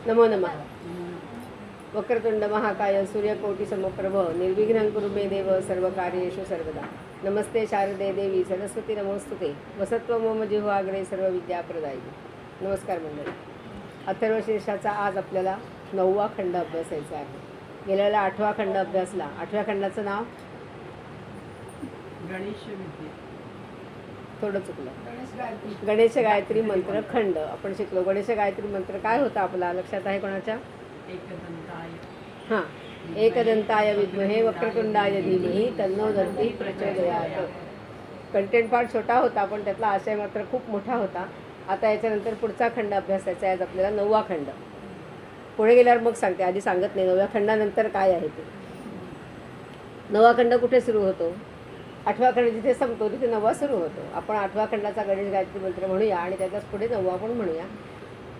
नमो नमः. वक्रतुंड महाकाय सूर्यकोटि समप्रभ निर्विघ्नं कुरु मे देव सर्वकार्येषु सर्वदा. नमस्ते शारदे देवी सरस्वती नमोस्तुते वसत्व मम जिह्वाग्रे सर्व विद्याप्रदायिनी. नमस्कार मंडळी. अथर्वशीर्षाचा आज आपल्याला 9वा खंड अभ्यासायचा आहे. गेल्याला 8वा खंड अभ्यासला. 8व्या खंडाचं नाव गणेश विद्या. थोडं चुकलं. गणेश गायत्री मंत्र खंड आपण शिकलो. गणेश गायत्री मंत्र काय होता आपला लक्षात आहे कोणाच्या? एकदंताय. हां, एकदंताय विद्महे वक्रतुंडाय धीमहि तन्नो दन्ती प्रचोदयात्. कंटेंट फार छोटा होता पण त्यातला आशय मात्र खूप मोठा होता. आता याच्यानंतर पुढचा खंड अभ्यासायचा आहे आज आपल्याला 9वा खंड. पुढे गेल्यावर मग सांगते, आधी सांगत नाही 9व्या खंडानंतर काय आहे ते. 9वा खंड कुठे सुरू होतो? 8वा खंड जिथे संपतो तिथे 9वा सुरू होतो. आपण 8व्या खंडाचा गणेश गायत्री मंत्र म्हणूया आणि त्याच्याच पुढे 9वा पण म्हणूया.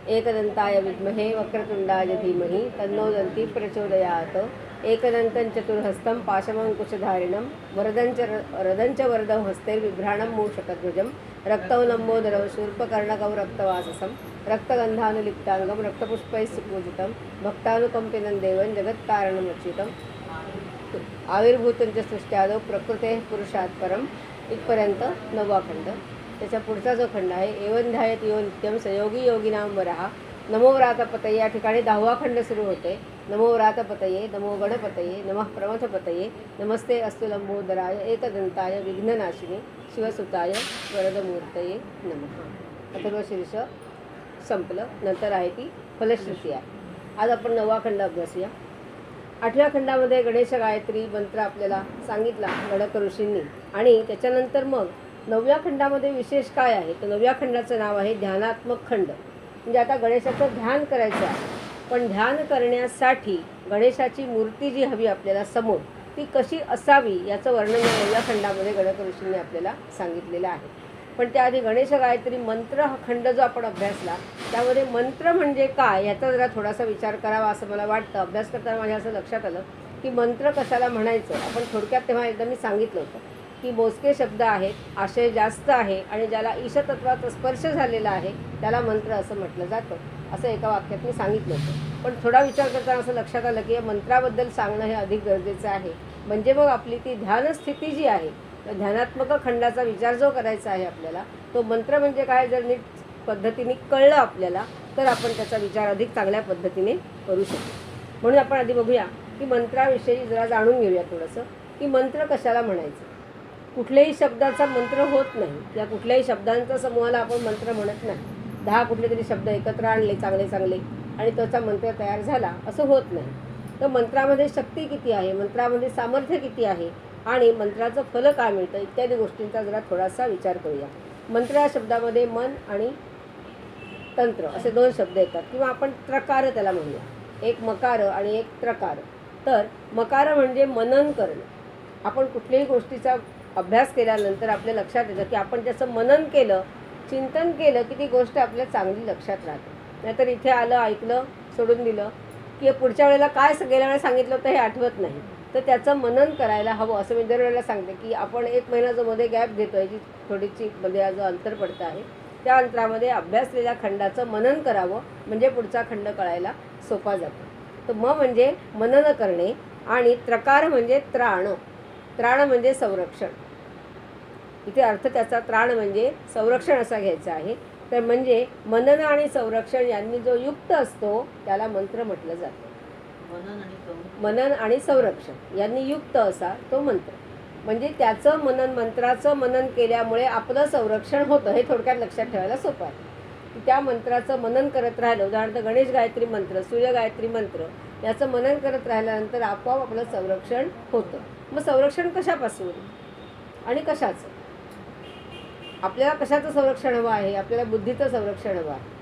एकदंताय विद्महे वक्रतुंडाय धीमहि तन्नो दन्ती प्रचोदयात्. एकदन्तं चतुर्हस्तं पाशमङ्कुशधारिणं वरदञ्च वरदं हस्ते बिभ्राणं मूषकध्वजं रक्तौ लम्बोदरौ शूर्पकर्णकौ रक्तवाससं रक्तगन्धानुलिप्ताङ्गं रक्तपुष्पैः सुपूजितं भक्तानुकम्पिनं देवं जगत्कारणमच्युतं आविर्भूतंच सृष्ट्यादौ प्रकृते पुरुषात् परम. इथपर्यंत 9वा खंड. त्याच्या पुढचा जो खंड आहे एवंध्यायत यो नित्यम सयोगी योगिनां वरहा. नमो व्रातपतये या ठिकाणी 10वा खंड सुरू होते. नमो व्रातपतये नमो गणपतये नमः प्रमथपतये नमस्ते अस्तु लंबोदराय एकदंताय विघ्ननाशिनी शिवसुताय वरदमूर्तये नमः. अथर्वशीर्ष संपलं. नंतर आहे ती फलश्रुती आहे. आज आपण 9वा खंड अभ्यासूया. 8व्या खंडामध्ये गणेश गायत्री मंत्र आपल्याला सांगितला गणक ऋषींनी आणि त्याच्यानंतर मग 9व्या खंडामध्ये विशेष काय आहे तर 9व्या खंडाचं नाव आहे ध्यानात्मक खंड. म्हणजे आता गणेशाचं ध्यान करायचं आहे पण ध्यान करण्यासाठी गणेशाची मूर्ती जी हवी आपल्याला समोर ती कशी असावी याचं वर्णन या 9व्या खंडामध्ये गणक ऋषींनी आपल्याला सांगितलेलं आहे. पण त्याआधी गणेश गायत्री मंत्र हा खंड जो आपण अभ्यासला त्यामध्ये मंत्र म्हणजे काय याचा जरा थोडासा विचार करावा असं मला वाटतं. अभ्यास करताना माझ्या असं लक्षात आलं की मंत्र कशाला म्हणायचं. आपण थोडक्यात तेव्हा एकदा मी सांगितलं होतं की मोजके शब्द आहेत, आशय जास्त आहे आणि ज्याला ईशतत्वाचा स्पर्श झालेला आहे त्याला मंत्र असं म्हटलं जातं असं एका वाक्यात मी सांगितलं होतं. पण थोडा विचार करताना असं लक्षात आलं की या मंत्राबद्दल सांगणं हे अधिक गरजेचं आहे. म्हणजे मग आपली ती ध्यानस्थिती जी आहे ध्यानात्मक खंडाचा विचार जो करायचा आहे आपल्याला तो मंत्र म्हणजे काय जर नीट पद्धतीने कळलं आपल्याला तर आपण त्याचा विचार अधिक चांगल्या पद्धतीने करू शकतो. म्हणून आपण आधी बघूया की मंत्राविषयी जरा जाणून घेऊया थोडंसं की मंत्र कशाला म्हणायचं. कुठल्याही शब्दाचा मंत्र होत नाही या कुठल्याही शब्दांचा समूहाला आपण मंत्र म्हणत नाही. 10 कुठले तरी शब्द एकत्र आणले चांगले चांगले आणि त्याचा मंत्र तयार झाला असं होत नाही. तर मंत्रामध्ये शक्ती किती आहे, मंत्रामध्ये सामर्थ्य किती आहे आणि मंत्राचं फल काय मिळतं इत्यादी गोष्टींचा जरा थोडासा विचार करूया. मंत्र या शब्दामध्ये मन आणि तंत्र असे 2 शब्द येतात किंवा आपण त्रकार त्याला म्हणूया. एक मकार आणि एक त्रकार. तर मकार म्हणजे मनन करणं. आपण कुठल्याही गोष्टीचा अभ्यास केल्यानंतर आपल्या लक्षात येतं की आपण त्याचं मनन केलं चिंतन केलं की ती गोष्ट आपल्या चांगली लक्षात राहते. नाहीतर इथे आलं ऐकलं सोडून दिलं की पुढच्या वेळेला काय गेल्या वेळेला सांगितलं होतं हे आठवत नाही. तर त्याचं मनन करायला हवं असं मी दरवेळेला सांगते की आपण 1 महिना जो मध्ये गॅप घेतो याची थोडीशी मध्ये जो अंतर पडतं आहे त्या अंतरामध्ये अभ्यासलेल्या खंडाचं मनन करावं म्हणजे पुढचा खंड कळायला सोपा जातो. तर म्हणजे मनन करणे आणि त्रकार म्हणजे त्राण. त्राण म्हणजे संरक्षण. इथे अर्थ त्याचा त्राण म्हणजे संरक्षण असा घ्यायचा आहे. तर म्हणजे मनन आणि संरक्षण यांनी जो युक्त असतो त्याला मंत्र म्हटलं जातं. मनन आणि संरक्षण यांनी युक्त असा तो मंत्र. म्हणजे त्याचं मनन मंत्राचं मनन केल्यामुळे आपलं संरक्षण होतं हे थोडक्यात लक्षात ठेवायला सोपं आहे. त्या मंत्राचं मनन करत राहिलं उदाहरणार्थ गणेश गायत्री मंत्र सूर्य गायत्री मंत्र याचं मनन करत राहिल्यानंतर आपोआप आपलं संरक्षण होतं. मग संरक्षण कशापासून आणि कशाचं? आपल्याला कशाचं संरक्षण हवं आहे? आपल्याला बुद्धीचं संरक्षण हवं आहे.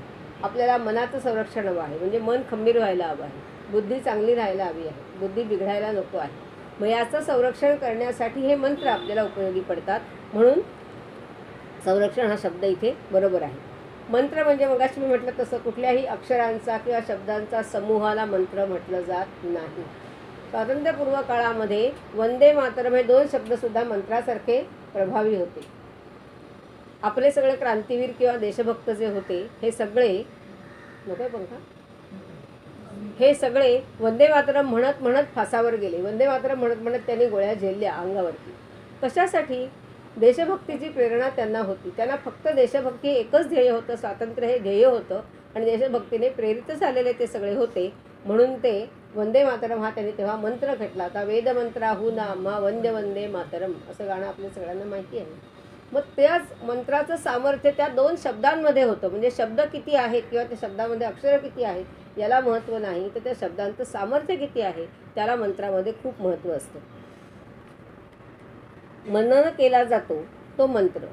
आपल्याला मनाचं संरक्षण हवं आहे. म्हणजे मन खंबीर व्हायला हवं आहे. बुद्धी चांगली राहायला हवी आहे. बुद्धी बिघडायला नको आहे. मग याचं संरक्षण करण्यासाठी हे मंत्र आपल्याला उपयोगी पडतात. म्हणून संरक्षण हा शब्द इथे बरोबर आहे. मंत्र म्हणजे मगाशी मी म्हटलं तसं कुठल्याही अक्षरांचा किंवा शब्दांचा समूहाला मंत्र म्हटलं जात नाही. स्वातंत्र्यपूर्व काळामध्ये वंदे मातरम हे 2 शब्दसुद्धा मंत्रासारखे प्रभावी होते. आपले सगळे क्रांतीवीर किंवा देशभक्त जे होते हे सगळे नको पंखा हे सगळे वंदे मातरम म्हणत म्हणत फासावर गेले. वंदे मातरम म्हणत म्हणत त्यांनी गोळ्या झेलल्या अंगावरती. कशासाठी? देशभक्तीची प्रेरणा त्यांना होती. त्यांना फक्त देशभक्ती एकच ध्येय होतं, स्वातंत्र्य हे ध्येय होतं आणि देशभक्तीने प्रेरित झालेले ते सगळे होते. म्हणून ते वंदे मातरम हा त्यांनी तेव्हा मंत्र घटला होता. वेदमंत्राहू नामा वंदे वंदे मातरम असं गाणं आपल्या सगळ्यांना माहिती आहे. मग त्याच मंत्राचं सामर्थ्य त्या 2 शब्दांमध्ये होतं. म्हणजे शब्द किती आहेत किंवा त्या शब्दामध्ये अक्षरं किती आहेत याला महत्त्व नाही, तर त्या शब्दांचं सामर्थ्य किती आहे त्याला मंत्रामध्ये खूप महत्त्व असतं. मनन केला जातो तो मंत्र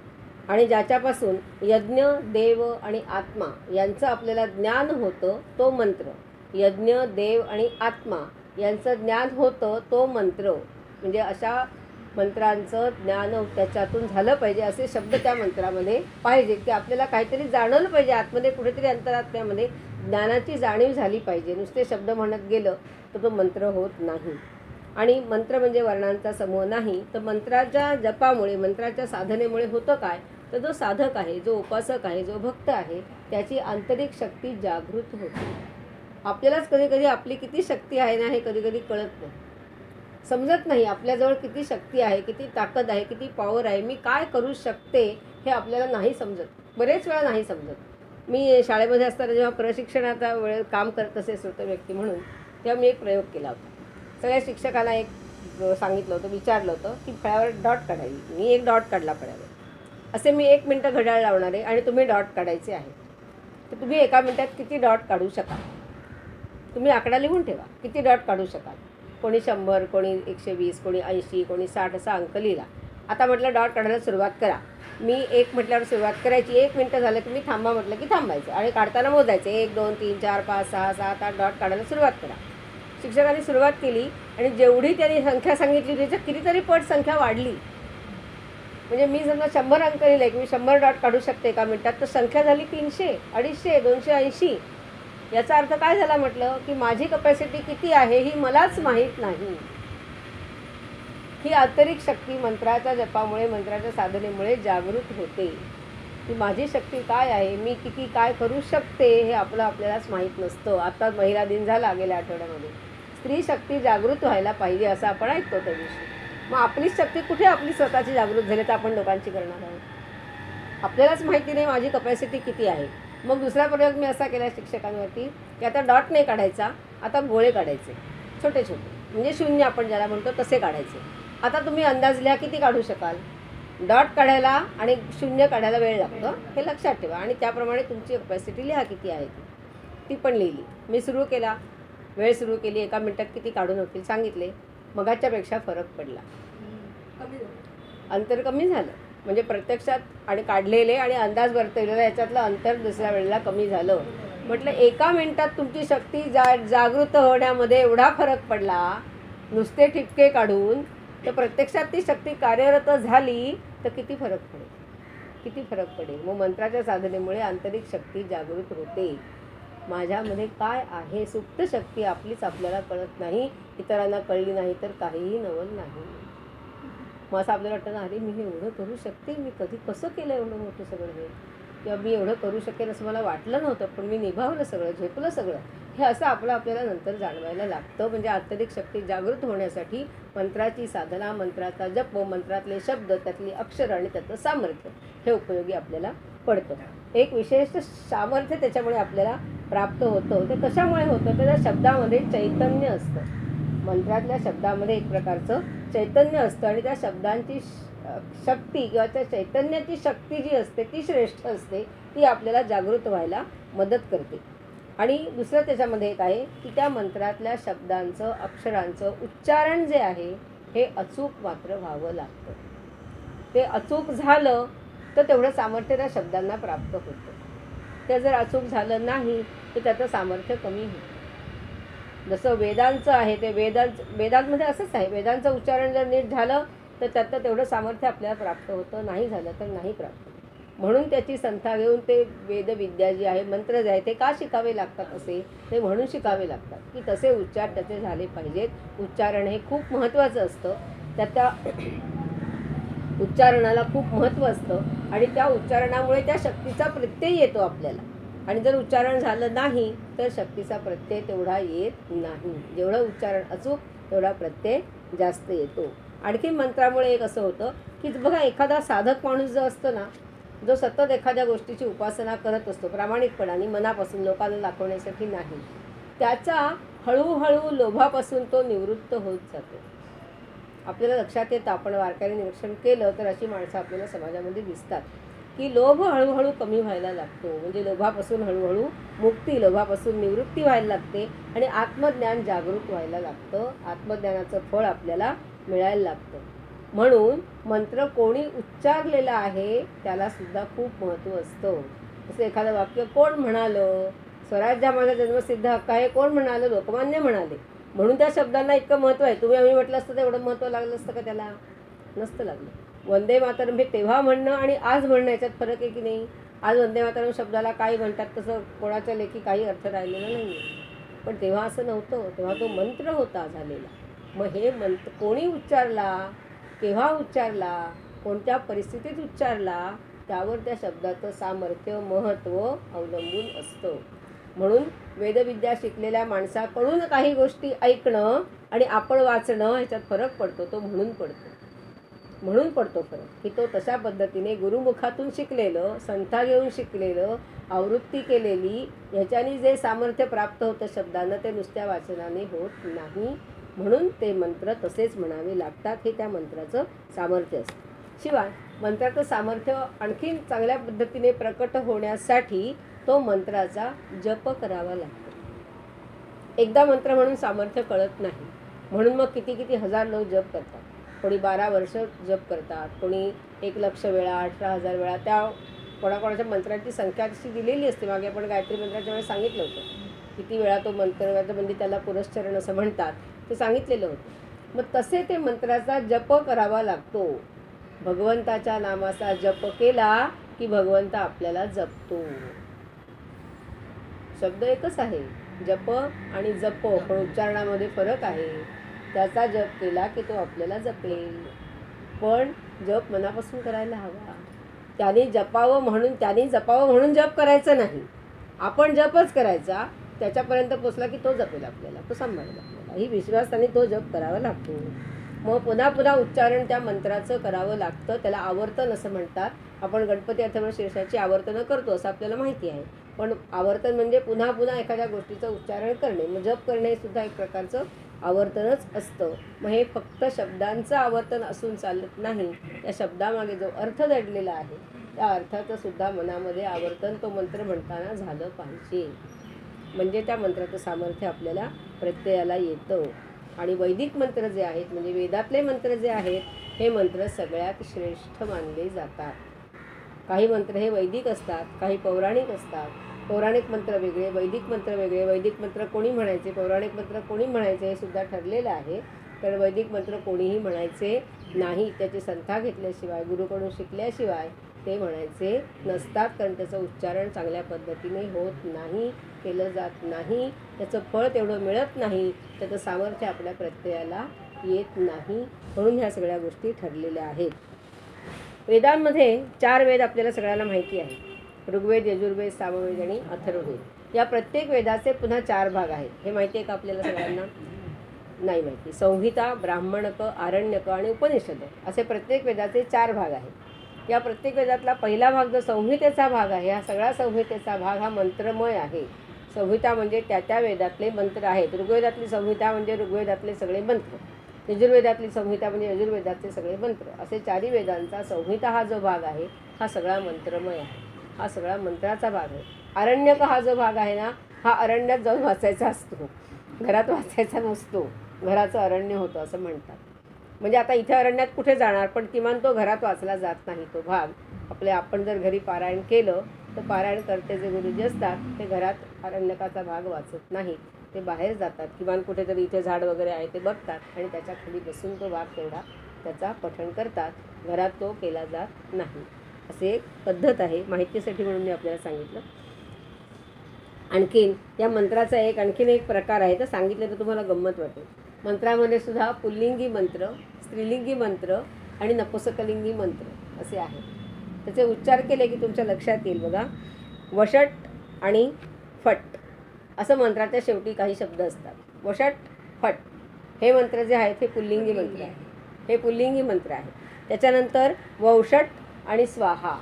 आणि ज्याच्यापासून यज्ञ, देव आणि आत्मा यांचं आपल्याला ज्ञान होतं तो मंत्र. यज्ञ, देव आणि आत्मा यांचं ज्ञान होतं तो मंत्र. म्हणजे अशा मंत्रांचं ज्ञान त्याच्यातून झालं पाहिजे असे शब्द त्या मंत्रामध्ये पाहिजे, की आपल्याला काहीतरी जाणवलं पाहिजे आतमध्ये, कुठेतरी अंतरात्म्यामध्ये ज्ञानाची जाणीव झाली पाहिजे. नुसते शब्द म्हणत गेलं तर तो मंत्र होत नाही. आणि मंत्र म्हणजे वर्णांचा समूह नाही, तर मंत्राच्या जपामुळे, मंत्राच्या साधनेमुळे होतं काय, तर जो साधक आहे, जो उपासक आहे, जो भक्त आहे त्याची आंतरिक शक्ती जागृत होते. आपल्यालाच कधी कधी आपली किती शक्ती आहे ना हे कधी कधी कळत नाही, समजत नाही आपल्याजवळ किती शक्ती आहे, किती ताकद आहे, किती पॉवर आहे, मी काय करू शकते हे आपल्याला नाही समजत, बरेच वेळा नाही समजत. मी शाळेमध्ये असताना जेव्हा प्रशिक्षणाचा वेळ काम करत असे स्वतः व्यक्ती म्हणून, तेव्हा मी एक प्रयोग केला होता. सगळ्या शिक्षकांना एक सांगितलं होतं, विचारलं होतं की फळ्यावर डॉट काढावी. मी एक डॉट काढला फळ्यावर. असे मी 1 मिनटं घड्याळ लावणार आहे आणि तुम्ही डॉट काढायचे आहे. तर तुम्ही 1 मिनटात किती डॉट काढू शकाल? तुम्ही आकडा लिहून ठेवा, किती डॉट काढू शकाल. कोणी 100, कोणी 120, कोणी 80, कोणी 60 असा अंक लिहिला. आता म्हटलं डॉट काढायला सुरुवात करा. मी 1 म्हटल्यावर सुरुवात करायची. 1 मिनटं झालं की मी थांबा म्हटलं की थांबायचं आणि काढताना मोजायचं. 1 2 3 4 5 6 7 8 डॉट काढायला सुरुवात करा. शिक्षकांनी सुरुवात केली आणि जेवढी त्यांनी संख्या सांगितली त्याच्या कितीतरी पट संख्या वाढली. म्हणजे मी समजा 100 अंक लिहिले की मी 100 डॉट काढू शकते 1 मिनिटात, तर संख्या झाली 300, 250, 280. याचा अर्थ काय झाला म्हटलं की माझी कपॅसिटी किती आहे ही मलाच माहीत नाही. ही आंतरिक शक्ती मंत्राच्या जपामुळे, मंत्राच्या साधनेमुळे जागृत होते की माझी शक्ती काय आहे, मी किती काय करू शकते हे आपल्यालाच माहीत नसतं. आता महिला दिन झाला गेल्या आठवड्यामध्ये. स्त्री शक्ती जागृत व्हायला पाहिजे असं आपण ऐकतो त्या दिवशी. मग आपली शक्ती कुठे आपली स्वतःची जागृत झाली तर आपण लोकांची करणार आहोत. आपल्यालाच माहिती नाही माझी कपॅसिटी किती आहे. मग दुसरा प्रयोग मी असा केला शिक्षकांवरती की आता डॉट नाही काढायचा, आता गोळे काढायचे छोटे छोटे, म्हणजे शून्य आपण ज्याला म्हणतो तसे काढायचे. आता तुम्ही अंदाज लिहा किती काढू शकाल. डॉट काढायला आणि शून्य काढायला वेळ लागतो हे लक्षात ठेवा आणि त्याप्रमाणे तुमची कपॅसिटी लिहा किती आहे ती पण लिहिली. मी सुरू केला, वेळ सुरू केली, 1 मिनिटात किती काढून होतील सांगितले. मगाच्यापेक्षा फरक पडला, अंतर कमी झालं. म्हणजे प्रत्यक्षात आणि काढलेले आणि अंदाज वर्तवलेला याच्यातलं अंतर दुसऱ्या वेळेला कमी झालं. म्हटलं 1 मिनिटात तुमची शक्ती जागृत होण्यामध्ये एवढा फरक पडला नुसते ठिपके काढून, तर प्रत्यक्षात ती शक्ती कार्यरत झाली तर किती फरक पडेल, किती फरक पडेल. मग मंत्राच्या साधनेमुळे आंतरिक शक्ती जागृत होते. माझ्यामध्ये काय आहे सुप्त शक्ती आपलीच आपल्याला कळत नाही, इतरांना कळली नाही तर काहीही नवल नाही. मग असं आपल्याला वाटतं ना, अरे मी हे एवढं करू शकते, मी कधी कसं केलं एवढं मोठं सगळं हे, किंवा मी एवढं करू शकेन असं मला वाटलं नव्हतं, पण मी निभावलं सगळं, झेपलं सगळं, हे असं आपल्याला नंतर जाणवायला लागतं. म्हणजे आंतरिक शक्ती जागृत होण्यासाठी मंत्राची साधना, मंत्राचा जप, मंत्रातले शब्द, त्यातली अक्षर आणि त्याचं सामर्थ्य हे उपयोगी आपल्याला पडतं. एक विशेष सामर्थ्य त्याच्यामुळे आपल्याला प्राप्त होतं. ते कशामुळे होतं, तर त्या शब्दामध्ये चैतन्य असतं. मंत्रातल्या शब्दामध्ये एक प्रकारचं चैतन्य असतं आणि त्या शब्दांची शक्ती किंवा त्या चैतन्याची शक्ती जी असते ती श्रेष्ठ असते, ती आपल्याला जागृत व्हायला मदत करते. आणि दुसरं त्याच्यामध्ये एक आहे की त्या मंत्रातल्या शब्दांचं, अक्षरांचं उच्चारण जे आहे हे अचूक मात्र व्हावं लागतं. ते अचूक झालं तर तेवढं सामर्थ्य त्या शब्दांना प्राप्त होतं. ते जर अचूक झालं नाही तर त्याचं सामर्थ्य कमी होतं. जसं वेदांचं आहे, ते वेदांमध्ये असंच आहे. वेदांचं उच्चारण जर नीट झालं तर त्याचं तेवढं सामर्थ्य आपल्याला प्राप्त होतं, नाही झालं तर नाही प्राप्त. म्हणून त्याची संथा घेऊन ते वेदविद्या जी आहे, मंत्र जे आहे ते का शिकावे लागतात असे, ते म्हणून शिकावे लागतात की तसे उच्चार त्याचे झाले पाहिजेत. उच्चारण हे खूप महत्त्वाचं असतं. त्या उच्चारणाला खूप महत्त्व असतं आणि त्या उच्चारणामुळे त्या शक्तीचा प्रत्यय येतो आपल्याला. आणि जर उच्चारण झालं नाही तर शक्तीचा प्रत्यय तेवढा येत नाही. जेवढं उच्चारण अचूक तेवढा प्रत्यय जास्त येतो. आणखी मंत्रामुळे एक असं होतं की बघा, एखादा साधक माणूस जो असतो ना, जो सतत एखाद्या गोष्टीची उपासना करत असतो प्रामाणिकपणाने मनापासून, लोकांना दाखवण्यासाठी नाही, त्याचा हळूहळू लोभापासून तो निवृत्त होत जातो. आपल्याला लक्षात येतं, आपण वारकरी निरीक्षण केलं तर अशी माणसं आपल्याला समाजामध्ये दिसतात की लोभ हळूहळू कमी व्हायला लागतो. म्हणजे लोभापासून हळूहळू मुक्ती, लोभापासून निवृत्ती व्हायला लागते आणि आत्मज्ञान जागृत व्हायला लागतं. आत्मज्ञानाचं फळ आपल्याला मिळायला लागतं. म्हणून मंत्र कोणी उच्चारलेला आहे त्याला सुद्धा खूप महत्त्व असतं. असं एखादं वाक्य कोण म्हणालं, स्वराज्य हा माझा जन्मसिद्ध हक्क आहे, कोण म्हणालं, लोकमान्य म्हणाले, म्हणून त्या शब्दांना इतकं महत्त्व आहे. तुम्ही आम्ही म्हटलं असतं तर एवढं महत्त्व लागलं असतं का त्याला? नसतं लागलं. वंदे मातरम हे तेव्हा म्हणणं आणि आज म्हणणं याच्यात फरक आहे की नाही? आज वंदे मातरम शब्दाला काही म्हणतात तसं कोणाच्या लेखी काही अर्थ राहिलेला नाही आहे, पण तेव्हा असं नव्हतं. तेव्हा तो मंत्र होता झालेला. मग हे मंत्र कोणी उच्चारला, केव्हा उच्चारला, कोणत्या परिस्थितीत उच्चारला, त्यावर त्या शब्दाचं सामर्थ्य, महत्त्व अवलंबून असतं. म्हणून वेदविद्या शिकलेल्या माणसाकडून काही गोष्टी ऐकणं आणि आपण वाचणं ह्याच्यात फरक पडतो. तो म्हणून पडतो फरक की तो तशा पद्धतीने गुरुमुखातून शिकलेलं, संथा घेऊन शिकलेलं, आवृत्ती केलेली, ह्याच्याने जे सामर्थ्य प्राप्त होतं शब्दांना, ते नुसत्या वाचनाने होत नाही. म्हणून ते मंत्र तसेच म्हणावे लागतात. हे त्या मंत्राचं सामर्थ्य असतं. शिवाय मंत्राचं सामर्थ्य आणखीन चांगल्या पद्धतीने प्रकट होण्यासाठी तो मंत्राचा जप करावा लागतो. एकदा मंत्र म्हणून सामर्थ्य कळत नाही. म्हणून मग किती हजार लोक जप करतात. कोणी 12 वर्ष जप करतात, कोणी 1,00,000 वेळा, 18,000 वेळा. त्या कोणाकोणाच्या मंत्रांची संख्या तशी दिलेली असते. मागे आपण गायत्री मंत्राच्या वेळेस सांगितलं होतं किती वेळा तो मंत्र, म्हणजे त्याला पुरस्चरण असं म्हणतात, ते सांगितलेलं होतं. मग तसे ते मंत्राचा जप करावा लागतो. भगवंताच्या नामाचा जप केला की भगवंत आपल्याला जपतो. शब्द एकच आहे, जप आणि जप, पण उच्चारणामध्ये फरक आहे. त्याचा जप केला की तो आपल्याला जपेल, पण जप मनापासून करायला हवा. त्याने जपावं म्हणून जप करायचं नाही. आपण जपच करायचा, त्याच्यापर्यंत पोचला की तो जपेल आपल्याला, तो सांभाळेल आपल्याला. ही विश्वासाने तो जप करावा लागतो. मग पुन्हा उच्चारण त्या मंत्राचं करावं लागतं. त्याला आवर्तन असं म्हणतात. आपण गणपती अथर्व शीर्षाची आवर्तनं करतो असं आपल्याला माहिती आहे, पण आवर्तन म्हणजे पुन्हा एखाद्या गोष्टीचं उच्चारण करणे. मग जप करणे हे सुद्धा एक प्रकारचं आवर्तनच असतं. मग हे फक्त शब्दांचं आवर्तन असून चालत नाही. त्या शब्दामागे जो अर्थ दडलेला आहे त्या अर्थाचं सुद्धा मनामध्ये आवर्तन तो मंत्र म्हणताना झालं पाहिजे. म्हणजे त्या मंत्राचं सामर्थ्य आपल्याला प्रत्ययाला येतं. आणि वैदिक मंत्र जे आहेत, म्हणजे वेदातले मंत्र जे आहेत, हे मंत्र सगळ्यात श्रेष्ठ मानले जातात. काही मंत्र हे वैदिक असतात, काही पौराणिक असतात. पौराणिक मंत्र वेगळे, वैदिक मंत्र वेगळे. वैदिक मंत्र कोणी म्हणायचे, पौराणिक मंत्र कोणी म्हणायचे हे सुद्धा ठरलेलं आहे. तर वैदिक मंत्र कोणीही म्हणायचे नाही. त्याची संथा घेतल्याशिवाय, गुरुकडून शिकल्याशिवाय ते म्हणायचे नसतात. कारण त्याचं उच्चारण चांगल्या पद्धतीने होत नाही, केलं जात नाही, त्याचं फळ तेवढं मिळत नाही, त्याचं सामर्थ्य आपल्या प्रत्ययाला येत नाही. म्हणून ह्या सगळ्या गोष्टी ठरलेल्या आहेत. वेदांमध्ये 4 वेद आपल्याला सगळ्यांना माहिती आहे. ऋग्वेद, यजुर्वेद, सामवेद आणि अथर्ववेद. या प्रत्येक वेदाचे पुन्हा 4 भाग आहेत. हे माहिती आहे का आपल्याला सगळ्यांना? नाही माहिती. संहिता, ब्राह्मणक, आरण्यक आणि उपनिषद असे प्रत्येक वेदाचे 4 भाग आहेत. या प्रत्येक वेदातला पहिला भाग जो संहितेचा भाग आहे, हा सगळा संहितेचा भाग हा मंत्रमय आहे. संहिता म्हणजे त्या वेदातले मंत्र आहेत. ऋग्वेदातली संहिता म्हणजे ऋग्वेदातले सगळे मंत्र, यजुर्वेदातली संहिता म्हणजे यजुर्वेदातले सगळे मंत्र. असे 4 वेदांचा संहिता हा जो भाग आहे हा सगळा मंत्रमय आहे. हा सगळा मंत्राचा भाग आहे. आरण्यक हा जो भाग आहे ना, हा अरण्यात जाऊन वाचायचा असतो, घरात वाचायचा नसतो. घराचं अरण्य होतं असं म्हणतात. म्हणजे आता इथे अरण्यात कुठे जाणार, पण किमान तो घरात वाचला जात नाही तो भाग. आपण जर घरी पारायण केलं तर पारायण करते जे गुरुजी असतात ते घरात अरण्यकाचा भाग वाचत नाही, ते बाहेर जातात. किमान कुठेतरी इथे झाड वगैरे आहे ते बघतात आणि त्याच्या खाली बसून तो भाग तेवढा त्याचा पठण करतात. घरात तो केला जात नाही. असे एक पद्धत आहे. माहितीसाठी म्हणून मी आपल्याला सांगितलं. आणखीन या मंत्राचा आणखीन एक प्रकार आहे, तर सांगितलं तर तुम्हाला गंमत वाटेल. मंत्रामध्ये सुद्धा पुल्लिंगी मंत्र, स्त्रीलिंगी मंत्र आणि नपुंसकलिंगी मंत्र असे आहेत. त्याचे उच्चार केले की तुमच्या लक्षात येईल. बघा, वषट आणि फट असं मंत्राच्या शेवटी काही शब्द असतात. वषट फट हे मंत्र जे आहेत हे पुल्लिंगी मंत्र आहे. हे पुल्लिंगी मंत्र आहे. त्याच्यानंतर वौषट आणि स्वाहा.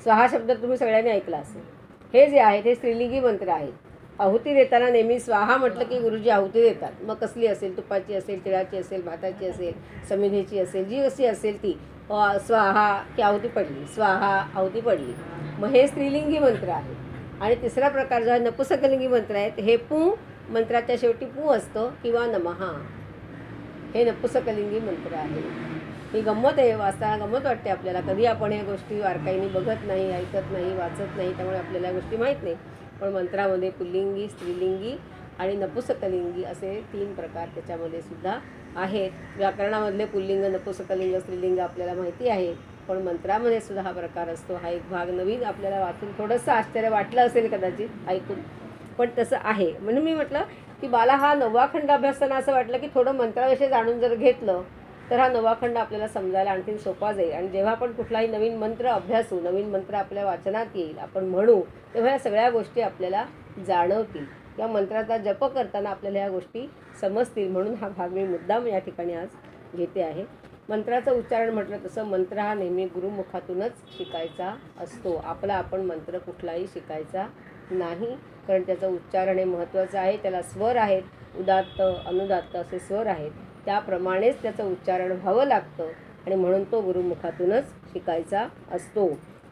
स्वाहा शब्द तुम्ही सगळ्यांनी ऐकला असेल. हे जे आहेत हे स्त्रीलिंगी मंत्र आहेत. आहुती देताना नेहमी स्वाहा म्हटलं की गुरुजी आहुती देतात. मग कसली असेल, तुपाची असेल, तिळाची असेल, भाताची असेल, समिधेची असेल, जी कशी असेल ती स्वाहा की आहुती पडली, स्वाहा आहुती पडली. मग हे स्त्रीलिंगी मंत्र आहे. आणि तिसरा प्रकार जो आहे नपुसकलिंगी मंत्र आहेत. हे पू मंत्राच्या शेवटी पू असतं किंवा नमहा. हे नपुसकलिंगी मंत्र आहे. ही गंमत आहे, वाचताना गंमत वाटते आपल्याला. कधी आपण ह्या गोष्टी बारकाईने बघत नाही, ऐकत नाही, वाचत नाही, त्यामुळे आपल्याला या गोष्टी माहीत नाही. पण मंत्रामध्ये पुल्लिंगी, स्त्रीलिंगी आणि नपुसकलिंगी असे 3 प्रकार त्याच्यामध्ये सुद्धा आहेत. व्याकरणामधले पुल्लिंग, नपुसकलिंग, स्त्रीलिंग आपल्याला माहिती आहे. पण मंत्रामध्ये सुद्धा हा प्रकार असतो. हा एक भाग नवीन आपल्याला वाचून थोडंसं आश्चर्य वाटलं असेल कदाचित ऐकून, पण तसं आहे. म्हणून मी म्हटलं की मला हा 9वा खंड अभ्यासताना असं वाटलं की थोडं मंत्राविषयी जाणून जर घेतलं तर हा 9वा खंड आपल्याला समजायला आणखीन सोपा जाईल. आणि जेव्हा आपण कुठलाही नवीन मंत्र अभ्यासू, नवीन मंत्र आपल्या वाचनात येईल, आपण म्हणू, तेव्हा या सगळ्या गोष्टी आपल्याला जाणवतील. या मंत्राचा जप करताना आपल्याला ह्या गोष्टी समजतील. म्हणून हा भाग मी मुद्दाम या ठिकाणी आज घेते आहे. मंत्राचं उच्चारण म्हटलं तसं मंत्र हा नेहमी गुरुमुखातूनच शिकायचा असतो. आपला आपण मंत्र कुठलाही शिकायचा नाही, कारण त्याचं उच्चारण हे महत्त्वाचं आहे. त्याला स्वर आहेत, उदात्त अनुदात्त असे स्वर आहेत. त्याप्रमाणेच त्याचं उच्चारण व्हावं लागतं आणि म्हणून तो गुरुमुखातूनच शिकायचा असतो.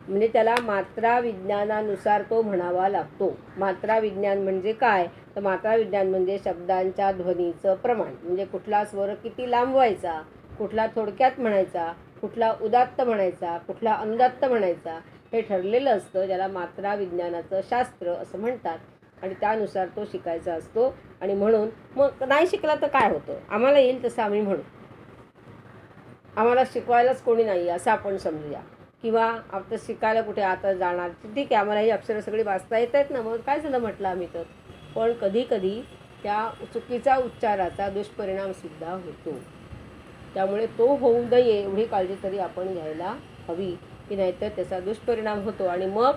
म्हणजे त्याला मात्रा विज्ञानानुसार तो म्हणावा लागतो. मात्रा विज्ञान म्हणजे काय? तर मात्रा विज्ञान म्हणजे शब्दांच्या ध्वनीचं प्रमाण. म्हणजे कुठला स्वर किती लांबवायचा, कुठला थोडक्यात म्हणायचा, कुठला उदात्त म्हणायचा, कुठला अनुदात्त म्हणायचा, हे ठरलेलं असतं. ज्याला मात्रा विज्ञानाचं शास्त्र असं म्हणतात. आणि त्यानुसार तो शिकायचा असतो. आणि म्हणून मग नाही शिकला तर काय होतं, आम्हाला येईल तसं आम्ही म्हणू, आम्हाला शिकवायलाच कोणी नाही असं आपण समजूया. किंवा आता शिकायला कुठे आता जाणार, ठीक आहे, आम्हाला ही अक्षरं सगळी वाचता येत आहेत ना, मग काय झालं म्हटलं आम्ही तर. पण कधी कधी त्या चुकीचा उच्चाराचा दुष्परिणामसुद्धा होतो. त्यामुळे तो होऊ नये एवढी काळजी तरी आपण घ्यायला हवी, की नाहीतर त्याचा दुष्परिणाम होतो. आणि मग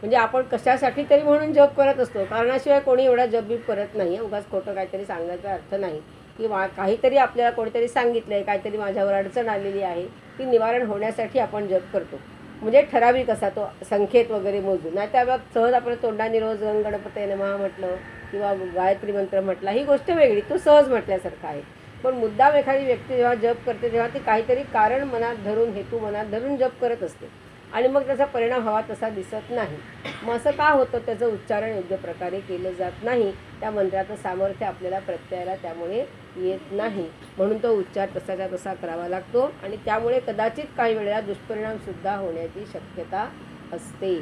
म्हणजे आपण कशासाठी तरी म्हणून जप करत असतो, कारणाशिवाय कोणी एवढा जप बीप करत नाही. उगाच खोटं काहीतरी सांगायचा अर्थ नाही. की काहीतरी आपल्याला कोणीतरी सांगितलं आहे, काहीतरी माझ्यावर अडचण आलेली आहे, ती निवारण होण्यासाठी आपण जप करतो. म्हणजे ठराविक असा तो संख्येत वगैरे मोजून, नाही त्या सहज आपल्या तोंडाने रोज गणपतये नमः म्हटलं किंवा गायत्री मंत्र म्हटला, ही गोष्ट वेगळी, तो सहज म्हटल्यासारखं आहे. पण मुद्दाम एखादी व्यक्ती जेव्हा जप करते तेव्हा ती काहीतरी कारण मनात धरून, हेतू मनात धरून जप करत असते. आणि मग त्याचा परिणाम हवा तसा दिसत नाही. मग असं का होतं? त्याचं उच्चारण योग्य प्रकारे केलं जात नाही. त्या मंत्राचं सामर्थ्य आपल्याला प्रत्ययाला त्यामुळे येत नाही. म्हणून तो उच्चार तसाच्या तसा करावा लागतो. आणि त्यामुळे कदाचित काही वेळेला दुष्परिणामसुद्धा होण्याची शक्यता असते.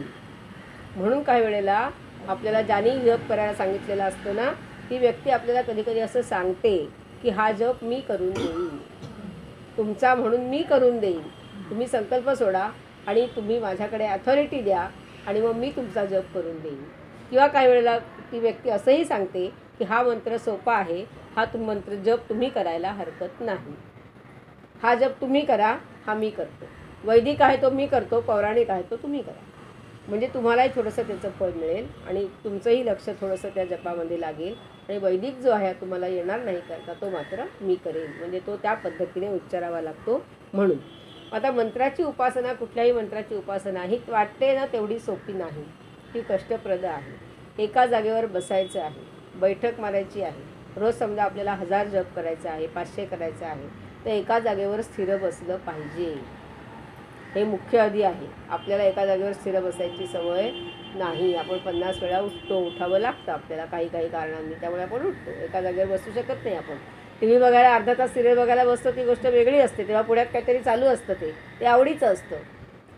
म्हणून काही वेळेला आपल्याला ज्याने जप करायला सांगितलेला असतो ना, ती व्यक्ती आपल्याला कधी कधी असं सांगते की हा जप मी करून देईन, तुमचा म्हणून मी करून देईन, तुम्ही संकल्प सोडा आणि तुम्ही माझ्याकडे अथॉरिटी द्या आणि मग मी तुमचा जप करून देईन. किंवा काही वेळेला ती व्यक्ती असंही सांगते की हा मंत्र सोपा आहे, हा मंत्र जप तुम्ही करायला हरकत नाही, हा जप तुम्ही करा, हा मी करतो. वैदिक आहे तो मी करतो, पौराणिक आहे तो तुम्ही करा. म्हणजे तुम्हालाही थोडंसं त्याचं फळ मिळेल आणि तुमचंही लक्ष थोडंसं त्या जपामध्ये लागेल. आणि वैदिक जो आहे तुम्हाला येणार नाही करता, तो मात्र मी करेन. म्हणजे तो त्या पद्धतीने उच्चारावा लागतो. म्हणून आता मंत्राची उपासना, कुठल्याही मंत्राची उपासना ही वाटते ना तेवढी सोपी नाही, ती कष्टप्रद आहे. एका जागेवर बसायचं आहे, बैठक मारायची आहे. रोज समजा आपल्याला 1000 जप करायचं आहे, 500 करायचं आहे, तर एका जागेवर स्थिर बसलं पाहिजे. हे मुख्य आधी आहे. आपल्याला एका जागेवर स्थिर बसायची सवय नाही. आपण 50 वेळा उठावं लागतं आपल्याला काही काही कारणांनी, त्यामुळे आपण उठतो. एका जागेवर बसू शकत नाही आपण. टी व्ही बघायला अर्धा तास सिरियल बघायला बसतो, ती गोष्ट वेगळी असते. तेव्हा पुढ्यात काहीतरी चालू असतं, ते आवडीचं असतं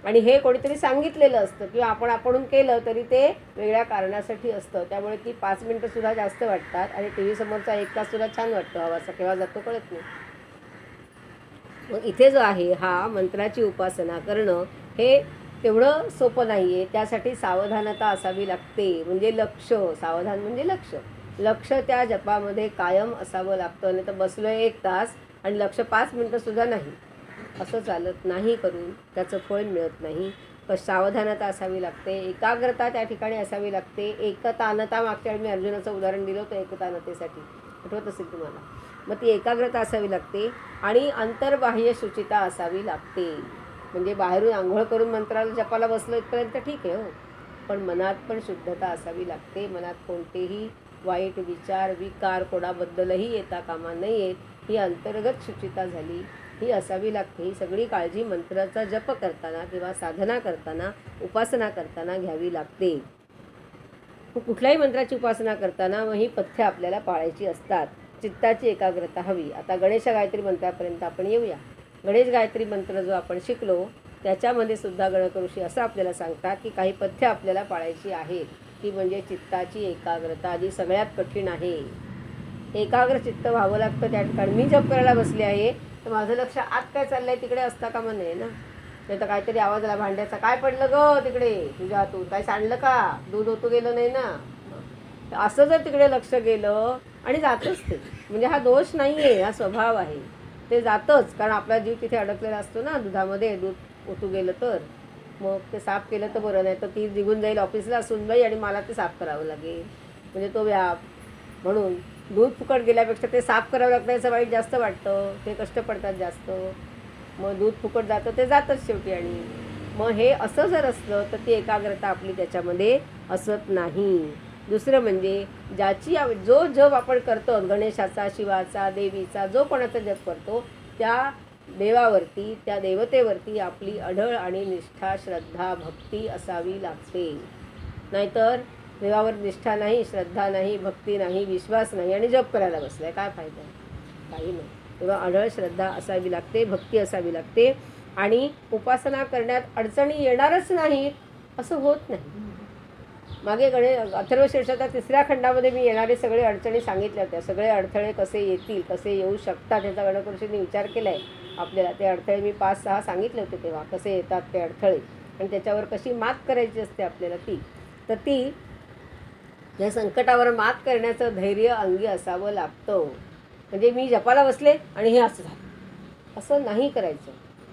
आणि हे कोणीतरी सांगितलेलं असतं किंवा आपण केलं तरी ते वेगळ्या कारणासाठी असतं. त्यामुळे ती 5 मिनटंसुद्धा जास्त वाटतात आणि टी व्हीसमोरचा 1 ताससुद्धा छान वाटतो. हवा असा केव्हा जातो कळत नाही. मग इथे जो आहे हा मंत्राची उपासना करणं हे तेवढं सोपं नाही आहे. त्यासाठी सावधानता असावी लागते. म्हणजे लक्ष, सावधान म्हणजे लक्ष त्या जपामध्ये कायम असावं लागतं. नाही तर बसलो 1 तास आणि लक्ष 5 मिनटंसुद्धा नाही, असं चालत नाही. करून त्याचं फळ मिळत नाही. सावधानता असावी लागते, एकाग्रता त्या ठिकाणी असावी लागते, एकतानता. मागच्या वेळी मी अर्जुनाचं उदाहरण दिलं होतं एकतानतेसाठी, आठवत असेल तुम्हाला. मग ती एकाग्रता असावी लागते आणि अंतर्बाह्य शुचिता असावी लागते. म्हणजे बाहेरून आंघोळ करून मंत्राला जपाला बसलं इथपर्यंत ठीक आहे हो, पण मनात पण शुद्धता असावी लागते. मनात कोणतेही वाईट विचार विकार कोणाबद्दलही येता कामा नयेत. ही अंतर्गत शुचिता झाली, ही असावी लागते. ही सगळी काळजी मंत्राचा जप करताना किंवा साधना करताना उपासना करताना घ्यावी लागते. कुठल्याही मंत्राची उपासना करताना मग ही पथ्य आपल्याला पाळायची असतात. चित्ताची एकाग्रता हवी. आता गणेश गायत्री मंत्रापर्यंत आपण येऊया. गणेश गायत्री मंत्र जो आपण शिकलो त्याच्यामध्ये सुद्धा गणकऋषी असं आपल्याला सांगतात की काही पथ्य आपल्याला पाळायची आहेत. ती म्हणजे चित्ताची एकाग्रता, जी सगळ्यात कठीण आहे. एकाग्र चित्त व्हावं लागतं. त्या ठिकाणी मी जप करायला बसले आहे तर माझं लक्ष आत काय चाललंय तिकडे असता कामा नये ना. नाही तर काहीतरी आवाज आला भांड्याचा, काय पडलं ग तिकडे तुझ्या हातून, काय सांडलं का, दूध ओतू गेलं नाही ना. असं जर तिकडे लक्ष गेलं आणि जातच ते, म्हणजे हा दोष नाही आहे, हा स्वभाव आहे. ते जातंच, कारण आपला जीव तिथे अडकलेला असतो ना दुधामध्ये. दूध ओतू गेलं तर मग ते साफ केलं तर बरं, नाही तर ती निघून जाईल ऑफिसला सुनबाई आणि मला ते साफ करावं लागेल, म्हणजे तो व्याप. म्हणून दूध फुकट गेल्यापेक्षा ते साफ करावं लागतं याचं वाईट जास्त वाटतं, ते कष्ट पडतात जास्त. मग दूध फुकट जातं ते जातच शेवटी. आणि मग हे असं जर असलं तर ती एकाग्रता आपली त्याच्यामध्ये असत नाही. दुसरं म्हणजे ज्याची जो जप आपण करतो, गणेशाचा, शिवाचा, देवीचा, जो कोणाचा जप करतो त्या देवावरती, त्या देवतेवरती आपली अढळ आणि निष्ठा, श्रद्धा, भक्ती असावी लागते. नाहीतर देवावर निष्ठा नाही, श्रद्धा नाही, भक्ती नाही, विश्वास नाही आणि जप करायला बसलाय, काय फायदा? काही नाही. तेव्हा अढळ श्रद्धा असावी लागते, भक्ती असावी लागते आणि उपासना करण्यात अडचणी येणारच नाहीत असं होत नाही. मागे अथर्वशीर्षाच्या 3ऱ्या खंडामध्ये मी येणारे सगळे अडचणी सांगितल्या होत्या. सगळे अडथळे कसे येतील, कसे येऊ शकतात याचा गणकऋषींनी विचार केला आहे आपल्याला. ते अडथळे मी 5-6 सांगितले होते तेव्हा, कसे येतात ते अडथळे आणि त्याच्यावर कशी मात करायची असते आपल्याला ती या संकटावर मात करण्याचं धैर्य अंगी असावं लागतं. म्हणजे मी जपाला बसले आणि हे असं झालं असं नाही करायचं.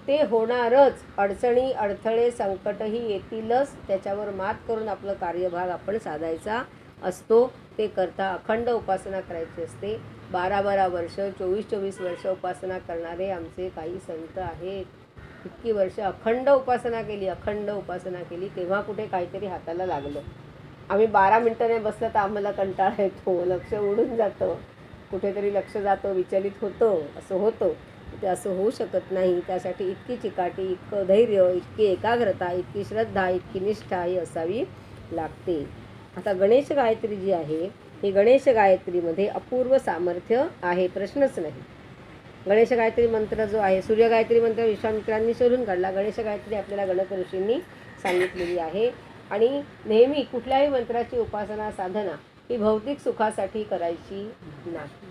ते होणारच. अडचणी, अडथळे, संकटही येतीलच. त्याच्यावर मात करून आपलं कार्यभाग आपण साधायचा असतो. ते करता अखंड उपासना करायची असते. 12-12 वर्ष, 24-24 वर्ष उपासना करणारे आमचे काही संत आहेत. इतकी वर्ष अखंड उपासना केली, तेव्हा कुठे काहीतरी हाताला लागलं. आम्ही 12 मिनिटांनी बसलं तर आम्हाला कंटाळा येतो, लक्ष उडून जातं, कुठेतरी लक्ष जातं, विचलित होतं, असं होतं. ते असं होऊ शकत नाही. त्यासाठी इतकी चिकाटी, इतकं धैर्य, इतकी एकाग्रता, इतकी श्रद्धा, इतकी निष्ठा ही असावी लागते. आता गणेश गायत्री जी आहे ही गणेश गायत्रीमध्ये अपूर्व सामर्थ्य आहे, प्रश्नच नाही. गणेश गायत्री मंत्र जो आहे, सूर्य गायत्री मंत्र विश्वामित्रांनी शोधून काढला, गणेश गायत्री आपल्याला गणक ऋषींनी सांगितलेली आहे. आणि नेहमी कुठल्याही मंत्राची उपासना साधना ही भौतिक सुखासाठी करायची नाही,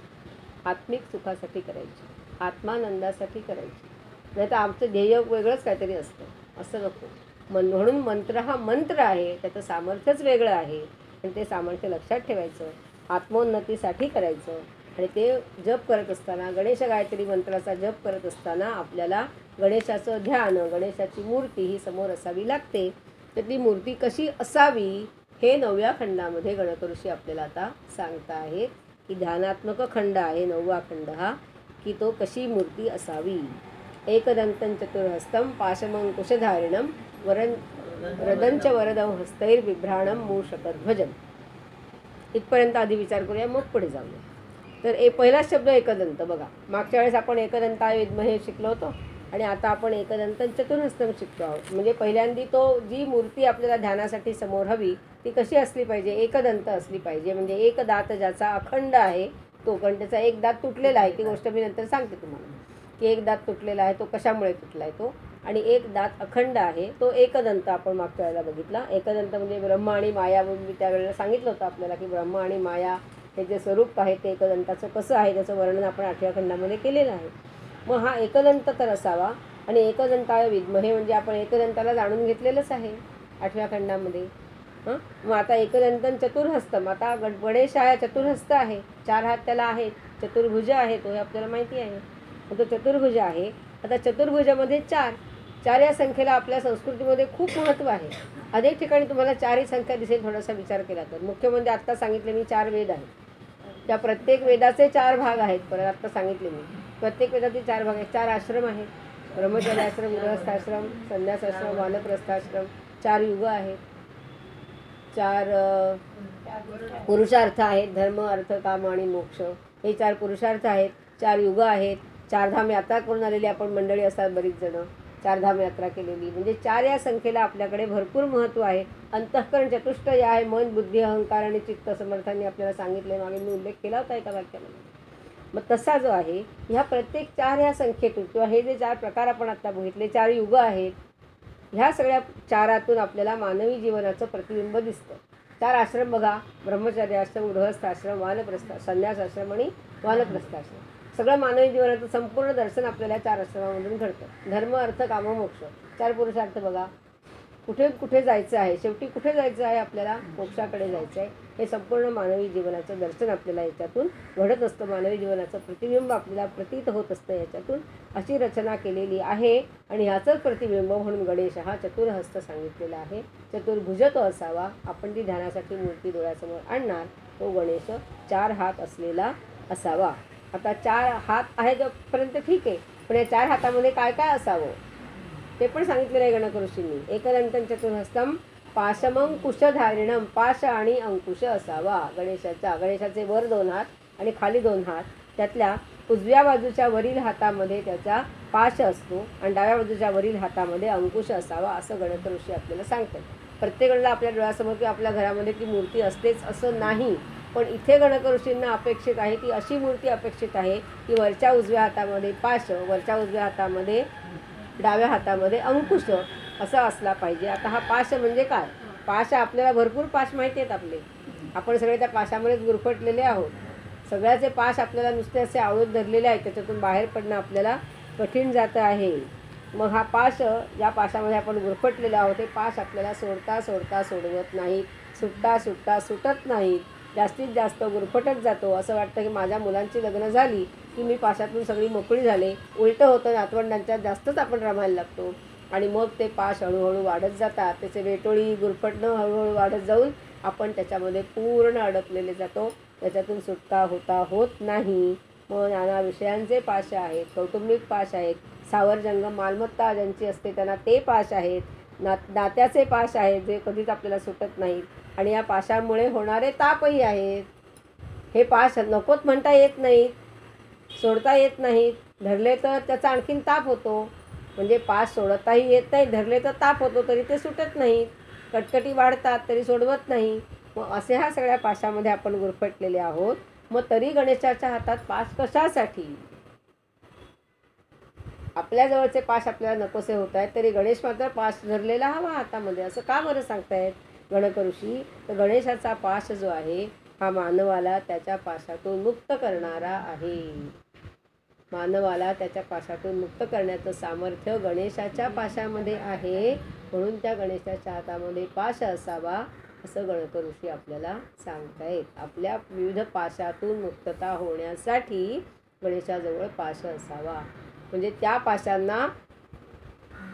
आत्मिक सुखासाठी करायची, आत्मानंदासाठी करायची. नाही तर आमचं ध्येय वेगळंच काहीतरी असतं, असं नको. म्हणून मंत्र हा मंत्र आहे, त्याचं सामर्थ्यच वेगळं आहे आणि ते सामर्थ्य लक्षात ठेवायचं, आत्मोन्नतीसाठी करायचं. आणि ते जप करत असताना, गणेश गायत्री मंत्राचा जप करत असताना आपल्याला गणेशाचं ध्यान, गणेशाची मूर्ती ही समोर असावी लागते. तर ती मूर्ती कशी असावी हे 9व्या खंडामध्ये गणकऋषी आपल्याला आता सांगता आहेत की ध्यानात्मक खंड आहे 9वा खंड हा, की तो कशी मूर्ती असावी. एकदंतं चतुर्हस्तं पाशमंकुशधारिणं रदंच वरदं हस्तैर्बिभ्राणं मूषकध्वजम्. इथपर्यंत आधी विचार करूया, मग पुढे जाऊया. तर पहिला शब्द एकदंत. बघा, मागच्या वेळेस आपण एकदंताय विद्महे शिकलो होतो आणि आता आपण एकदंतं चतुर्हस्तं शिकतो आहोत. म्हणजे पहिल्यांदी जी मूर्ती आपल्याला ध्यानासाठी समोर हवी ती कशी असली पाहिजे, एकदंत असली पाहिजे. म्हणजे एक दात ज्याचा अखंड आहे तो, कारण त्याचा एक दात तुटलेला आहे, ती गोष्ट मी नंतर सांगते तुम्हाला की एक दात तुटलेला आहे तो कशामुळे तुटला आहे तो, आणि एक दात अखंड आहे तो एकदंत आपण मागच्या वेळेला बघितला. एकदंत म्हणजे ब्रह्म आणि माया, मी त्यावेळेला सांगितलं होतं आपल्याला की ब्रह्म आणि माया हे जे स्वरूप आहे ते एकदंताचं कसं आहे त्याचं वर्णन आपण 8व्या खंडामध्ये केलेलं आहे. मग हा एकदंत तर असावा. आणि एकदंताय विद्महे म्हणजे आपण एकदंताला जाणून घेतलेलंच आहे 8व्या खंडामध्ये. मग आता एकदंतं चतुर्हस्तम, आता गणेश हा चतुर्हस्त आहे, 4 हात त्याला आहेत, चतुर्भुज आहे तो, हे आपल्याला माहिती आहे. मग तो चतुर्भुज आहे. आता चतुर्भुजामध्ये 4, 4 या संख्येला आपल्या संस्कृतीमध्ये खूप महत्त्व आहे. अनेक ठिकाणी तुम्हाला 4 ही संख्या दिसेल थोडासा विचार केला तर. मुख्य म्हणजे आत्ता सांगितले मी 4 वेद आहेत. त्या प्रत्येक वेदाचे 4 भाग आहेत. परत आत्ता सांगितले मी प्रत्येक वेदाचे 4 भाग आहेत. 4 आश्रम आहेत. ब्रह्मचर्याश्रम, गृहस्थाश्रम, संन्यासाश्रम, वानप्रस्थाश्रम. 4 युग आहेत. 4 पुरुषार्थ आहेत. धर्म, अर्थ, काम आणि मोक्ष हे 4 पुरुषार्थ आहेत. 4 युग आहेत. 4 धाम यात्रा करून आलेली आपण मंडळी असतात बरीच जणं. 4 धाम यात्रा केलेली म्हणजे 4 या संख्येला आपल्याकडे भरपूर महत्त्व आहे. अंतःकरण चतुष्ट या आहे. मन, बुद्धी, अहंकार आणि चित्त समर्थांनी आपल्याला सांगितले. मागे मी उल्लेख केला होता एका वाक्यामध्ये. मग तसा जो आहे ह्या प्रत्येक 4 ह्या संख्येतून किंवा हे जे 4 प्रकार आपण आत्ता बघितले 4 युग आहेत. ह्या सगळ्या 4आतून आपल्याला मानवी जीवनाचं प्रतिबिंब दिसतं. 4 आश्रम बघा. ब्रह्मचर्याश्रम, गृहस्थाश्रम, वानप्रस्थ, संन्यासाश्रम आणि वानप्रस्थाश्रम. सगळं मानवी जीवनाचं संपूर्ण दर्शन आपल्याला 4 आश्रमामधून घडतं. धर्म, अर्थ, काम, मोक्ष 4 पुरुषार्थ बघा. कुठे कुठे जायचं आहे, शेवटी कुठे जायचं आहे आपल्याला? मोक्षाकडे जायचं आहे. हे संपूर्ण मानवी जीवनाचं दर्शन आपल्याला याच्यातून घडत असतं. मानवी जीवनाचं प्रतिबिंब आपल्याला प्रतीत होत असतं याच्यातून. अशी रचना केलेली आहे आणि ह्याचंच प्रतिबिंब म्हणून गणेश हा चतुर्हस्त सांगितलेला आहे. चतुर्भुज तो असावा. आपण ती ध्यानासाठी मूर्ती डोळ्यासमोर आणणार तो गणेश 4 हात असलेला असावा. आता 4 हात आहे जोपर्यंत ठीक आहे, पण या 4 हातामध्ये काय काय असावं ते पण सांगितलेलं आहे गणक ऋषींनी. एकदंतं चतुर्हस्तम पाशमंकुशधारिणम. पाश आणि अंकुश असावा गणेशाचे वर 2 हात आणि खाली 2 हात. त्यातल्या उजव्या बाजूच्या वरील हातामध्ये त्याचा पाश असतो आणि डाव्या बाजूच्या वरील हातामध्ये अंकुश असावा असं गणक ऋषी आपल्याला सांगतात. प्रत्येक वेळेला आपल्या डोळ्यासमोर किंवा आपल्या घरामध्ये ती मूर्ती असतेच असं नाही, पण इथे गणक ऋषींना अपेक्षित आहे की अशी मूर्ती अपेक्षित आहे की वरच्या उजव्या हातामध्ये पाश, वरच्या उजव्या हातामध्ये डाव्या हातामध्ये अंकुश असा असला पाहिजे. आता हा पाश म्हणजे काय? पाश आपल्याला भरपूर पाश माहिती आहेत आपले. आपण सगळे त्या पाशामध्येच गुरफटलेले आहोत. सगळ्याचे पाश आपल्याला नुसते असे आवळत धरलेले आहेत. त्याच्यातून बाहेर पडणं आपल्याला कठीण जातं आहे. मग हा पाश, या पाशामध्ये आपण गुरफटलेलो आहोत. हे पाश आपल्याला सोडता सोडता सोडवत नाहीत. सुटता सुटता सुटत नाहीत. जास्तीत जास्त गुरफटत जातो. असं वाटतं की माझ्या मुलांची लग्न झाली की मी पाशातून सगळी मोकळी झाले. उलटं होतं, नातवंडांच्यात जास्तच आपण रमायला लागतो आणि मग ते पाश हळूहळू वाढत जातात. त्याचे वेटोळी गुरफटणं हळूहळू वाढत जाऊन आपण त्याच्यामध्ये पूर्ण अडकलेले जातो. त्याच्यातून सुटका होत नाही. मग नाना विषयांचे पाश आहेत, कौटुंबिक पाश आहेत, सावर जंगम मालमत्ता ज्यांची असते त्यांना ते पाश आहेत, नात्याचे पाश आहेत जे कधीच आपल्याला सुटत नाहीत आणि या पाशामुळे होणारे तापही आहेत. हे पाश नकोत म्हणता येत नाहीत, सोडता येत नाहीत. धरले तर त्याचा आणखीन ताप होतो. म्हणजे पाश सोडताही येत नाही, धरले तर ताप होतो तरी ते सुटत नाहीत. कटकटी वाढतात तरी सोडवत नाही. मग असे ह्या सगळ्या पाशामध्ये आपण गुरफटलेले आहोत. मग तरी गणेशाच्या हातात पाश कशासाठी? आपल्याजवळचे पाश आपल्याला नकोसे होत आहेत तरी गणेश मात्र पाश धरलेला हवा हातामध्ये. असं का बरं सांगतायत गणक ऋषी? तर गणेशाचा पाश जो आहे हा मानवाला त्याच्या पाशातून मुक्त करणारा आहे. मानवाला त्याच्या पाशातून मुक्त करण्याचं सामर्थ्य गणेशाच्या पाशामध्ये आहे. म्हणून त्या गणेशाच्या हातामध्ये पाश असावा असं गणक ऋषी आपल्याला सांगतायत. आपल्या विविध पाशातून मुक्तता होण्यासाठी गणेशाजवळ पाश असावा. म्हणजे त्या पाशांना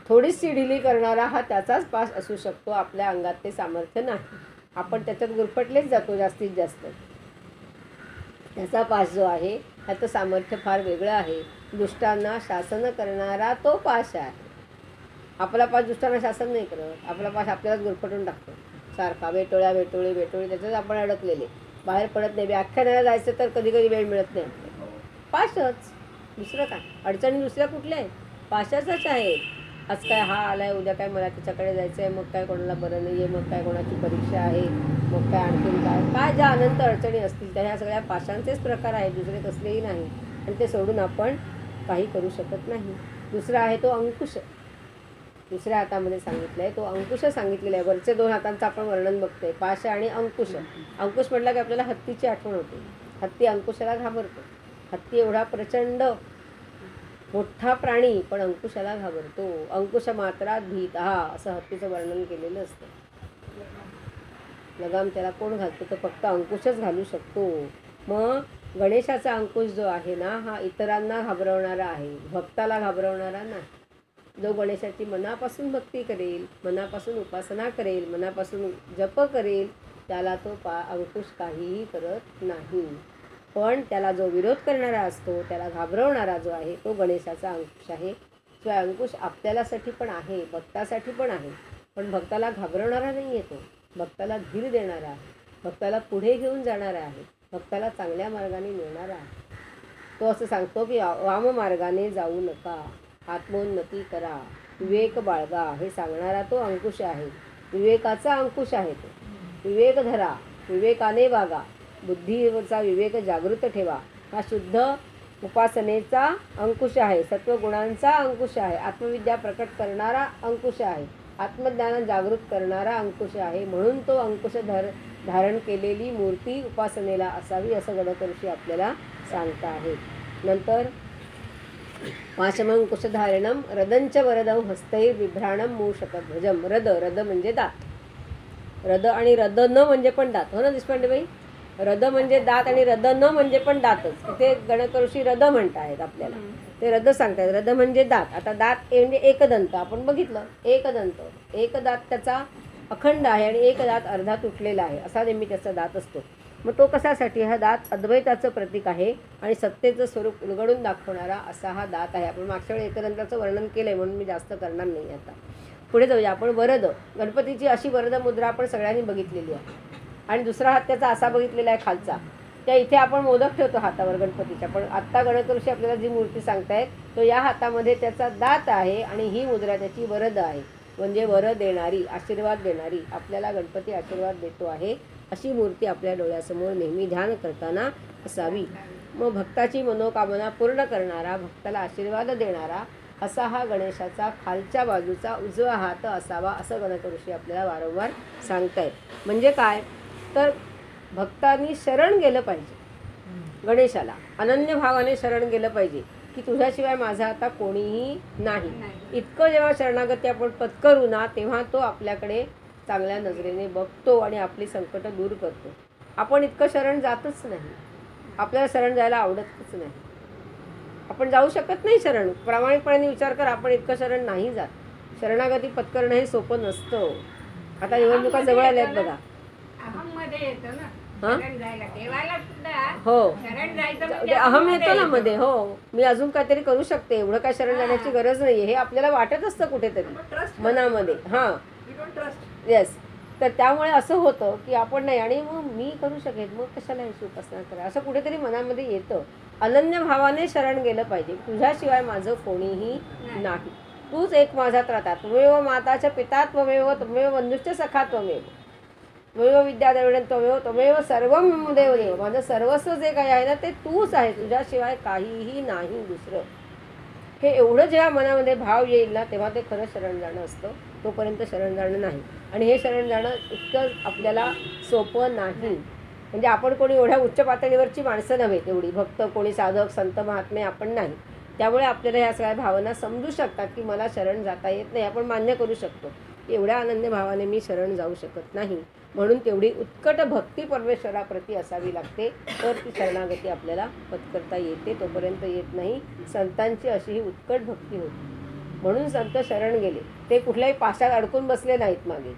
थोडीशी ढिली करणारा हा त्याचाच पाश असू शकतो. आपल्या अंगात ते सामर्थ्य नाही. आपण त्याच्यात गुरफटलेच जातो जास्तीत जास्त. त्याचा पाश जो आहे ह्याचं सामर्थ्य फार वेगळं आहे. दुष्टांना शासन करणारा तो पाश आहे. आपला पाश दुष्टांना शासन नाही करत. आपला पाश आपल्यालाच गुरफटून टाकतो सारखा. वेटोळी त्याच्यात आपण अडकलेले, बाहेर पडत नाही. व्याख्यानाला जायचं तर कधी कधी वेळ मिळत नाही. पाशच, दुसरं काय? अडचणी दुसऱ्या कुठल्या आहेत? पाशाचाच आहेत. आज काय हा आलाय, उद्या काय मला त्याच्याकडे जायचं आहे, मग काय कोणाला बरं नाही आहे, मग काय कोणाची परीक्षा आहे, मग काय आणखीन काय ज्या अनंत अडचणी असतील त्या ह्या सगळ्या पाशांचेच प्रकार आहेत, दुसरे कसलेही नाही. आणि ते सोडून आपण काही करू शकत नाही. दुसरा आहे तो अंकुश. दुसऱ्या हातामध्ये सांगितलं आहे तो अंकुश सांगितलेला आहे. वरचे 2 हातांचं आपण वर्णन बघतोय, पाश आणि अंकुश. अंकुश म्हटलं की आपल्याला हत्तीची आठवण होते. हत्ती अंकुशाला घाबरतो. हत्ती एवढा प्रचंड मोठा प्राणी पण अंकुशाला घाबरतो. अंकुश मात्रात भीत हा असं हत्तीचं वर्णन केलेलं असतं. लगाम त्याला कोण घालतो? तर फक्त अंकुशच घालू शकतो. मग गणेशाचा अंकुश जो आहे ना हा इतरांना घाबरवणारा आहे, भक्ताला घाबरवणारा नाही. जो गणेशाची मनापासून भक्ती करेल, मनापासून उपासना करेल, मनापासून जप करेल, त्याला तो अंकुश काहीही करत नाही. पण त्याला जो विरोध करणारा असतो, त्याला घाबरवणारा जो आहे, तो गणेशाचा अंकुश आहे. शिवाय अंकुश आपल्यासाठी पण आहे, भक्तासाठी पण आहे. पण भक्ताला घाबरवणारा नाही आहे तो. भक्ताला धीर देणारा आहे, भक्ताला पुढे घेऊन जाणारा आहे, भक्ताला चांगल्या मार्गाने नेणारा आहे. तो असं सांगतो की वाम मार्गाने जाऊ नका, आत्मोन्नती करा, विवेक बाळगा, हे सांगणारा तो अंकुश आहे. विवेकाचा अंकुश आहे तो. विवेक धरा, विवेकाने वागा, बुद्धीचा विवेक जागृत ठेवा. हा शुद्ध उपासनेचा अंकुश आहे, सत्वगुणांचा अंकुश आहे, आत्मविद्या प्रकट करणारा अंकुश आहे, आत्मज्ञान जागृत करणारा अंकुश आहे. म्हणून तो अंकुश धारण केलेली मूर्ती उपासनेला असावी, असं गणकऋषी आपल्याला सांगता आहे. नंतर पाशमंकुशधारणम रदंच वरदं हस्तैर बिभ्राणम मूषकध्वजम. रद म्हणजे दात. रद आणि रद न म्हणजे पण दात. हो ना देशपांडे बाई? रद म्हणजे दात आणि रद न म्हणजे पण दातच. इथे गणकऋषी रद म्हणत आहेत आपल्याला. ते रद सांगतात. रद म्हणजे दात. आता दात म्हणजे एकदंत आपण बघितलं. एकदंत, एक दात त्याचा अखंड आहे आणि एक दात अर्धा तुटलेला आहे, असा नेहमी त्याचा दात असतो. मग तो कशासाठी? हा दात अद्वैताचं प्रतीक आहे आणि सत्तेचं स्वरूप उलगडून दाखवणारा असा हा दात आहे. आपण मागच्या वेळी एकदंताचं वर्णन केलं आहे म्हणून मी जास्त करणार नाही. आता पुढे जाऊया आपण. वरद, गणपतीची अशी वरद मुद्रा आपण सगळ्यांनी बघितलेली आहे. आणि दुसरा हात त्याचा असा बघितलेला आहे खालचा. त्या इथे आपण मोदक ठेवतो हातावर गणपतीच्या, पण आत्ता गणकऋषी आपल्याला जी मूर्ती सांगतायत तो या हातामध्ये त्याचा दात आहे आणि ही मुद्रा त्याची वरद आहे, म्हणजे वर देणारी, आशीर्वाद देणारी. आपल्याला गणपती आशीर्वाद देतो आहे अशी मूर्ती आपल्या डोळ्यासमोर नेहमी ध्यान करताना असावी. मग भक्ताची मनोकामना पूर्ण करणारा, भक्ताला आशीर्वाद देणारा असा हा गणेशाचा खालच्या बाजूचा उजवा हात असावा, असं गणकऋषी आपल्याला वारंवार सांगतायत. म्हणजे काय तर भक्तांनी शरण गेलं पाहिजे गणेशाला, अनन्य भावाने शरण गेलं पाहिजे की तुझ्याशिवाय माझा आता कोणीही नाही. इतकं जेव्हा शरणागती आपण पत्करू ना, तेव्हा तो आपल्याकडे चांगल्या नजरेने बघतो आणि आपली संकट दूर करतो. आपण इतकं शरण जातच नाही, आपल्याला शरण जायला आवडतच नाही, आपण जाऊ शकत नाही शरण. प्रामाणिकपणे विचार कर, आपण इतकं शरण नाही जात. शरणागती पत्करणं हे सोपं नसतं. आता निवडणुका जवळ आल्यात बघा. हो, अहम येतो ना मध्ये. हो, मी अजून काहीतरी करू शकते, एवढं काय शरण जाण्याची गरज नाही, हे आपल्याला वाटत असतं कुठेतरी मनामध्ये. हां, येस. तर त्यामुळे असं होतं की आपण नाही, आणि मग मी करू शकेन, मग कशाला याची उपासना करा, असं कुठेतरी मनामध्ये येतं. अनन्य भावाने शरण गेलं पाहिजे. तुझ्याशिवाय माझं कोणीही नाही, तूच एक माझा त्राता. त्वमेव माताच्या पिता त्वमेव, त्वमेव बंधुश्च सखा त्वमेव, त्वमेव विद्यादेवं त्वमेव, त्वमेव सर्वं देव देव. माझं सर्वस्व जे काही आहे ना ते तूच आहे, तुझ्याशिवाय काहीही नाही दुसरं. हे एवढं जेव्हा मनामध्ये भाव येईल ना, तेव्हा ते खरं शरण जाणं असतं. तोपर्यंत शरण जाणं नाही. आणि हे शरण जाणं इतकं आपल्याला सोपं नाही. म्हणजे आपण कोणी एवढ्या उच्च पातळीवरची माणसं नव्हे, तेवढी भक्त, कोणी साधक, संत, महात्मे आपण नाही. त्यामुळे आपल्याला ह्या सगळ्या भावना समजू शकतात की मला शरण जाता येत नाही. आपण मान्य करू शकतो की एवढ्या अनन्य भावाने मी शरण जाऊ शकत नाही. म्हणून तेवढी उत्कट भक्ती परमेश्वराप्रती असावी लागते, तर ती शरणागती आपल्याला पत्करता येते. तोपर्यंत येत नाही. संतांची अशी ही उत्कट भक्ती होती, म्हणून संत शरण गेले. ते कुठल्याही पाशात अडकून बसले नाहीत मागे.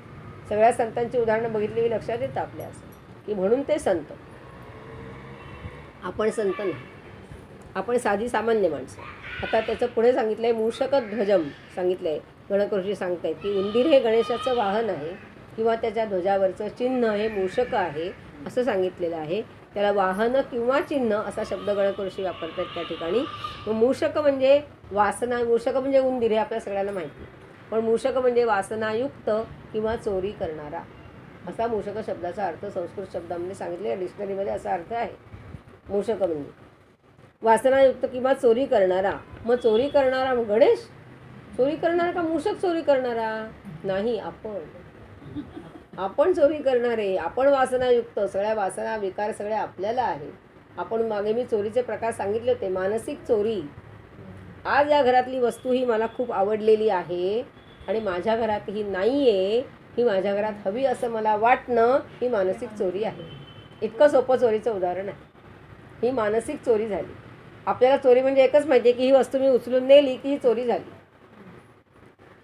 सगळ्या संतांची उदाहरणं बघितलेली लक्षात येतं आपल्या, असं की म्हणून ते संत. आपण संत नाही, आपण साधी सामान्य माणसं. आता त्याचं पुढे सांगितलं आहे मूषकध्वजम सांगितलं आहे. गणकऋषी सांगत आहेत की उंदीर हे गणेशाचं वाहन आहे किंवा त्याच्या ध्वजावरचं चिन्ह हे मूषक आहे असं सांगितलेलं आहे. त्याला वाहन किंवा चिन्ह असा शब्द गणकऋषी वापरतात त्या ठिकाणी. मग मूषक म्हणजे वासना, मूषक म्हणजे उंदीर हे आपल्या सगळ्यांना माहिती, पण मूषक म्हणजे वासनायुक्त किंवा चोरी करणारा, असा मूषक शब्दाचा अर्थ संस्कृत शब्दामध्ये सांगितले. डिक्शनरीमध्ये असा अर्थ आहे. मूषक म्हणजे वासनायुक्त किंवा चोरी करणारा. मग चोरी करणारा गणेश चोरी करणारा का मूषक चोरी करणारा? नाही, आपण चोरी करणारे, आपण वासनायुक्त. सगळ्या वासना विकार सगळ्या आपल्याला आहे. आपण मागे मी चोरीचे प्रकार सांगितले होते. मानसिक चोरी. आज या घरातली वस्तू ही मला खूप आवडलेली आहे आणि माझ्या घरात ही नाही आहे, ही माझ्या घरात हवी असं मला वाटणं, ही मानसिक चोरी आहे. इतकं सोपं चोरीचं उदाहरण आहे. ही मानसिक चोरी झाली. आपल्याला चोरी म्हणजे एकच माहिती आहे की ही वस्तू मी उचलून नेली की ही चोरी झाली.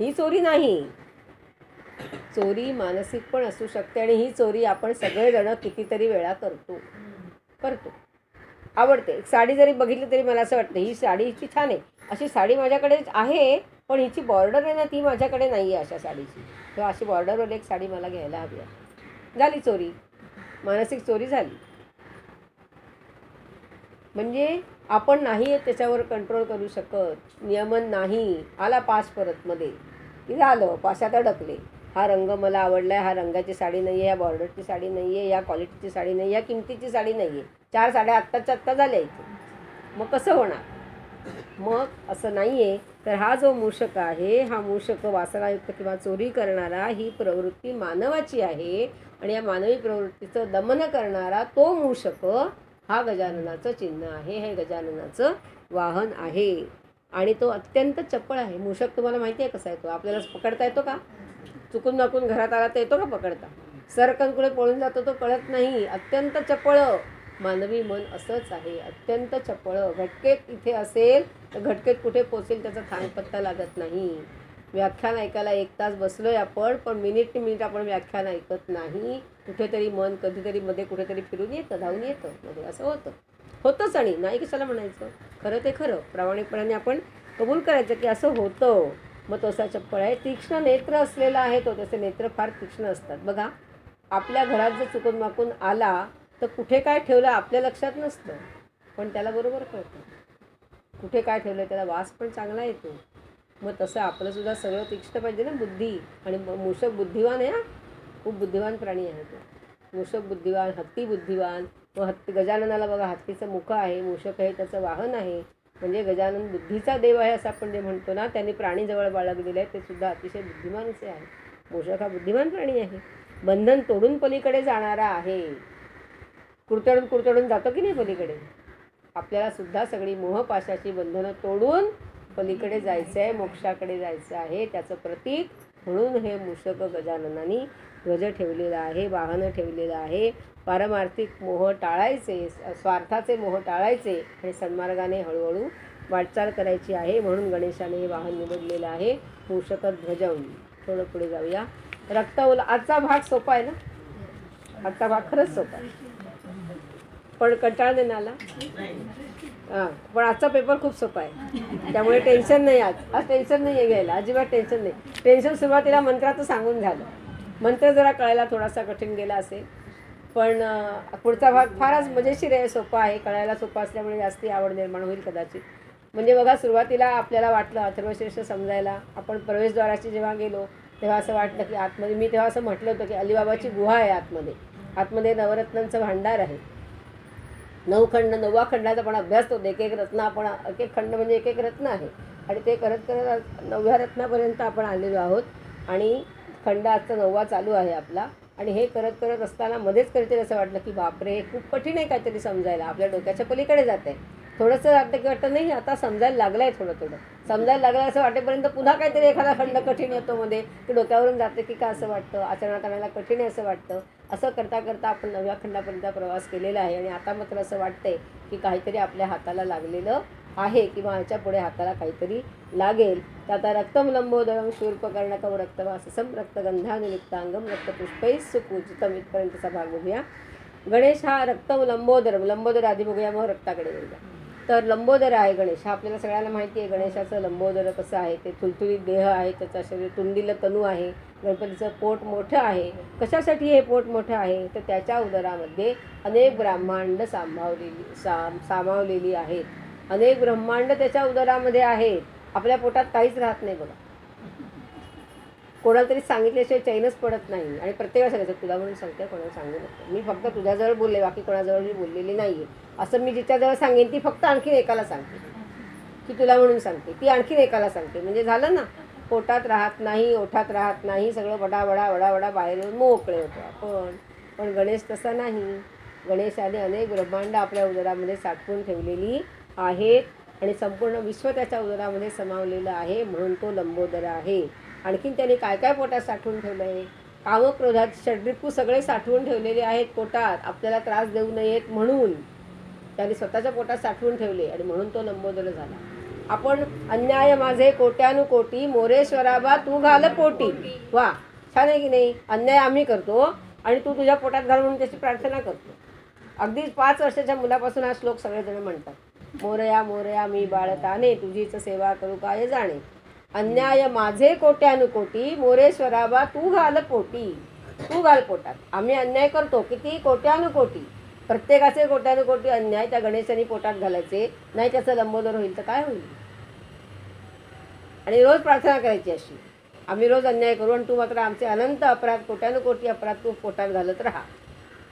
ही चोरी नाही. चोरी मानसिक पण असू शकते आणि ही चोरी आपण सगळेजण कितीतरी वेळा करतो. आवडते. एक साडी जरी बघितली तरी मला असं वाटतं ही साडी हिची छान आहे, अशी साडी माझ्याकडे आहे, पण हिची बॉर्डर आहे ना ती माझ्याकडे नाही आहे अशा साडीची, किंवा अशी बॉर्डरवाली एक साडी मला घ्यायला हवी आहे. झाली चोरी, मानसिक चोरी झाली. म्हणजे आपण नाही त्याच्यावर कंट्रोल करू शकत, नियमन नाही. आला पास परत मध्ये की झालं, पाशात अडकले. हा रंग मला आवडला आहे, हा रंगाची साडी नाही आहे, या बॉर्डरची साडी नाही आहे, या क्वालिटीची साडी नाही, या किमतीची साडी नाही आहे. 4 साड्या आत्ताच्या आत्ता झाल्या इथे. मग कसं होणार? मग असं नाही आहे. तर हा जो मूषक आहे, हा मूषक वासनायुक्त किंवा चोरी करणारा, ही प्रवृत्ती मानवाची आहे आणि या मानवी प्रवृत्तीचं दमन करणारा तो मूषक हा गजाननाचं चिन्ह आहे, हे गजाननाचं वाहन आहे. आणि तो अत्यंत चपळ आहे. मूषक तुम्हाला माहिती आहे कसा आहे तो? आपल्याला पकडता येतो का? चुकून माकून घरात आला तर येतो का पकडता? सरकन कुठे पळून जातो तो कळत नाही. अत्यंत चपळ मानवी मन असंच आहे, अत्यंत चपळ. घटकेत इथे असेल तर घटकेत कुठे पोचेल त्याचा थांगपत्ता लागत नाही. व्याख्यान ऐकायला 1 तास बसलोय आपण, पण मिनिट आपण व्याख्यान ऐकत नाही. कुठेतरी मन कधीतरी मध्ये कुठेतरी फिरून येतं, धावून येतं मध्ये. असं होतंच. आणि नाही कशाला म्हणायचं, खरं ते खरं. प्रामाणिकपणाने आपण कबूल करायचं की असं होतं. मग तो असा चप्पळ आहे. तीक्ष्ण नेत्र असलेला आहे तो. त्याचे नेत्र फार तीक्ष्ण असतात. बघा, आपल्या घरात जर चुकून माकून आला तर कुठे काय ठेवलं आपल्या लक्षात नसतं, पण त्याला बरोबर कळतं कुठे काय ठेवलं. त्याला वास पण चांगला येतो. मग तसं आपलंसुद्धा सगळं तीक्ष्ण पाहिजे ना, बुद्धी. आणि मूषक बुद्धिवान आहे, खूप बुद्धिवान प्राणी आहे तो. मूषक बुद्धिवान, हत्ती बुद्धिवान. तो गजाननाला बघा, हत्तीचं मुख आहे, मूषक आहे, त्याचं वाहन आहे. म्हणजे गजानन बुद्धीचा देव आहे असं आपण जे म्हणतो ना, त्यांनी प्राणीजवळ बाळगलेले आहे, ते सुद्धा अतिशय बुद्धिमानच आहे. मूषक हा बुद्धिमान प्राणी आहे. बंधन तोडून पलीकडे जाणारा आहे. कुरतडून जातो की नाही पलीकडे? आपल्याला सुद्धा सगळी मोहपाशाची बंधनं तोडून पलीकडे जायचं आहे, मोक्षाकडे जायचं आहे. त्याचं प्रतीक म्हणून हे मूषक गजाननाने ध्वज ठेवलेला आहे, वाहन ठेवलेलं आहे. पारमार्थिक मोह टाळायचे, स्वार्थाचे मोह टाळायचे आणि सन्मार्गाने हळूहळू वाटचाल करायची आहे. म्हणून गणेशाने हे वाहन निवडलेलं आहे, मूषक ध्वजम. थोडं पुढे जाऊया. आजचा भाग सोपा आहे ना? आजचा भाग खरंच सोपा आहे, पण कंटाळा देण्याला. पण आजचा पेपर खूप सोपा आहे, त्यामुळे टेन्शन नाही. आज टेन्शन नाही आहे घ्यायला, अजिबात टेन्शन नाही. टेन्शन सुरुवातीला मंत्राचं सांगून झालं. मंत्र जरा कळायला थोडासा कठीण गेला असेल, पण पुढचा भाग फारच मजेशीर आहे, सोपा आहे. कळायला सोपा असल्यामुळे जास्ती आवड निर्माण होईल कदाचित. म्हणजे बघा, सुरुवातीला आपल्याला वाटलं अथर्वशीर्ष समजायला, आपण प्रवेशद्वाराची जेव्हा गेलो तेव्हा असं वाटलं की आतमध्ये, मी तेव्हा असं म्हटलं होतं की अलिबाबाची गुहा आहे आतमध्ये नवरत्नांचं भांडार आहे. 9 खंड, 9व्या खंडाचा पण अभ्यास तो. एक रत्न आपण, एक खंड म्हणजे एक रत्न आहे, आणि ते करत 9व्या रत्नापर्यंत आपण आलेलो आहोत. आणि खंड आजचा 9वा चालू आहे आपला. आणि हे करत असताना मध्येच कधीतरी असं वाटलं की बापरे, खूप कठीण आहे काहीतरी समजायला, आपल्या डोक्याच्या पलीकडे जात आहे. थोडंसं वाटतं की वाटतं नाही आता समजायला लागलं आहे, थोडं समजायला लागलं असं वाटेपर्यंत पुन्हा काहीतरी एखादा खंड कठीण येतो मध्ये, की डोक्यावरून जातं की का असं वाटतं, आचरणात आणायला कठीण आहे असं वाटतं. असं करता आपण 9व्या खंडापर्यंत प्रवास केलेला आहे. आणि आता मात्र असं वाटतंय की काहीतरी आपल्या हाताला लागलेलं आहे, किंवा ह्याच्या पुढे हाताला काहीतरी लागेल. तर आता रक्तम लंबोदरम शूर्पकर्णकम रक्तवाससम रक्तगंधानुयुक्तांगम रक्तपुष्पैः सुपूजितम. इथपर्यंतचा भाग बघूया. गणेश हा रक्तम लंबोदर आधी बघूया, मग रक्ताकडे येऊया. तर लंबोदर आहे गणेश. हा आपल्याला सगळ्यांना माहिती आहे गणेशाचं लंबोदर कसं आहे ते. थुलथुलीत देह आहे, त्याचा शरीर तुंदिल तनू आहे. गणपतीचं पोट मोठं आहे. कशासाठी हे पोट मोठं आहे? तर त्याच्या उदरामध्ये अनेक ब्रह्मांड सामावलेली आहेत. अनेक ब्रह्मांड त्याच्या उदरामध्ये आहेत. आपल्या पोटात काहीच राहत नाही बघा. कोणाला तरी सांगितल्याशिवाय चैनच पडत नाही. आणि प्रत्येकाला सांगायचं तुला म्हणून सांगते, कोणाला सांगू नको. मी फक्त तुझ्याजवळ बोलले, बाकी कोणाजवळ मी बोललेली नाही आहे. असं मी जिच्याजवळ सांगेन ती फक्त आणखीन एकाला सांगते की तुला म्हणून सांगते, ती आणखीन एकाला सांगते. म्हणजे झालं ना, पोटात राहत नाही, ओठात राहत नाही, सगळं वडा बाहेर येऊन मोकळे होतो आपण. पण गणेश तसा नाही. गणेशाने अनेक ब्रह्मांड आपल्या उदरामध्ये साठवून ठेवलेली आहेत आणि संपूर्ण विश्व त्याच्या उदरामध्ये समावलेलं आहे, म्हणून तो लंबोदर आहे. आणखीन त्याने काय काय पोटात साठवून ठेवलं आहे? कामक्रोधात षड्रिपू सगळे साठवून ठेवलेले आहेत पोटात, आपल्याला त्रास देऊ नयेत म्हणून त्याने स्वतःच्या पोटात साठवून ठेवले, आणि म्हणून तो लंबोदर झाला. आपण अन्याय माझे कोट्यानुकोटी मोरेश्वराबा तू घाल पोटी. वा, छान आहे की नाही. अन्याय आम्ही करतो आणि तू तुझ्या पोटात घाल म्हणून त्याची प्रार्थना करतो. अगदी 5 वर्षाच्या मुलापासून हा श्लोक सगळेजण म्हणतात. मोरया मोरया मी बाळताने तुझीच सेवा करू काय जाणे. अन्याय माझे कोट्यानुकोटी मोरेश्वराबा तू घाल पोटी. तू घाल पोटात. आम्ही अन्याय करतो किती, कोट्यानुकोटी. प्रत्येकाचे कोट्यानुकोटी अन्याय त्या गणेशाने पोटात घालायचे नाही, त्याचं लंबोदर होईल तर काय होईल. आणि रोज प्रार्थना करायची अशी, आम्ही रोज अन्याय करू आणि तू मात्र आमचे अनंत अपराध कोट्यानुकोटी अपराध तू पोटात घालत राहा.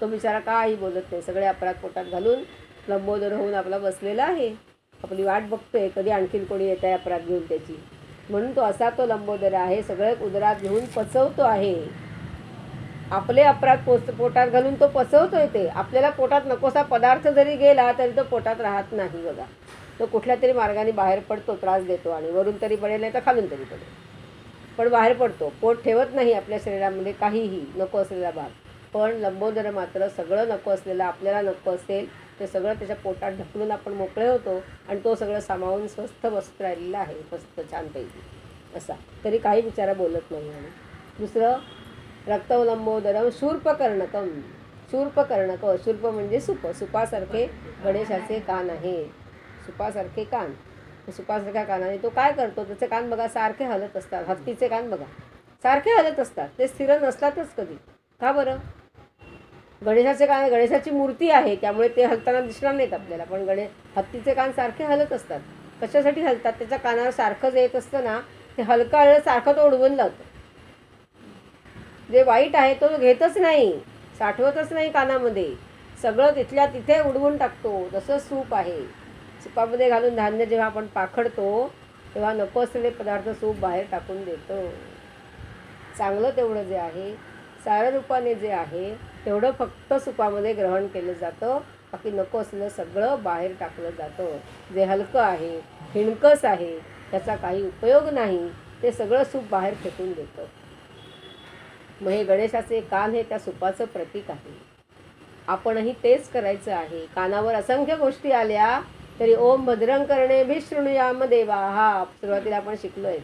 तो बिचारा काही बोलत नाही. सगळे अपराध पोटात घालून लंबोदर होऊन आपला बसलेला आहे. आपली वाट बघतोय कधी आणखीन कोणी येत आहे अपराध घेऊन त्याची. म्हणून तो असा तो लंबोदर आहे, सगळे उदरात घेऊन पचवतो आहे. आपले अपराध पोटात घालून तो पचवतोय. ते आपल्याला पोटात नकोसा पदार्थ जरी गेला तरी तो पोटात राहत नाही बघा. तो कुठल्या तरी मार्गाने बाहेर पडतो, त्रास देतो आणि वरून तरी पडेल नाही तर खालून तरी पडेल, पण बाहेर पडतो. पोट ठेवत नाही आपल्या शरीरामध्ये काहीही नको असलेला भाग. पण लंबोदर मात्र सगळं नको असलेलं, आपल्याला नको असेल ते सगळं त्याच्या पोटात ढकलून आपण मोकळे होतो आणि तो सगळं सामावून स्वस्थ बसत राहिलेला आहे, मस्त छानपैकी असा. तरी काही बिचारा बोलत नाही. आणि दुसरं रक्तलंबोदरम शूर्पकर्णकम. शूर्पकर्णक, शूर्प म्हणजे सुप. सुपासारखे गणेशाचे कान आहे. सुपासारखे कान. सुपासारख्या कानाने तो काय करतो, त्याचे कान बघा सारखे हलत असतात. हत्तीचे कान बघा सारखे हलत असतात, ते स्थिर नसतातच कधी. का बरं. गणेशाचे कान, गणेशाची मूर्ती आहे त्यामुळे ते हलताना दिसणार नाहीत आपल्याला, पण हत्तीचे कान सारखे हलत असतात. कशासाठी हलतात, त्याच्या कानावर सारखं जे येत असतं ना ते हलकं हलत सारखं तो उडवून लावतो. जे वाईट आहे तो घेतच नाही, साठवतच नाही कानामध्ये, सगळं तिथल्या तिथे उडवून टाकतो. जसं सूप आहे, सुपामध्ये घालून धान्य जेव्हा आपण पाखडतो तेव्हा नको असलेले पदार्थ सूप बाहेर टाकून देतो. चांगलं तेवढं जे आहे साररूपाने जे आहे तेवढं फक्त सुपामध्ये ग्रहण केलं जातं. बाकी नको असलेलं सगळं बाहेर टाकलं जातं. जे हलकं आहे, हिणकस आहे, त्याचा काही उपयोग नाही, ते सगळं सूप बाहेर फेकून देतं. मग हे गणेशाचे कान हे त्या सुपाचं प्रतीक आहे. आपणही तेच करायचं आहे. कानावर असंख्य गोष्टी आल्या तरी ओम भद्रं कर्णेभिः शृणुयाम देवाः सुरुवातीला आपण शिकलोय,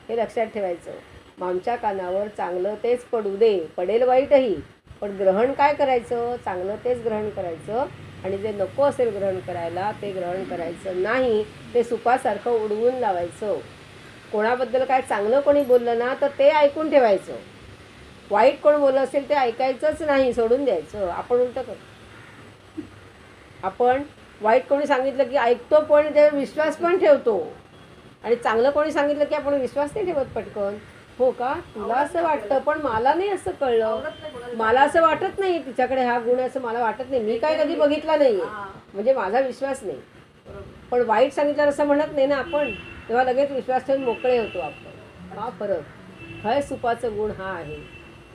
हे लक्षात ठेवायचं. मग आमच्या कानावर चांगलं तेच पडू दे, पडेल वाईटही, पण ग्रहण काय करायचं, चांगलं तेच ग्रहण करायचं. आणि जे नको असेल ग्रहण करायला ते ग्रहण करायचं नाही, ते सुपासारखं उडवून लावायचं. कोणाबद्दल काय चांगलं कोणी बोललं ना तर ते ऐकून ठेवायचं. वाईट कोण बोललं असेल ते ऐकायचंच नाही, सोडून द्यायचं. आपण उलटं करतो. आपण वाईट कोणी सांगितलं की ऐकतो, पण त्यावर विश्वास पण ठेवतो. आणि चांगलं कोणी सांगितलं की आपण विश्वास नाही ठेवत पटकन. हो का, तुला असं वाटतं पण मला नाही असं कळलं, मला असं वाटत नाही तिच्याकडे हा गुण असं मला वाटत नाही, मी काय कधी बघितला नाही म्हणजे माझा विश्वास नाही. पण वाईट सांगितलं असं म्हणत नाही ना आपण, तेव्हा लगेच विश्वास ठेवून मोकळे होतो आपण. हा फरक, हा सुपाचं गुण हा आहे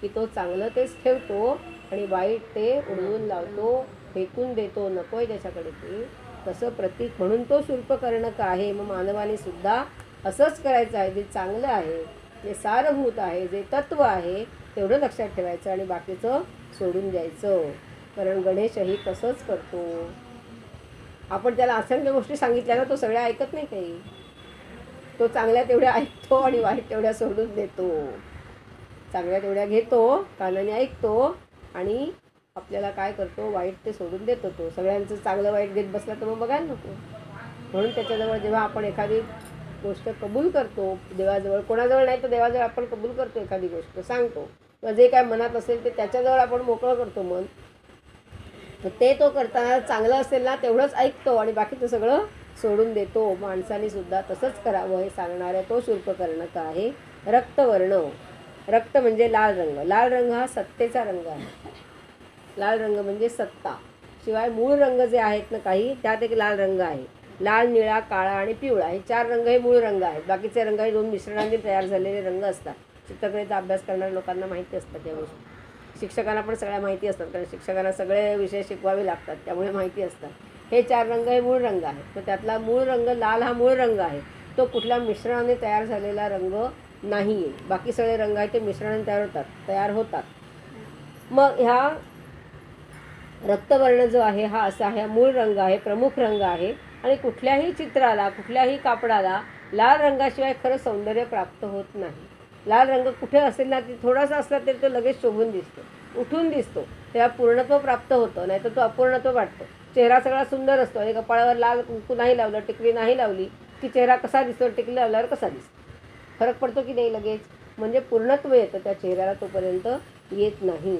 की तो चांगलं तेच ठेवतो आणि वाईट ते उडवून लावतो, फेकून देतो, नको आहे त्याच्याकडे ते. तसं प्रतीक म्हणून तो शूर्पकर्णक आहे. मग मानवाने सुद्धा असंच करायचं आहे. जे चांगलं आहे, जे सारभूत आहे, जे तत्व आहे तेवढं लक्षात ठेवायचं आणि बाकीचं सोडून द्यायचं. कारण गणेशही तसंच करतो. आपण त्याला असंख्य गोष्टी सांगितल्या ना तो सगळ्या ऐकत नाही काही. तो चांगल्या तेवढ्या ऐकतो आणि वाईट तेवढ्या सोडून देतो. चांगल्या तेवढ्या घेतो, कानाने ऐकतो आणि आपल्याला काय करतो, वाईट ते सोडून देतो. तो सगळ्यांचं चांगलं वाईट घेत बसला तर मग बघायला नको. म्हणून त्याच्याजवळ जेव्हा आपण एखादी गोष्ट कबूल करतो देवाजवळ, कोणाजवळ नाही तर देवाजवळ आपण कबूल करतो, एखादी गोष्ट सांगतो किंवा जे काय मनात असेल ते त्याच्याजवळ आपण मोकळं करतो मन, तर ते तो करताना चांगलं असेल ना तेवढंच ऐकतो आणि बाकीचं सगळं सोडून देतो. माणसाने सुद्धा तसंच करावं हे सांगणाऱ्या तो शूर्पकर्णक आहे. रक्तवर्ण, रक्त म्हणजे लाल रंग. लाल रंग हा सत्तेचा रंग आहे. लाल रंग म्हणजे सत्ता. शिवाय मूळ रंग जे आहेत ना काही, त्यात एक लाल रंग आहे. लाल, निळा, काळा आणि पिवळा हे 4 रंग हे मूळ रंग आहेत. बाकीचे रंग हे 2 मिश्रणांनी तयार झालेले रंग असतात. चित्रकलेचा अभ्यास करणाऱ्या लोकांना माहिती असतात या गोष्टी. शिक्षकांना पण सगळ्या माहिती असतात, कारण शिक्षकांना सगळे विषय शिकवावे लागतात त्यामुळे माहिती असतात. हे 4 रंग हे मूळ रंग आहेत. तर त्यातला मूळ रंग लाल हा मूळ रंग आहे. तो कुठल्या मिश्रणाने तयार झालेला रंग नाही आहे. बाकी सगळे रंग आहेत ते मिश्रणाने तयार होतात. मग ह्या रक्तवर्ण जो आहे हा असा आहे, मूळ रंग आहे, प्रमुख रंग आहे. आणि कुठल्याही चित्राला, कुठल्याही कापडाला लाल रंगाशिवाय खरं सौंदर्य प्राप्त होत नाही. लाल रंग कुठे असेल ना, ते थोडासा असला तरी तो लगेच शोभून दिसतो, उठून दिसतो, तेव्हा पूर्णत्व प्राप्त होतं, नाही तर तो अपूर्णत्व वाटतो. चेहरा सगळा सुंदर असतो आणि कपाळावर लाल कुंकू नाही लावलं, टिकली नाही लावली की चेहरा कसा दिसतो, टिकली लावल्यावर कसा दिसतो, फरक पडतो की नाही लगेच. म्हणजे पूर्णत्व येतं त्या चेहऱ्याला, तोपर्यंत येत नाही,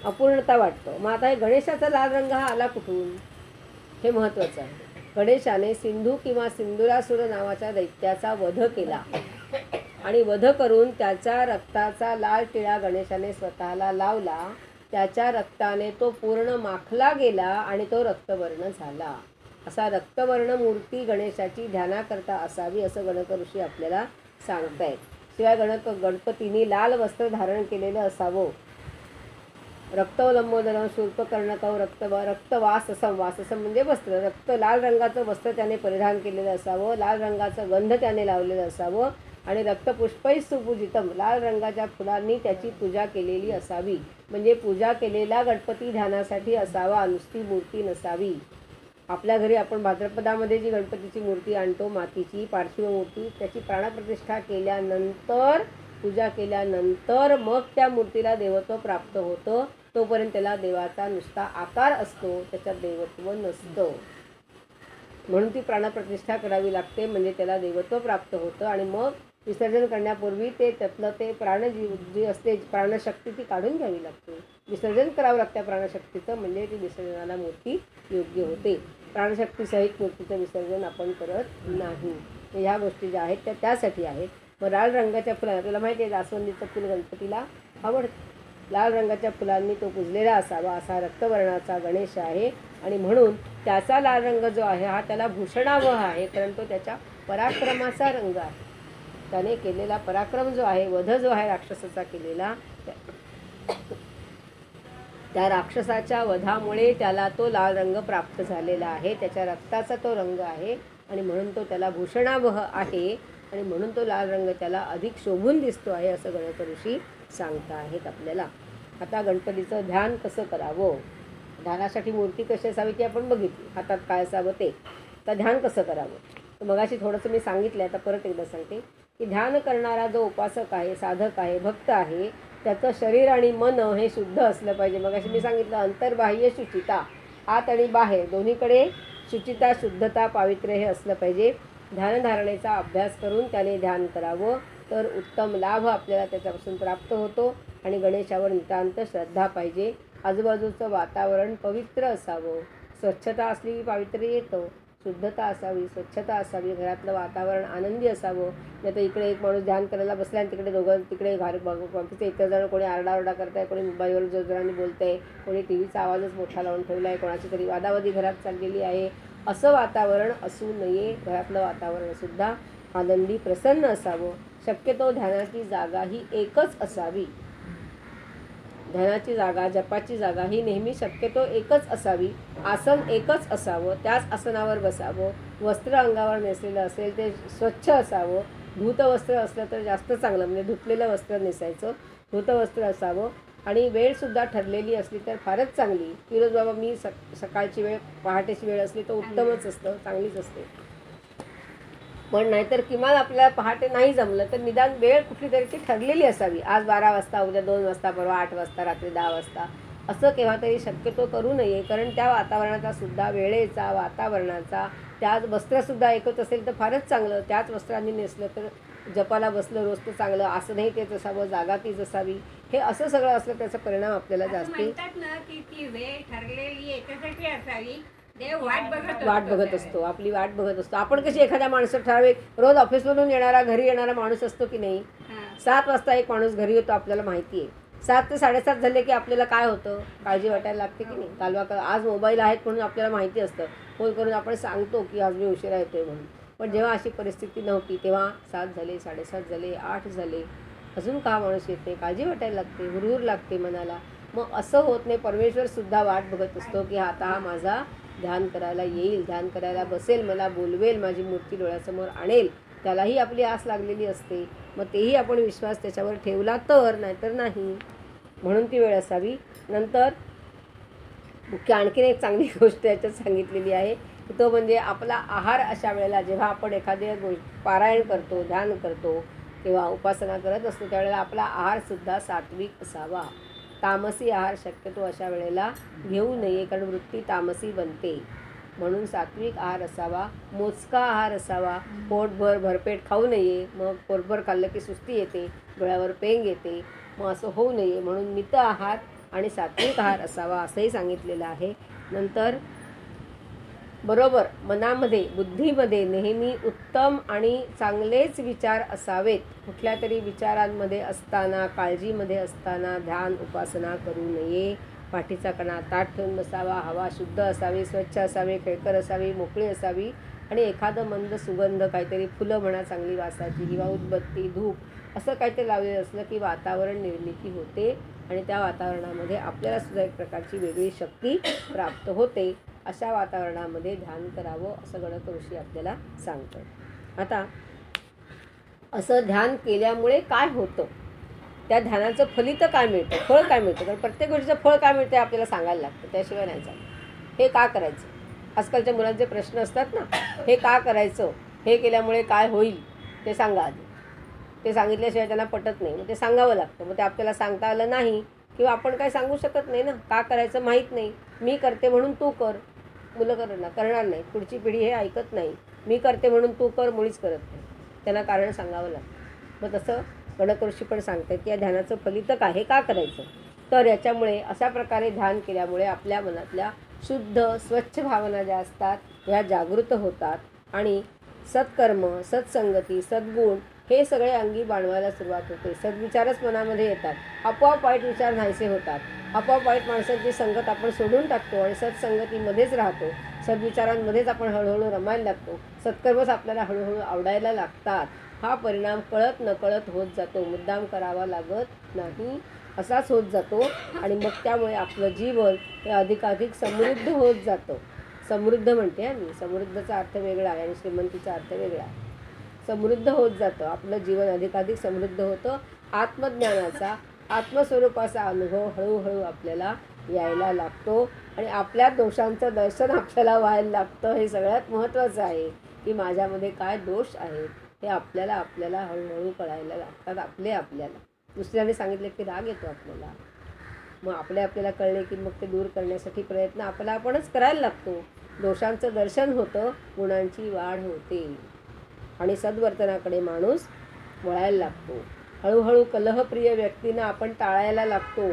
अपूर्णता वाटतं. मग आता हे गणेशाचा लाल रंग हा आला कुठून, हे महत्त्वाचं आहे. गणेशाने सिंधू किंवा सिंधुरासुर नावाच्या दैत्याचा वध केला आणि वध करून त्याच्या रक्ताचा लाल टिळा गणेशाने स्वतःला लावला. त्याच्या रक्ताने तो पूर्ण माखला गेला आणि तो रक्तवर्ण झाला. असा रक्तवर्ण मूर्ती गणेशाची ध्यानाकरता असावी असं गणक ऋषी आपल्याला सांगतायत. शिवाय गणपतींनी लाल वस्त्र धारण केलेलं असावं. रक्तवलंबोदरं शूर्पकर्णकौ रक्तवाससं, वाससं म्हणजे वस्त्र, लाल रंगाचं वस्त्र त्याने परिधान केलेलं असावं. लाल रंगाचं गंध त्याने लावलेलं असावं आणि रक्तपुष्पै सुपूजितम, लाल रंगाच्या फुलांनी त्याची पूजा केलेली असावी. म्हणजे पूजा केलेला गणपती ध्यानासाठी असावा, नुसती मूर्ती नसावी. आपल्या घरी आपण भाद्रपदामध्ये जी गणपतीची मूर्ती आणतो, मातीची पार्थिव मूर्ती, त्याची प्राणप्रतिष्ठा केल्यानंतर, पूजा केल्यानंतर मग त्या मूर्तीला देवत्व प्राप्त होतं. तोपर्यंत त्याला देवाचा नुसता आकार असतो, त्याच्यात देवत्व नसतं. म्हणून ती प्राणप्रतिष्ठा करावी लागते, म्हणजे त्याला देवत्व प्राप्त होतं. आणि मग विसर्जन करण्यापूर्वी त्यातलं ते प्राणजीव जी असते, प्राणशक्ती ती काढून घ्यावी लागते. विसर्जन करावं लागतं प्राणशक्तीचं, म्हणजे ती विसर्जनाला मूर्ती योग्य होते. प्राणशक्तीसहित मूर्तीचं विसर्जन आपण करत नाही. ह्या गोष्टी ज्या आहेत त्या त्यासाठी आहेत. मग लाल रंगाच्या फुलांना, तुला माहिती आहे जास्वंदीचं फुल गणपतीला आवडतं. लाल रंगाच्या फुलांनी तो पुजलेला असावा, असा रक्तवर्णाचा गणेश आहे. आणि म्हणून त्याचा लाल रंग जो आहे हा त्याला भूषणावह आहे, कारण तो त्याच्या पराक्रमाचा रंग आहे. त्याने केलेला पराक्रम जो आहे, वध जो आहे राक्षसाचा केलेला, त्या राक्षसाच्या वधामुळे त्याला तो लाल रंग प्राप्त झालेला आहे. त्याच्या रक्ताचा तो रंग आहे आणि म्हणून तो त्याला भूषणावह आहे आणि म्हणून तो लाल रंग त्याला अधिक शोभून दिसतो आहे, असं गणक ऋषी सांगता आहेत आपल्याला. आता गणपतीचं ध्यान कसं करावं, ध्यानासाठी मूर्ती कशी असावी ती आपण बघितली, हातात काय असावं ते. तर ध्यान कसं करावं, तर मगाशी थोडंसं मी सांगितलं, आता परत एकदा सांगते की ध्यान करणारा जो उपासक आहे, साधक आहे, भक्त आहे, त्याचं शरीर आणि मन हे शुद्ध असलं पाहिजे. मगाशी मी सांगितलं अंतर्बाह्य शुचिता, आत आणि बाहेर दोन्हीकडे शुचिता, शुद्धता, पावित्र्य हे असलं पाहिजे. ध्यानधारणेचा अभ्यास करून त्याने ध्यान करावं, तर उत्तम लाभ आपल्याला त्याच्यापासून प्राप्त होतो. आणि गणेशावर नितांत श्रद्धा पाहिजे. आजूबाजूचं वातावरण पवित्र असावं, स्वच्छता असली की पावित्र्य येतं. शुद्धता असावी, स्वच्छता असावी, घरातलं वातावरण आनंदी असावं. नाही तर इकडे एक माणूस ध्यान करायला बसला आणि तिकडे दोघं तिकडे बाकीचे इतर जण कोणी आरडाओरडा करत आहे, कोणी मोबाईलवर जोरजोराने बोलत आहे, कोणी टी व्हीचा आवाजच मोठा लावून ठेवला आहे, कोणाची तरी वादावादी घरात चाललेली आहे. असं वातावरण असू नये. घरातलं वातावरणसुद्धा आनंदी प्रसन्न असावं. शक्यतो ध्यानाची जागा ही एकच असावी. ध्यानाची जागा, जपाची जागा ही नेहमी शक्यतो एकच असावी. आसन एकच असावं, त्याच आसनावर बसावं. वस्त्र अंगावर नेसलेलं असेल ते स्वच्छ असावं. धूतवस्त्र असलं तर जास्त चांगलं, म्हणजे धुतलेलं वस्त्र नेसायचं, धूतवस्त्र असावं. आणि वेळसुद्धा ठरलेली असली तर फारच चांगली. की रोज बाबा मी सकाळची वेळ, पहाटेची वेळ असली तर उत्तमच असतं, चांगलीच असते. पण नाहीतर किमान आपल्याला पहाटे नाही जमलं तर निदान वेळ कुठली तरी ती ठरलेली असावी. आज 12 वाजता, उद्या 2 वाजता, परवा 8 वाजता, रात्री 10 वाजता, असं केव्हा तरी शक्यतो करू नये. कारण त्या वातावरणाचा सुद्धा, वेळेचा, वातावरणाचा, त्याच वस्त्रसुद्धा एकच असेल तर फारच चांगलं. त्याच वस्त्रांनी नेसलं तर जपाला बसलं रोज तर चांगलं. आसनही तेच असावं, जागा तीच असावी. हे असं सगळं असलं त्याचा परिणाम आपल्याला जास्ती म्हणतात ना की ती वेळ ठरलेली याच्यासाठी असावी. देव वाट बघत असतो, आपली वाट बघत असतो. आपण कशी एखाद्या माणसं ठराविक रोज ऑफिसमधून येणारा, घरी येणारा माणूस असतो की नाही. 7 वाजता एक माणूस घरी येतो, आपल्याला माहिती आहे. 7 ते 7:30 झाले की आपल्याला काय होतं, काळजी वाटायला लागते की नाही. कालवा आज मोबाईल आहेत म्हणून आपल्याला माहिती असतं, फोन करून आपण सांगतो की आज मी उशिरा येतोय म्हणून. पण जेव्हा अशी परिस्थिती नव्हती तेव्हा 7 झाले, 7:30 झाले, 8 झाले, अजून का माणूस येत नाही, काळजी वाटायला लागते, हुरहुर लागते मनाला. मग असं होत नाही. परमेश्वरसुद्धा वाट बघत असतो की आता हा माझा ध्यान करायला येईल, ध्यान करायला बसेल, मला बोलवेल, माझी मूर्ती डोळ्यासमोर आणेल. त्यालाही आपली आस लागलेली असते. मग तेही आपण विश्वास त्याच्यावर ठेवला तर, नाहीतर नाही. म्हणून ती वेळ असावी. नंतर मुख्य आणखीन एक चांगली गोष्ट याच्यात सांगितलेली आहे तो म्हणजे आपला आहार अशा वेळेला जेव्हा आपण एखादे पारायण करतो, ध्यान करतो किंवा उपासना करत असतो त्यावेळेला आपला आहारसुद्धा सात्विक असावा. तामसी आहार शक्यतो अशा वेळेला घेऊ नये, कारण वृत्ती तामसी बनते. म्हणून सात्विक आहार असावा, मोजका आहार असावा. पोटभर भरपेट खाऊ नये, मग पोटभर खाल्लं की सुस्ती येते, डोळ्यावर पेंग येते. मग असं होऊ नये म्हणून मित आहार आणि सात्विक आहार असावा असंही सांगितलेलं आहे. नंतर बरोबर मनामध्ये बुद्धीमध्ये नेहमी उत्तम आणि चांगलेच विचार असावेत. कुठल्या तरी विचारांमध्ये असताना, काळजीमध्ये असताना ध्यान उपासना करू नये. पाठीचा कणा ताठ ठेवून बसावा, हवा शुद्ध असावी, स्वच्छ असावी, खेळकर असावी, मोकळी असावी आणि एखादं मंद सुगंध काहीतरी फुलं म्हणा चांगली वासाची किंवा उदबत्ती धूप असं काहीतरी लावलेलं असलं की वातावरण निर्मिती होते आणि त्या वातावरणामध्ये आपल्याला सुद्धा एक प्रकारची वेगळी शक्ती प्राप्त होते. अशा वातावरणामध्ये ध्यान करावं असं गणक ऋषी आपल्याला सांगतात. आता असं ध्यान केल्यामुळे काय होतं, त्या ध्यानाचं फलित काय मिळतं, फळ काय मिळतं, कारण प्रत्येक गोष्टीचं फळ काय मिळतं आपल्याला सांगायला लागतं, त्याशिवाय नाही चालत. हे का करायचं, आजकालच्या मुलांचे प्रश्न असतात ना, हे का करायचं, हे केल्यामुळे काय होईल ते सांगा आधी. ते सांगितल्याशिवाय त्यांना पटत नाही, मग ते सांगावं लागतं. मग ते आपल्याला सांगता आलं नाही किंवा आपण काय सांगू शकत नाही ना, का करायचं माहीत नाही. मी करते म्हणून तू कर, मुलं करणार नाही. पुढची पिढी हे ऐकत नाही. मी करते म्हणून तू कर, मुळीच करत नाही. त्यांना कारण सांगावं लागतं. मग तसं गणक ऋषी पण सांगतात की या ध्यानाचं फलित काय, हे का करायचं. तर याच्यामुळे अशा प्रकारे ध्यान केल्यामुळे आपल्या मनातल्या शुद्ध स्वच्छ भावना ज्या असतात ह्या जागृत होतात आणि सत्कर्म, सत्संगती, सद्गुण हे सगळे अंगी बाणवायला सुरुवात होते. सद्विचारच मनामध्ये येतात, आपोआप वाईट विचार नाहीसे होतात. आपोआप वाईट माणसांची संगत आपण सोडून टाकतो आणि सत्संगतीमध्येच राहतो. सद्विचारांमध्येच आपण हळूहळू रमायला लागतो. सत्कर्मच आपल्याला हळूहळू आवडायला लागतात. हा परिणाम कळत नकळत होत जातो, मुद्दाम करावा लागत नाही, असाच होत जातो. आणि मग त्यामुळे आपलं जीवन हे अधिकाधिक समृद्ध होत जातं. समृद्ध म्हणते मी, समृद्धचा अर्थ वेगळा आहे आणि श्रीमंतीचा अर्थ वेगळा आहे. समृद्ध होत जातं आपलं जीवन, अधिकाधिक समृद्ध होतं. आत्मज्ञानाचा, आत्मस्वरूपाचा अनुभव हळूहळू आपल्याला यायला लागतो आणि आपल्या दोषांचं दर्शन आपल्याला व्हायला लागतं. हे सगळ्यात महत्त्वाचं आहे की माझ्यामध्ये काय दोष आहेत हे आपल्याला हळूहळू कळायला लागतात. आपल्याला दुसऱ्याने सांगितले की राग येतो आपल्याला, मग आपल्याला कळले की मग ते दूर करण्यासाठी प्रयत्न आपणच करायला लागतो. दोषांचं दर्शन होतं, गुणांची वाढ होते आणि सद्वर्तनाकडे माणूस वळायला लागतो. हळूहळू कलहप्रिय व्यक्तींना आपण टाळायला लागतो.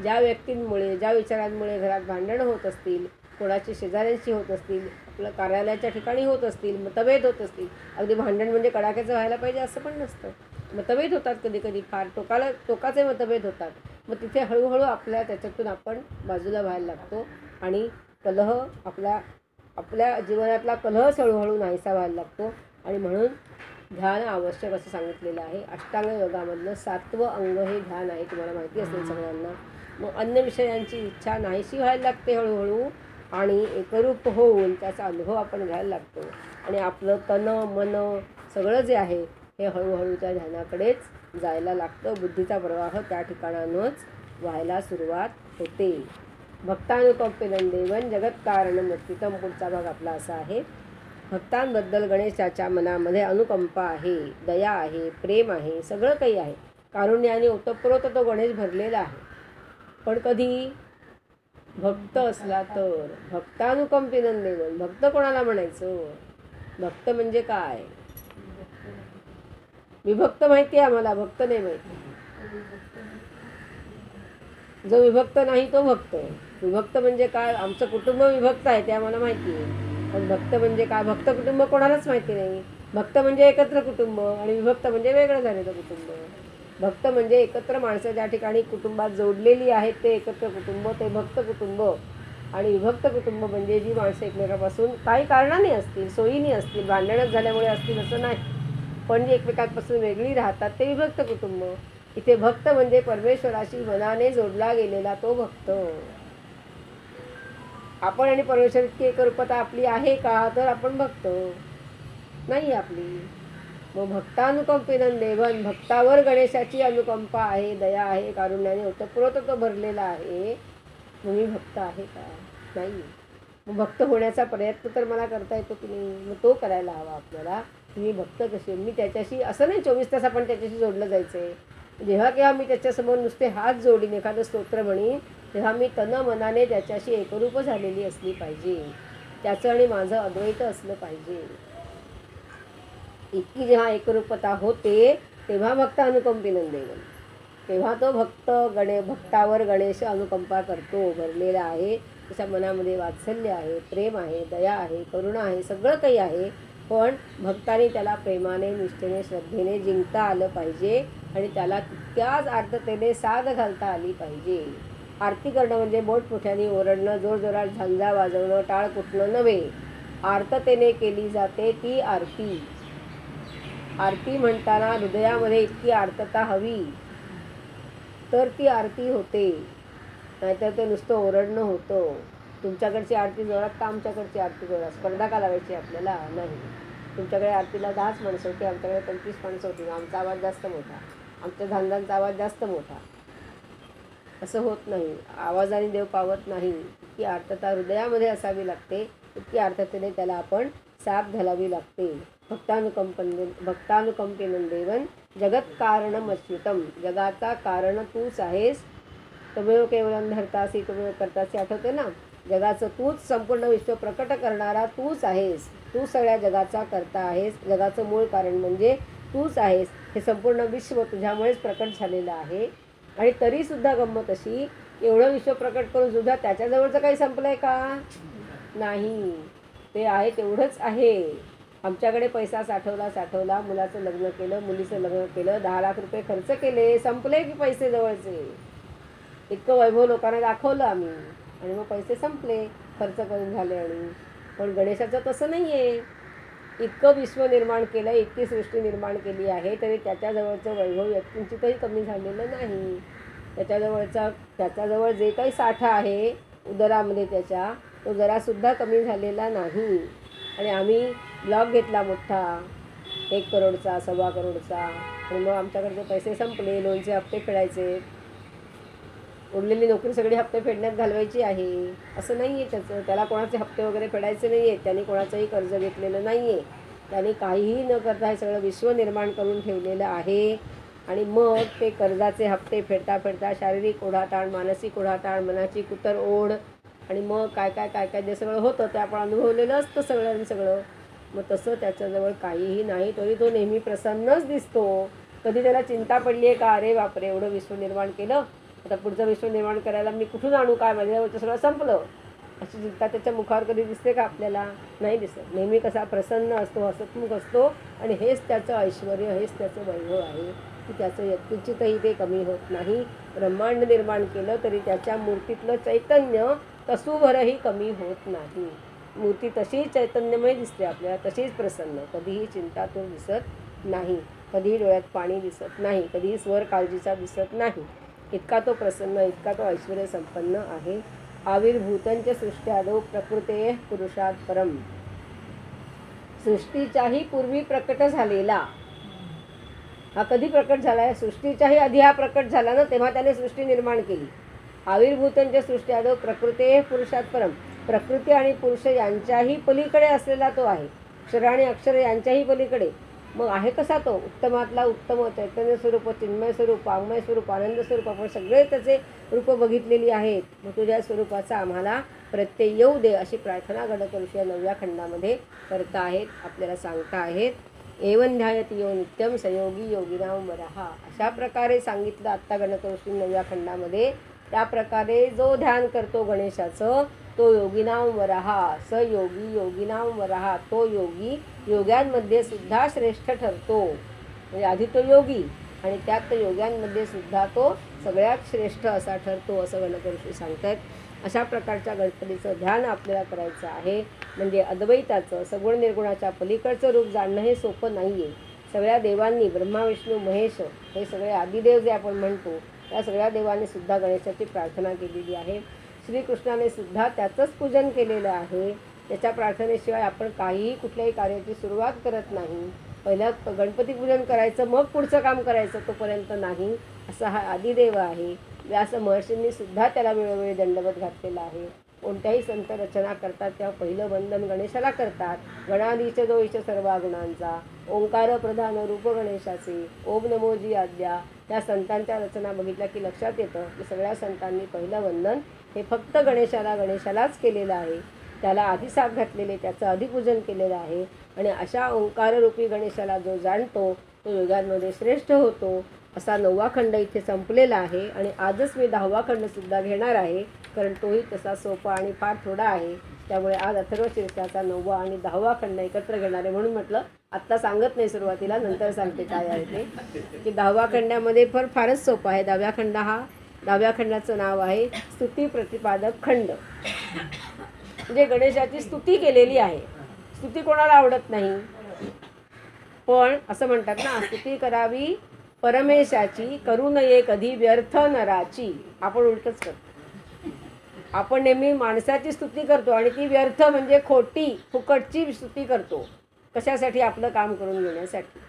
ज्या व्यक्तींमुळे, ज्या विचारांमुळे घरात भांडणं होत असतील, कोणाची शेजाऱ्यांशी होत असतील, आपलं कार्यालयाच्या ठिकाणी होत असतील, मतभेद होत असतील. अगदी भांडण म्हणजे कडाक्याचं व्हायला पाहिजे असं पण नसतं. मतभेद होतात कधी फार टोकाचे मतभेद होतात. मग तिथे हळूहळू त्याच्यातून आपण बाजूला व्हायला लागतो आणि कलह आपल्या जीवनातला कलहच हळूहळू नाहीसा व्हायला लागतो. आणि म्हणून ध्यान आवश्यक असं सांगितलेलं आहे. अष्टांग योगामधलं 7वं अंग हे ध्यान आहे, तुम्हाला माहिती असेल सगळ्यांना. मग अन्य विषयांची इच्छा नाहीशी व्हायला लागते हळूहळू आणि एकरूप होऊन त्याचा अनुभव आपण घ्यायला लागतो आणि आपलं तन मन सगळं जे आहे हे हळूहळू त्या ध्यानाकडेच जायला लागतं. बुद्धीचा प्रवाह त्या ठिकाणांनच व्हायला सुरुवात होते. भक्तानुकंपेनं देवं जगत्कारणमच्युतम, पुढचा भाग आपला असा आहे. भक्तांबद्दल गणेशाच्या मनामध्ये अनुकंपा आहे, दया आहे, प्रेम आहे, सगळं काही आहे. कारुण्याने ओतप्रोत तो गणेश भरलेला आहे. पण कधी भक्त असला तर. भक्तानुकंपेनं देवं, भक्त कोणाला म्हणायचं, भक्त म्हणजे काय. विभक्त माहिती आहे आम्हाला, भक्त नाही माहिती. जो विभक्त नाही तो भक्त. विभक्त म्हणजे काय, आमचं कुटुंब विभक्त आहे ते आम्हाला माहिती आहे. पण भक्त म्हणजे काय, भक्त कुटुंब कोणालाच माहिती नाही. भक्त म्हणजे एकत्र कुटुंब आणि विभक्त म्हणजे वेगळं झालेलं कुटुंब. भक्त म्हणजे एकत्र माणसं ज्या ठिकाणी कुटुंबात जोडलेली आहेत ते एकत्र कुटुंब, ते भक्त कुटुंब. आणि विभक्त कुटुंब म्हणजे जी माणसं एकमेकांपासून काही कारणाने असतील, सोयीने असतील, भांडणच झाल्यामुळे असतील असं नाही, पण जी एकमेकांपासून वेगळी राहतात ते विभक्त कुटुंब. इथे भक्त म्हणजे परमेश्वराशी मनाने जोडला गेलेला तो भक्त. आपण आणि परमेश्वर इतकी एकरूपता आपली आहे का, तर आपण भक्त नाही आपली. मग भक्तानुकंपेनं देवं, भक्तावर गणेशाची अनुकंपा आहे, दया आहे, कारुण्याने ओतप्रोत तो भरलेला आहे. मग मी भक्त आहे का, नाही. मग भक्त होण्याचा प्रयत्न तर मला करता येतो की नाही, मग तो करायला हवा आपल्याला. मी भक्त कशी मी त्याच्याशी असं नाही 24 तास आपण त्याच्याशी जोडलं जायचं आहे. जेव्हा केव्हा मी त्याच्यासमोर नुसते हात जोडीन एखादं स्तोत्र म्हणीन तेव्हा मी तन मनाने त्याच्याशी एकरूप झालेली असली पाहिजे. त्याचं आणि माझं अद्वैत असलं पाहिजे. इतकी जेव्हा एकरूपता होते तेव्हा भक्त अनुकंपीनं देवन, तेव्हा तो भक्तावर गणेश अनुकंपा करतो. भरलेला आहे त्याच्या मनामध्ये वात्सल्य आहे, प्रेम आहे, दया आहे, करुणा आहे, सगळं काही आहे. पण भक्ताने त्याला प्रेमाने, निष्ठेने, श्रद्धेने जिंकता आलं पाहिजे आणि त्याला तितक्याच आर्ततेने साद घालता आली पाहिजे. आरती करणं म्हणजे मोठमोठ्याने ओरडणं, जोरजोरात झांजा वाजवणं, टाळ कुटणं नव्हे. आर्ततेने केली जाते ती आरती. आरती म्हणताना हृदयामध्ये इतकी आर्तता हवी तर ती आरती होते, नाहीतर ते नुसतं ओरडणं होतं. तुमच्याकडची आरती जोरात का आमच्याकडची आरती जोरात? स्पर्धा का लावायची आपल्याला? नाही. तुमच्याकडे आरतीला 10 माणसं होती, आमच्याकडे 25 माणसं होती. आमचा आवाज जास्त मोठा, आमच्या झांजांचा आवाज जास्त मोठा. असं होत नाही. आवाजाने देव पावत नाही. इतकी आर्तता हृदयामध्ये असावी लागते. इतकी आर्ततेने त्याला आपण साथ घालावी लागते. भक्तानुकंपेनं देवन जगत कारणमच्युतम. जगाचा कारण तूच आहेस. त्वमेव केवलं धर्तासी त्वमेव कर्तासी. आठवते ना? जगाचं तूच, संपूर्ण विश्व प्रकट करणारा तूच आहेस. तू सगळ्या जगाचा कर्ता आहेस. जगाचं मूळ कारण म्हणजे तूच आहेस. हे संपूर्ण विश्व तुझ्यामुळेच प्रकट झालेलं आहे. आणि तरीसुद्धा गंमत अशी, एवढं विश्व प्रकट करून सुद्धा त्याच्याजवळचं काही संपलं आहे का? नाही. ते आहे तेवढंच आहे. आमच्याकडे पैसा साठवला, मुलाचं लग्न केलं, मुलीचं लग्न केलं, 10 लाख रुपये खर्च केले, संपले की पैसे जवळचे. इतकं वैभव लोकांना दाखवलं आम्ही आणि मग पैसे संपले, खर्च करून झाले. आणि पण गणेशाचं तसं नाही आहे. इतकं विश्व निर्माण केलं, इतकी सृष्टी निर्माण केली आहे, तरी त्याच्याजवळचं वैभव किंचितही कमी झालेलं नाही. त्याच्याजवळ जे काही साठा आहे उदरामध्ये त्याच्या, तो जरासुद्धा कमी झालेला नाही. आणि आम्ही ब्लॉक घेतला मोठा, 1 करोडचा, 1.25 करोडचा. आणि मग आमच्याकडचे पैसे संपले, लोनचे हप्ते फेडायचे. उरलेली नोकरी सगळी हप्ते फेडण्यात घालवायची आहे. असं नाही आहे त्याला कोणाचे हप्ते वगैरे फेडायचे नाही आहेत. त्यांनी कोणाचंही कर्ज घेतलेलं नाही आहे. त्यांनी काहीही न करता हे सगळं विश्व निर्माण करून ठेवलेलं आहे. आणि मग ते कर्जाचे हप्ते फेडता फेडता शारीरिक ओढाताण, मानसिक ओढाताण, मनाची कुतर ओढ आणि मग काय जे सगळं होतं ते आपण अनुभवलेलं असतं सगळं. मग तसं त्याच्याजवळ काहीही नाही, तरी तो नेहमी प्रसन्नच दिसतो. कधी त्याला चिंता पडली आहे का? अरे बापरे, एवढं विश्व निर्माण केलं, आता पुढचं विश्व निर्माण करायला मी कुठून आणू? काय माझ्याजवळचं सगळं संपलं, अशी चिंता त्याच्या मुखावर कधी दिसते का आपल्याला? नाही दिसत. नेहमी कसा प्रसन्न असतो, हसतमुख असतो. आणि हेच त्याचं ऐश्वर्य, हेच त्याचं वैभव आहे की त्याचं यत्किंचितही ते कमी होत नाही. ब्रह्मांड निर्माण केलं तरी त्याच्या मूर्तीतलं चैतन्य तसूभरही कमी होत नाही. मूर्ती तशीच चैतन्यमय दिसते आपल्याला, तशीच प्रसन्न. कधीही चिंतातूर दिसत नाही, कधीही डोळ्यात पाणी दिसत नाही, कधीही स्वर काळजीचा दिसत नाही. इतका तो प्रसन्न, इतका तो ऐश्वर्य संपन्न आहे. आविर्भूतंच सृष्ट्यादौ प्रकृते पुरुषात परम. सृष्टीच्याही पूर्वी प्रकट झालेला हा कधी प्रकट झाला आहे? सृष्टीच्याही आधी हा प्रकट झाला ना, तेव्हा त्याने सृष्टी निर्माण केली. आविर्भूतंच सृष्ट्यादौ प्रकृते पुरुषात परम. प्रकृती आणि पुरुष यांच्याही पलीकडे असलेला तो आहे. अक्षर आणि अक्षर यांच्याही पलीकडे. मग आहे कसा तो? उत्तमातला उत्तम, चैतन्य स्वरूप, चिन्मय स्वरूप, वाङ्मय स्वरूप, आनंद स्वरूप. आपण सगळे त्याचे रूप बघितलेली आहेत. मग तुझ्या स्वरूपाचा आम्हाला प्रत्यय येऊ दे अशी प्रार्थना गणकऋषी या 9व्या खंडामध्ये करता आहेत, आपल्याला सांगता आहेत. एवं ध्यायति यो नित्यं स योगी योगिनां वरः. अशा प्रकारे सांगितलं आत्ता गणकऋषी 9व्या खंडामध्ये. त्या प्रकारे जो ध्यान करतो गणेशाचं तो योगिनां वरः. स योगी योगिनां वरः. तो योगी योग्यांमध्ये सुद्धा श्रेष्ठ ठरतो. म्हणजे आधी तो योगी आणि त्यात योग्यांमध्ये सुद्धा तो सगळ्यात श्रेष्ठ असा ठरतो, असं गणकऋषी सांगतात. अशा प्रकारच्या गणपतीचं ध्यान आपल्याला करायचं आहे. म्हणजे अद्वैताचं, सगुण निर्गुणाच्या पलीकडचं रूप जाणणं हे सोपं नाही आहे. सगळ्या देवांनी, ब्रह्मा विष्णू महेश हे सगळे आदिदेव जे आपण म्हणतो, त्या सगळ्या देवांनी सुद्धा गणेशाची प्रार्थना केलेली आहे. श्रीकृष्णाने सुद्धा त्याचंच पूजन केलेलं आहे. त्याच्या प्रार्थनेशिवाय आपण काहीही कुठल्याही कार्याची सुरुवात करत नाही. पहिलं गणपती पूजन करायचं, मग पुढचं काम करायचं, तोपर्यंत नाही. असा हा आदिदेव आहे. व्यास महर्षींनी सुद्धा त्याला वेळोवेळी दंडवत घातलेला आहे. कोणत्याही संत रचना करतात तेव्हा पहिलं वंदन गणेशाला करतात. गणाधीश जो ईश सर्वा गुणांचा, ओंकार प्रधान रूप गणेशाचे, ओम नमोजी आद्या. त्या संतांच्या रचना बघितल्या की लक्षात येतं की सगळ्या संतांनी पहिलं वंदन हे फक्त गणेशालाच केलेलं आहे. त्याला आधिसाप घातलेले, त्याचं अधिपूजन केलेलं आहे. आणि अशा ओंकाररूपी गणेशाला जो जाणतो तो योगांमध्ये श्रेष्ठ होतो. असा 9वा खंड इथे संपलेला आहे. आणि आजच मी 10वा खंडसुद्धा घेणार आहे, कारण तोही तसा सोपा आणि फार थोडा आहे. त्यामुळे आज अथर्वशीर्षाचा 9वा आणि 10वा खंड एकत्र घेणार आहे. म्हणून म्हटलं आत्ता सांगत नाही सुरुवातीला, नंतर सांगते काय आहे ते. की 10वा खंडामध्ये फारच सोपा आहे. 10व्या खंडाचं नाव आहे स्तुती प्रतिपादक खंड. म्हणजे गणेशाची स्तुती केलेली आहे. स्तुती कोणाला आवडत नाही, पण असं म्हणतात ना, स्तुती करावी परमेशाची, करू नये कधी व्यर्थ नराची. आपण उलटच करतो. आपण नेहमी माणसाची स्तुती करतो आणि ती व्यर्थ म्हणजे खोटी फुकटची स्तुती करतो. कशासाठी? आपलं काम करून घेण्यासाठी.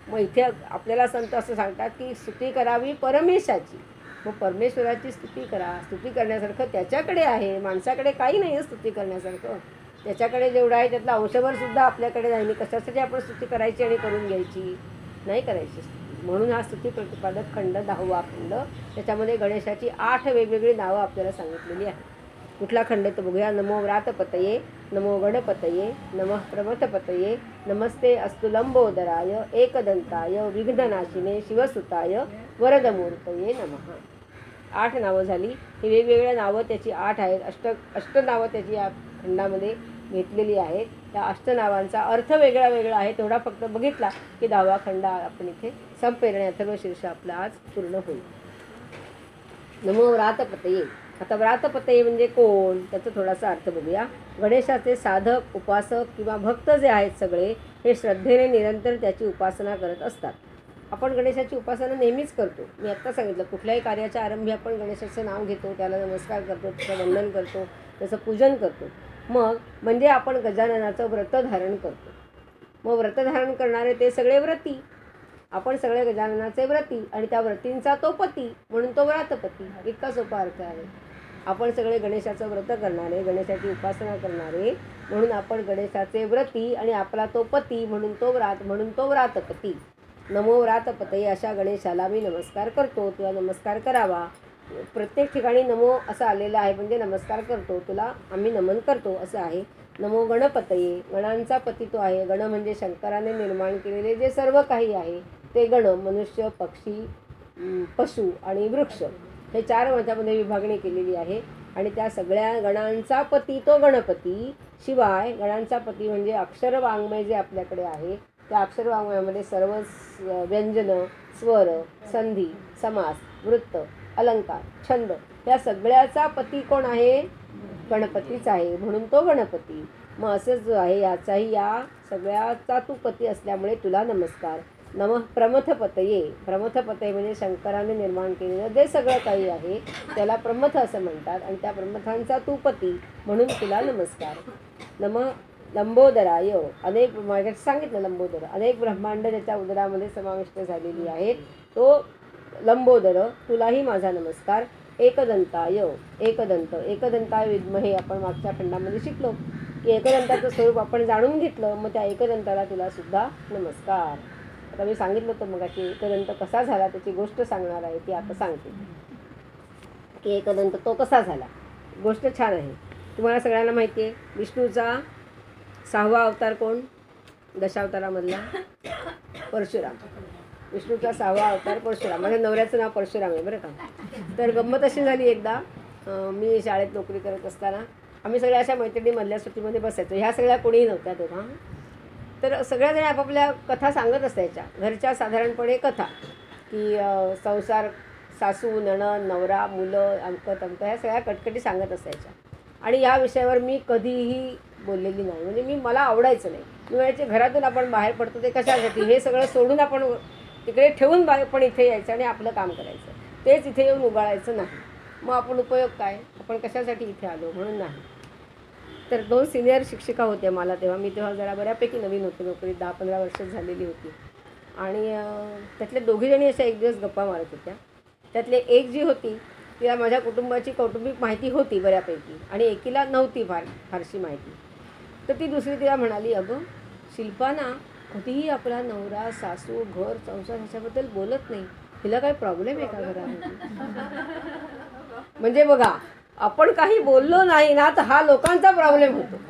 मग इथे आपल्याला संत असं सांगतात की स्तुती करावी परमेशाची. मग परमेश्वराची स्तुती करा. स्तुती करण्यासारखं त्याच्याकडे आहे, माणसाकडे काही नाही आहे स्तुती करण्यासारखं. त्याच्याकडे जेवढं आहे त्यातला अंशभर सुद्धा आपल्याकडे नाही. कशासाठी आपण स्तुती करायची आणि करून घ्यायची? नाही करायची. म्हणून हा स्तुती प्रतिपादक खंड 10वा खंड. त्याच्यामध्ये गणेशाची 8 वेगवेगळी नावं आपल्याला सांगितलेली आहेत. कुठला खंड तर बघूया. नमो व्रातपतये, नमो गणपतये, नमः प्रमथपतये, नमस्ते अस्तु लंबोदराय, एकदंताय, विघ्ननाशिने, शिवसुताय, वरदमूर्तये नमः. 8 नावं झाली. ही वेगवेगळ्या नावं त्याची 8 आहेत. अष्ट नावं त्याची या खंडामध्ये घेतलेली आहेत. त्या अष्टनावांचा अर्थ वेगळा वेगळा आहे. तेवढा फक्त बघितला की 10वा खंड आपण इथे संपेल आणि अथर्वशीर्ष आपला आज पूर्ण होईल. नमो व्रातपतये. आता व्रातपतये म्हणजे कोण, त्याचा थोडासा अर्थ बघूया. गणेशाचे साधक, उपासक किंवा भक्त जे आहेत सगळे, हे श्रद्धेने निरंतर त्याची उपासना करत असतात. आपण गणेशाची उपासना नेहमीच करतो. मी आत्ता सांगितलं, कुठल्याही कार्याच्या आरंभी आपण गणेशाचं नाव घेतो, त्याला नमस्कार करतो, त्याचं वंदन करतो, त्याचं पूजन करतो. मग म्हणजे आपण गजाननाचं व्रत धारण करतो. मग व्रत धारण करणारे ते सगळे व्रती. आपण सगळे गजाननाचे व्रती आणि त्या व्रतींचा तो पती, म्हणून तो व्रातपती. इतका सोपा अर्थ आहे. आपण सगळे गणेशाचं व्रत करणारे, गणेशाची उपासना करणारे, म्हणून आपण गणेशाचे व्रती आणि आपला तो पती म्हणून तो व्रातपती. नमो व्रातपतये. अशा गणेशाला मी नमस्कार करतो, तुला नमस्कार करावा. प्रत्येक ठिकाणी नमो असं आलेलं आहे, म्हणजे नमस्कार करतो, तुला आम्ही नमन करतो असं आहे. नमो गणपतये. गणांचा पती तो आहे. गण म्हणजे शंकराने निर्माण केलेले जे सर्व काही आहे ते गण. मनुष्य, पक्षी, पशु आणि वृक्ष हे 4 ह्याच्यामध्ये विभागणी केलेली आहे. आणि त्या सगळ्या गणांचा पती तो गणपती. शिवाय गणांचा पती म्हणजे अक्षरवाङ्मय जे आपल्याकडे आहे, त्या अक्षरवाङ्मयामध्ये सर्व व्यंजन, स्वर, संधी, समास, वृत्त, अलंकार, छंद या सगळ्याचा पती कोण आहे? गणपतीच आहे, म्हणून तो गणपती. मग असंच जो आहे याचाही या सगळ्याचा तू पती असल्यामुळे तुला नमस्कार. नमः प्रमथपतये. प्रमथपतये म्हणजे शंकराने निर्माण केलेलं जे सगळं काही आहे त्याला प्रमथ असं म्हणतात आणि त्या प्रमथांचा तू पती म्हणून तुला नमस्कार. नमः लंबोदराय. अनेक मागे सांगितलं लंबोदर, अनेक ब्रह्मांड ज्याच्या उदरामध्ये समाविष्ट झालेली आहेत, तो लंबोदर, तुलाही माझा नमस्कार. एकदंताय. एकदंताय विद्महे. आपण मागच्या खंडामध्ये शिकलो की एकदंताचं स्वरूप आपण जाणून घेतलं. मग त्या एकदंताला तुला सुद्धा नमस्कार. आता मी सांगितलं होतं मग की एकदंत कसा झाला त्याची गोष्ट सांगणार आहे, ती आता सांगते की एकदंत तो कसा झाला. गोष्ट छान आहे. तुम्हाला सगळ्यांना माहिती आहे विष्णूचा 6वा अवतार कोण? दशावतारामधला परशुराम. विष्णूचा 6वा अवतार परशुराम. माझ्या नवऱ्याचं नाव परशुराम आहे बरं का. तर गंमत अशी झाली, एकदा मी शाळेत नोकरी करत असताना आम्ही सगळ्या अशा मैत्रिणीमधल्या सुट्टीमध्ये बसायचो. ह्या सगळ्या कोणीही नव्हत्या तेव्हा. तर सगळ्याजणी आपापल्या कथा सांगत असायच्या. घरच्या साधारणपणे कथा की संसार, सासू, नणंद, नवरा, मुलं, अमकं तमकं ह्या सगळ्या कटकटी सांगत असायच्या. आणि या विषयावर मी कधीही बोललेली नाही. म्हणजे मला आवडायचं नाही. मी म्हणायचे घरातून आपण बाहेर पडतो ते कशासाठी? हे सगळं सोडून आपण तिकडे ठेवून पण इथे यायचं आणि आपलं काम करायचं. तेच इथे येऊन उगाळायचं नाही. मग आपण उपयोग काय? आपण कशासाठी इथे आलो? म्हणून नाही. तर 2 सिनियर शिक्षिका होत्या मला तेव्हा. मी तेव्हा जरा बऱ्यापैकी नवीन होते, नोकरी 10-15 वर्ष झालेली होती. आणि त्यातल्या दोघीजणी अशा एक दिवस गप्पा मारत होत्या. त्यातले एक जी होती तिला माझ्या कुटुंबाची कौटुंबिक माहिती होती बऱ्यापैकी आणि एकीला नव्हती फारशी माहिती. तर ती दुसरी तिला म्हणाली, अगं शिल्पा ना कधीही आपला नवरा सासू घर संसार ह्याच्याबद्दल बोलत नाही, हिला काय प्रॉब्लेम आहे का घरामध्ये? म्हणजे बघा, आपण काही बोललो नाही ना तर हा लोकांचा प्रॉब्लेम होतो.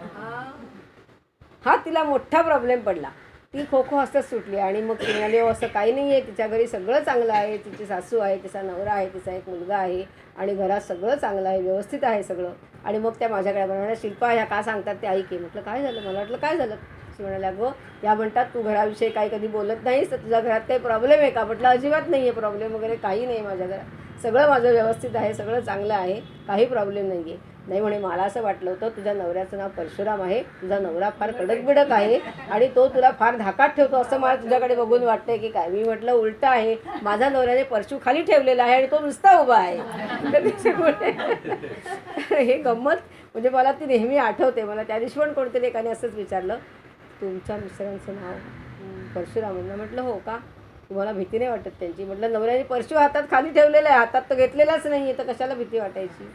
हा तिला मोठा प्रॉब्लेम पडला. ती खो खो हसत सुटली आणि मग ती म्हणाली, असं काही नाही आहे, तिच्या घरी सगळं चांगलं आहे, तिची सासू आहे, तिचा नवरा आहे, तिचा एक मुलगा आहे आणि घरात सगळं चांगलं आहे, व्यवस्थित आहे सगळं. आणि मग त्या माझ्याकडे म्हणाल्या, शिल्पा ह्या का सांगतात ते ऐक. म्हटलं काय झालं? मला वाटलं काय झालं. ती म्हणाल्या, अगं या म्हणतात तू घराविषयी काही कधी बोलत नाहीस, तर तुझ्या घरात काही प्रॉब्लेम आहे का? म्हटलं अजिबात नाही आहे, प्रॉब्लेम वगैरे काही नाही माझ्या घरात, सगळं माझं व्यवस्थित आहे, सगळं चांगलं आहे, काही प्रॉब्लेम नाही आहे. नाही म्हणे, मला असं वाटलं होतं तुझ्या नवऱ्याचं नाव परशुराम आहे, तुझा नवरा फार कडक बिडक आहे आणि तो तुला फार धाकात ठेवतो असं मला तुझ्याकडे बघून वाटतंय की काय. मी म्हटलं उलटं आहे, माझा नवऱ्याने परशू खाली ठेवलेला आहे आणि तो नुसता उभा आहे. तर त्याच्यामुळे हे गंमत म्हणजे मला ती नेहमी आठवते. मला त्या दिवशी पण कोणतरी एकाने असंच विचारलं, तुमच्या मिस्टरांचं नाव परशुराम? म्हटलं हो का, तुम्हाला भीती नाही वाटत त्यांची? म्हटलं नवऱ्याने परशू हातात खाली ठेवलेला आहे, हातात तर घेतलेलाच नाही आहे, तर कशाला भीती वाटायची?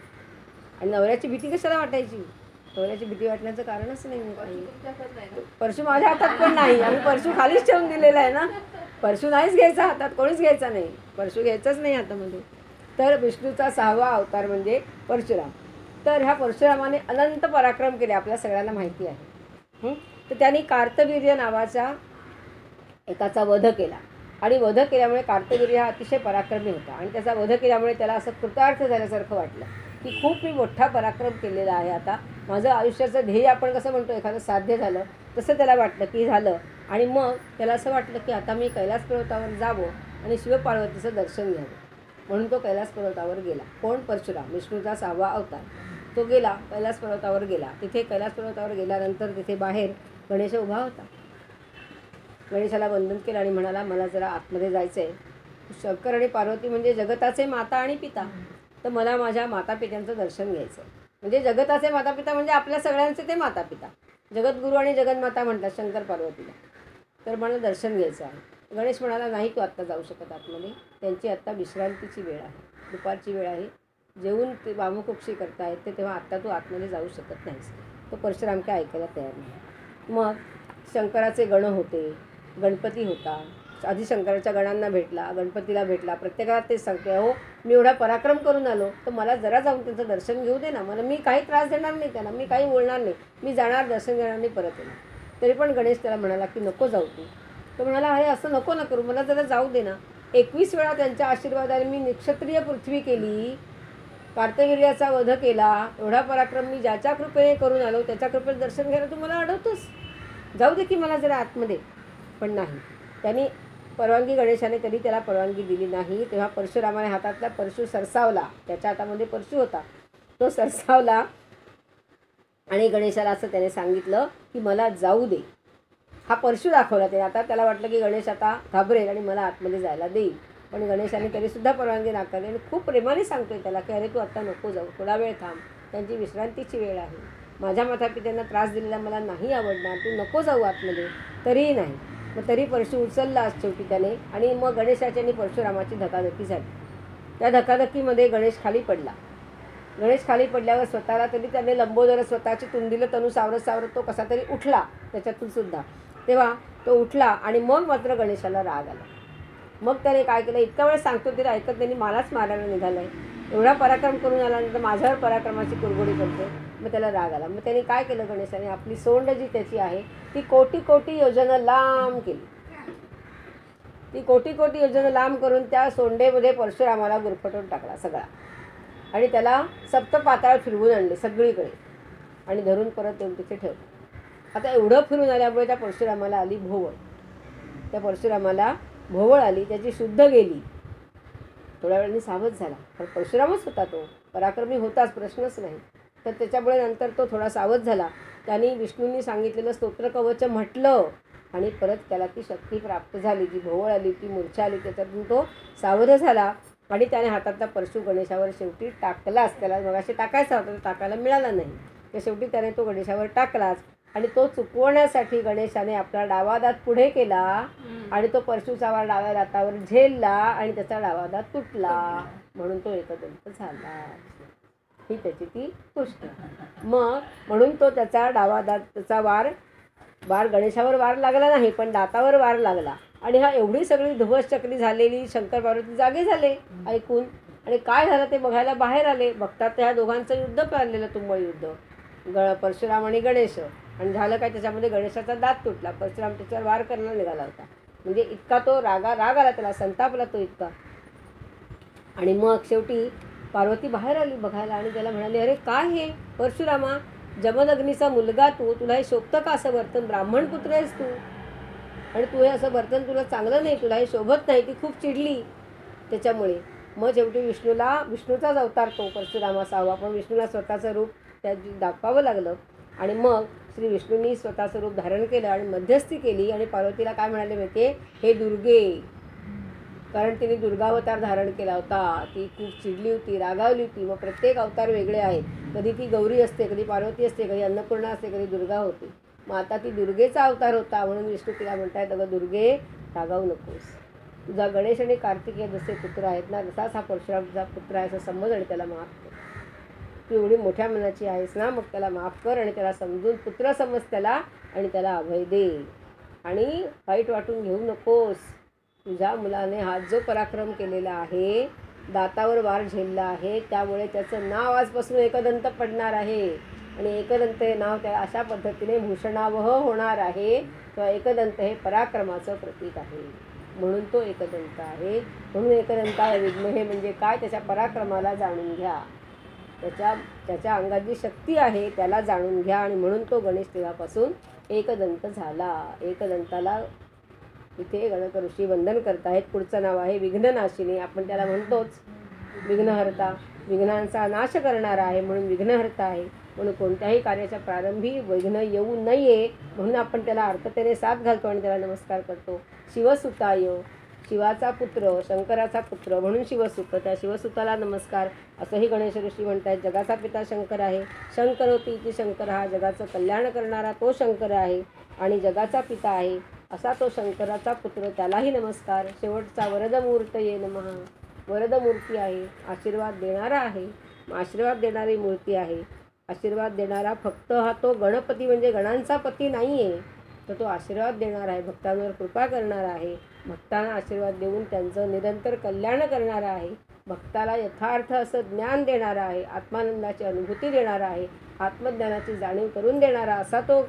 आणि नवऱ्याची भीती कशाला वाटायची? नवऱ्याची भीती वाटण्याचं कारणच नाही काही. परशू माझ्या हातात पण नाही, आम्ही परशू खालीच ठेवून दिलेला आहे ना. परशू नाहीच घ्यायचा हातात, कोणीच घ्यायचा नाही, परशू घ्यायचाच नाही हातामध्ये. तर विष्णूचा 6वा अवतार म्हणजे परशुराम. तर ह्या परशुरामाने अनंत पराक्रम केले, आपल्या सगळ्यांना माहिती आहे. तर त्यांनी कार्तवीर्य नावाचा एकाचा वध केला आणि वध केल्यामुळे कार्तवीर्य हा अतिशय पराक्रमी होता आणि त्याचा वध केल्यामुळे त्याला असं कृतार्थ झाल्यासारखं वाटलं की खूप मी मोठा पराक्रम केलेला आहे, आता माझं आयुष्याचं ध्येय आपण कसं म्हणतो एखादं साध्य झालं तसं त्याला वाटलं की झालं. आणि मग त्याला असं वाटलं की आता मी कैलास पर्वतावर जावं आणि शिवपार्वतीचं दर्शन घ्यावं, म्हणून तो कैलास पर्वतावर गेला. कोण? परशुराम, विष्णूचा 6वा अवतार. तो गेला, कैलास पर्वतावर गेला. तिथे कैलास पर्वतावर गेल्यानंतर तिथे बाहेर गणेश उभा होता. गणेशाला वंदन केलं आणि म्हणाला, मला जरा आतमध्ये जायचं आहे. शंकर आणि पार्वती म्हणजे जगताचे माता आणि पिता, तर मला माझ्या मातापित्यांचं दर्शन घ्यायचं. म्हणजे जगताचे मातापिता म्हणजे आपल्या सगळ्यांचे ते मातापिता, जगद्गुरू आणि जगन्माता म्हणतात शंकर पार्वतीला. तर मला दर्शन घ्यायचं आहे. गणेश म्हणाला, नाही तू आत्ता जाऊ शकत आतमध्ये, त्यांची आत्ता विश्रांतीची वेळ आहे, दुपारची वेळ आहे, जेवून ते वामुकुक्षी करतायत ते, तेव्हा आत्ता तू आतमध्ये जाऊ शकत नाहीस. तो परशुराम काय ऐकायला तयार नाही. मग शंकराचे गण होते, गणपती होता. आधी शंकराच्या गणांना भेटला, गणपतीला भेटला, प्रत्येकाला तेच सांगते, हो मी एवढा पराक्रम करून आलो तर मला जरा जाऊन त्यांचं दर्शन घेऊ दे ना, मला मी काही त्रास देणार नाही त्यांना, मी काही बोलणार नाही, मी जाणार, दर्शन घेणार नाही, परत येणार. तरी पण गणेश त्याला म्हणाला की नको जाऊ तू. तो म्हणाला, अरे असं नको ना करू, मला जरा जाऊ दे ना. 21 वेळा त्यांच्या आशीर्वादाने मी निक्षत्रिय पृथ्वी केली, कार्तवीर्याचा वध केला, एवढा पराक्रम मी ज्याच्या कृपेने करून आलो त्याच्या कृपेने दर्शन घ्यायला तू मला अडवतोस, जाऊ दे की मला जरा आतमध्ये. पण नाही, त्यांनी परवानगी, गणेशाने कधी त्याला परवानगी दिली नाही. तेव्हा परशुरामाने हातातला परशू सरसावला, त्याच्या हातामध्ये परशू होता, तो सरसावला आणि गणेशाला असं त्याने सांगितलं की मला जाऊ दे. हा परशू दाखवला ते. आता त्याला वाटलं की गणेश आता घाबरेल आणि मला आतमध्ये जायला देईल, पण गणेशाने तरीसुद्धा परवानगी नाकारली आणि खूप प्रेमाने सांगतोय त्याला की अरे तू आत्ता नको जाऊ, थोडा वेळ थांब, त्यांची विश्रांतीची वेळ आहे, माझ्या मातापित्यांना त्रास दिलेला मला नाही आवडणार, तू नको जाऊ आतमध्ये. तरीही नाही. मग तरी परशू उचलला शेवटी त्याने आणि मग गणेशाची आणि परशुरामाची धकाधकी झाली. त्या धकाधकीमध्ये गणेश खाली पडला. गणेश खाली पडल्यावर स्वतःला तरी त्याने लंबोदर स्वतःची तुंडीलं तनू सावरत सावरत तो कसा तरी उठला त्याच्यातून सुद्धा. तेव्हा तो उठला आणि मग मात्र गणेशाला राग आला. मग त्याने काय केलं, इतका वेळ सांगतो तरी ऐकत त्यांनी मलाच मारायला निघालं आहे, एवढा पराक्रम करून आल्यानंतर माझ्यावर पराक्रमाची कुरघोडी करतो. मग त्याला राग आला. मग त्याने काय केलं, गणेशाने आपली सोंड जी त्याची आहे ती कोटी कोटी योजना लांब केली. ती कोटी कोटी योजना लांब करून त्या सोंडेमध्ये परशुरामाला गुरफटून टाकला सगळा आणि त्याला सप्तपाताळ फिरवून आणले सगळीकडे आणि धरून परत येऊन तिथे ठेवलं. आता एवढं फिरून आल्यामुळे त्या परशुरामाला आली भोवळ. त्या परशुरामाला भोवळ आली, त्याची शुद्ध गेली. थोड्या वेळाने सावध झाला, पण परशुरामच होता, तो पराक्रमी होताच, प्रश्नच नाही. तर त्याच्यामुळे नंतर तो थोडा सावध झाला. त्यांनी विष्णूंनी सांगितलेलं स्तोत्रकवच म्हटलं आणि परत त्याला ती शक्ती प्राप्त झाली, जी भोवळ आली, ती मूर्छा आली, त्याच्यातून तो सावध झाला आणि त्याने हातातला परशू गणेशावर शेवटी टाकलाच. त्याला मगाशी टाकायचा होता, तो टाकायला मिळाला नाही, तर शेवटी त्याने तो गणेशावर टाकलाच. आणि तो चुकवण्यासाठी गणेशाने आपला डावा दात पुढे केला आणि तो परशुचा डाव्या दातावर झेलला आणि त्याचा डावा दात तुटला. म्हणून तो एकदंत झाला. ही त्याची ती गोष्ट. मग म्हणून तो त्याचा डावा दात त्याचा वार गणेशावर वार लागला नाही, पण दातावर वार लागला. आणि हा एवढी सगळी धुवसचक्री झालेली शंकर पार्वती जागे झाले ऐकून. आणि काय झालं ते बघायला बाहेर आले. बघतात ह्या दोघांचं युद्ध पेरलेलं, तुंबळ युद्ध, परशुराम आणि गणेश. आणि झालं काय, त्याच्यामध्ये गणेशाचा दात तुटला. परशुराम त्याच्यावर वार करायला निघाला होता. म्हणजे इतका तो राग आला त्याला, संतापला तो इतका. आणि मग शेवटी पार्वती बाहेर आली बघायला आणि त्याला म्हणाली, अरे काय हे परशुरामा, जमदग्नीचा मुलगा तू, तुला हे शोभतं का असं वर्तन? ब्राह्मण पुत्र आहेस तू, आणि तू हे असं वर्तन तुला चांगलं नाही, तुला हे शोभत नाही. ती खूप चिडली त्याच्यामुळे. मग शेवटी विष्णूचाच अवतार तो परशुरामाचा हवा, पण विष्णूला स्वतःचं रूप त्या दाखवावं लागलं. आणि मग श्री विष्णूंनी स्वतःचं रूप धारण केलं आणि मध्यस्थी केली. आणि पार्वतीला काय म्हणाले माहिती आहे, हे दुर्गे, कारण तिने दुर्गावतार धारण केला होता. ती खूप चिडली होती, रागावली होती. मग प्रत्येक अवतार वेगळे आहेत. कधी ती गौरी असते, कधी पार्वती असते, कधी अन्नपूर्णा असते, कधी दुर्गा होती. मग आता ती दुर्गेचा अवतार होता. म्हणून विष्णू तिला म्हणतायत, अगं दुर्गे, रागावू नकोस. तुझा गणेश आणि कार्तिकेय जसे पुत्र आहेत ना, तसाच हा परशुरामचा पुत्र आहे असं समज आणि त्याला माफ कर. तू एवढी मोठ्या मनाची आहेस ना, मग त्याला माफ कर आणि त्याला समजून पुत्र समज त्याला, आणि त्याला अभय दे. आणि वाईट वाटून घेऊ नकोस. तुझ्या मुलाने हा जो पराक्रम केलेला आहे, दातावर वार झेलला आहे, त्यामुळे त्याचं नाव आजपासून एकदंत पडणार आहे. आणि एकदंत हे नाव त्या अशा पद्धतीने भूषणावह होणार आहे. किंवा एकदंत हे पराक्रमाचं प्रतीक आहे, म्हणून तो एकदंत आहे. म्हणून एकदंताय विद्महे म्हणजे काय, त्याच्या पराक्रमाला जाणून घ्या, त्याच्या अंगात जी शक्ती आहे त्याला जाणून घ्या. आणि म्हणून तो गणेश तेव्हापासून एकदंत झाला. एकदंताला इथे गणक ऋषी वंदन करतायत. पुढचं नाव आहे विघ्ननाशिनी. आपण त्याला म्हणतोच विघ्नहर्ता, विघ्नांचा नाश करणारा आहे म्हणून विघ्नहर्ता आहे. म्हणून कोणत्याही कार्याच्या प्रारंभी विघ्न येऊ नये म्हणून आपण त्याला अर्थतेने साथ घालतो आणि त्याला नमस्कार करतो. शिवसुताय, शिवाचा पुत्र, शंकराचा पुत्र म्हणून शिवसुत, त्या शिवसुताला नमस्कार असंही गणेश ऋषी म्हणतात. जगाचा पिता शंकर आहे. शंकरोती इति शंकर, हा जगाचं कल्याण करणारा तो शंकर आहे आणि जगाचा पिता आहे असा तो शंकराचा पुत्र, त्यालाही नमस्कार. शेवटचा वरदमूर्तये नमः, वरदमूर्ती आहे, आशीर्वाद देणारा आहे, आशीर्वाद देणारी मूर्ती आहे. आशीर्वाद देणारा फक्त हा तो गणपती म्हणजे गणांचा पती नाही आहे, तर तो आशीर्वाद देणारा आहे, भक्तांवर कृपा करणारा आहे, भक्तांना आशीर्वाद देऊन त्यांचं निरंतर कल्याण करणारा आहे, भक्ताला यथार्थ असं ज्ञान देणारा आहे, आत्मानंदाची अनुभूती देणारा आहे, आत्मज्ञानाची जाणीव करून देणारा असा तो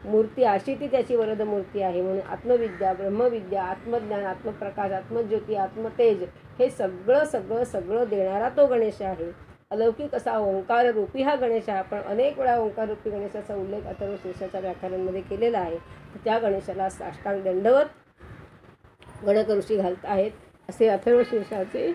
मूर्ती, अशी ती त्याची वरद मूर्ती आहे. म्हणून आत्मविद्या, ब्रह्मविद्या, आत्मज्ञान, आत्मप्रकाश, आत्मज्योती, आत्मतेज हे सगळं सगळं सगळं देणारा तो गणेश आहे. अलौकिक असा ओंकार रूपी हा गणेश आहे. आपण अनेक वेळा ओंकार रूपी गणेशाचा उल्लेख अथर्वशीर्षाच्या व्याख्यानांमध्ये केलेला आहे. त्या गणेशाला साष्टांग दंडवत गणक ऋषी घालत आहेत. असे अथर्वशीर्षाचे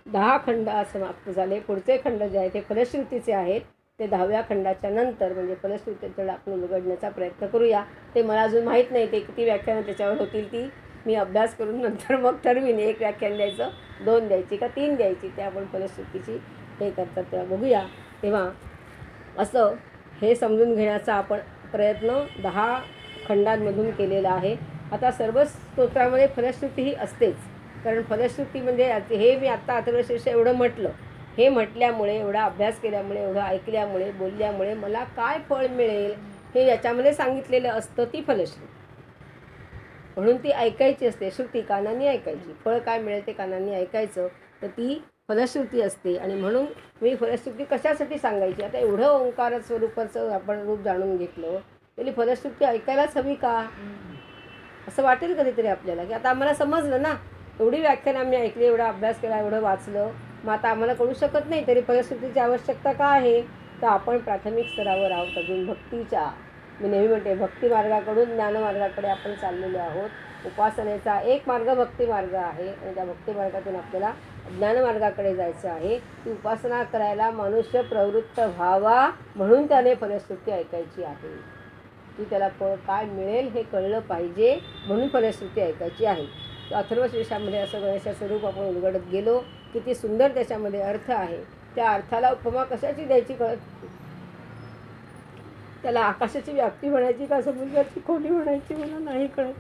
10 खंड समाप्त झाले. पुढचे खंड जे आहेत ते फलश्रुतीचे आहेत. ते 10व्या खंडाच्या नंतर म्हणजे फलश्रुतीकडे आपण उलगडण्याचा प्रयत्न करूया. ते मला अजून माहीत नाही ते किती व्याख्यानं त्याच्यावर होतील, ती मी अभ्यास करून नंतर मग ठरवीन 1 व्याख्यान द्यायचं, 2 द्यायची का 3 द्यायची, ते आपण फलश्रुतीची हे करतात तेव्हा बघूया. तेव्हा असं हे समजून घेण्याचा आपण प्रयत्न 10 खंडांमधून केलेला आहे. आता सर्व स्तोत्रामध्ये फलश्रुती ही असतेच, कारण फलश्रुती म्हणजे हे मी आत्ता अथर्वशीर्ष एवढं म्हटलं, हे म्हटल्यामुळे, एवढा अभ्यास केल्यामुळे, एवढं ऐकल्यामुळे, बोलल्यामुळे मला काय फळ मिळेल हे याच्यामध्ये सांगितलेलं असतं, ती फलश्रुती. म्हणून ती ऐकायची असते, श्रुती कानांनी ऐकायची, फळ काय मिळेल ते कानांनी ऐकायचं, तर ती फलश्रुती असते. आणि म्हणून मी फलश्रुती कशासाठी सांगायची, आता एवढं ओंकार स्वरूपाचं आपण रूप जाणून घेतलं, तरी फलश्रुती ऐकायलाच हवी का असं वाटेल कधीतरी आपल्याला, की आता आम्हाला समजलं ना, एवढी व्याख्यान आम्ही ऐकली, एवढा अभ्यास केला, एवढं वाचलं, मग आता आम्हाला कळू शकत नाही, तरी फलश्रुतीची आवश्यकता का आहे. तर आपण प्राथमिक स्तरावर आहोत अजून भक्तीच्या, मी नेहमी म्हणते भक्ती मार्गाकडून ज्ञानमार्गाकडे आपण चाललेलो आहोत. उपासनेचा एक मार्ग भक्ती मार्ग आहे आणि त्या भक्ती मार्गातून आपल्याला ज्ञानमार्गाकडे जायचं आहे. ती उपासना करायला मनुष्य प्रवृत्त व्हावा म्हणून त्याने फलश्रुती ऐकायची आहे. की त्याला फळ काय मिळेल हे कळलं पाहिजे म्हणून फलश्रुती ऐकायची आहे. अथर्वशीर्षामध्ये असं गणेशाचं रूप आपण उलगडत गेलो, किती सुंदर त्याच्यामध्ये अर्थ आहे. त्या अर्थाला उपमा कशाची द्यायची कळत, त्याला आकाशाची व्याप्ती म्हणायची का समुद्राची खोली म्हणायची मला नाही कळत.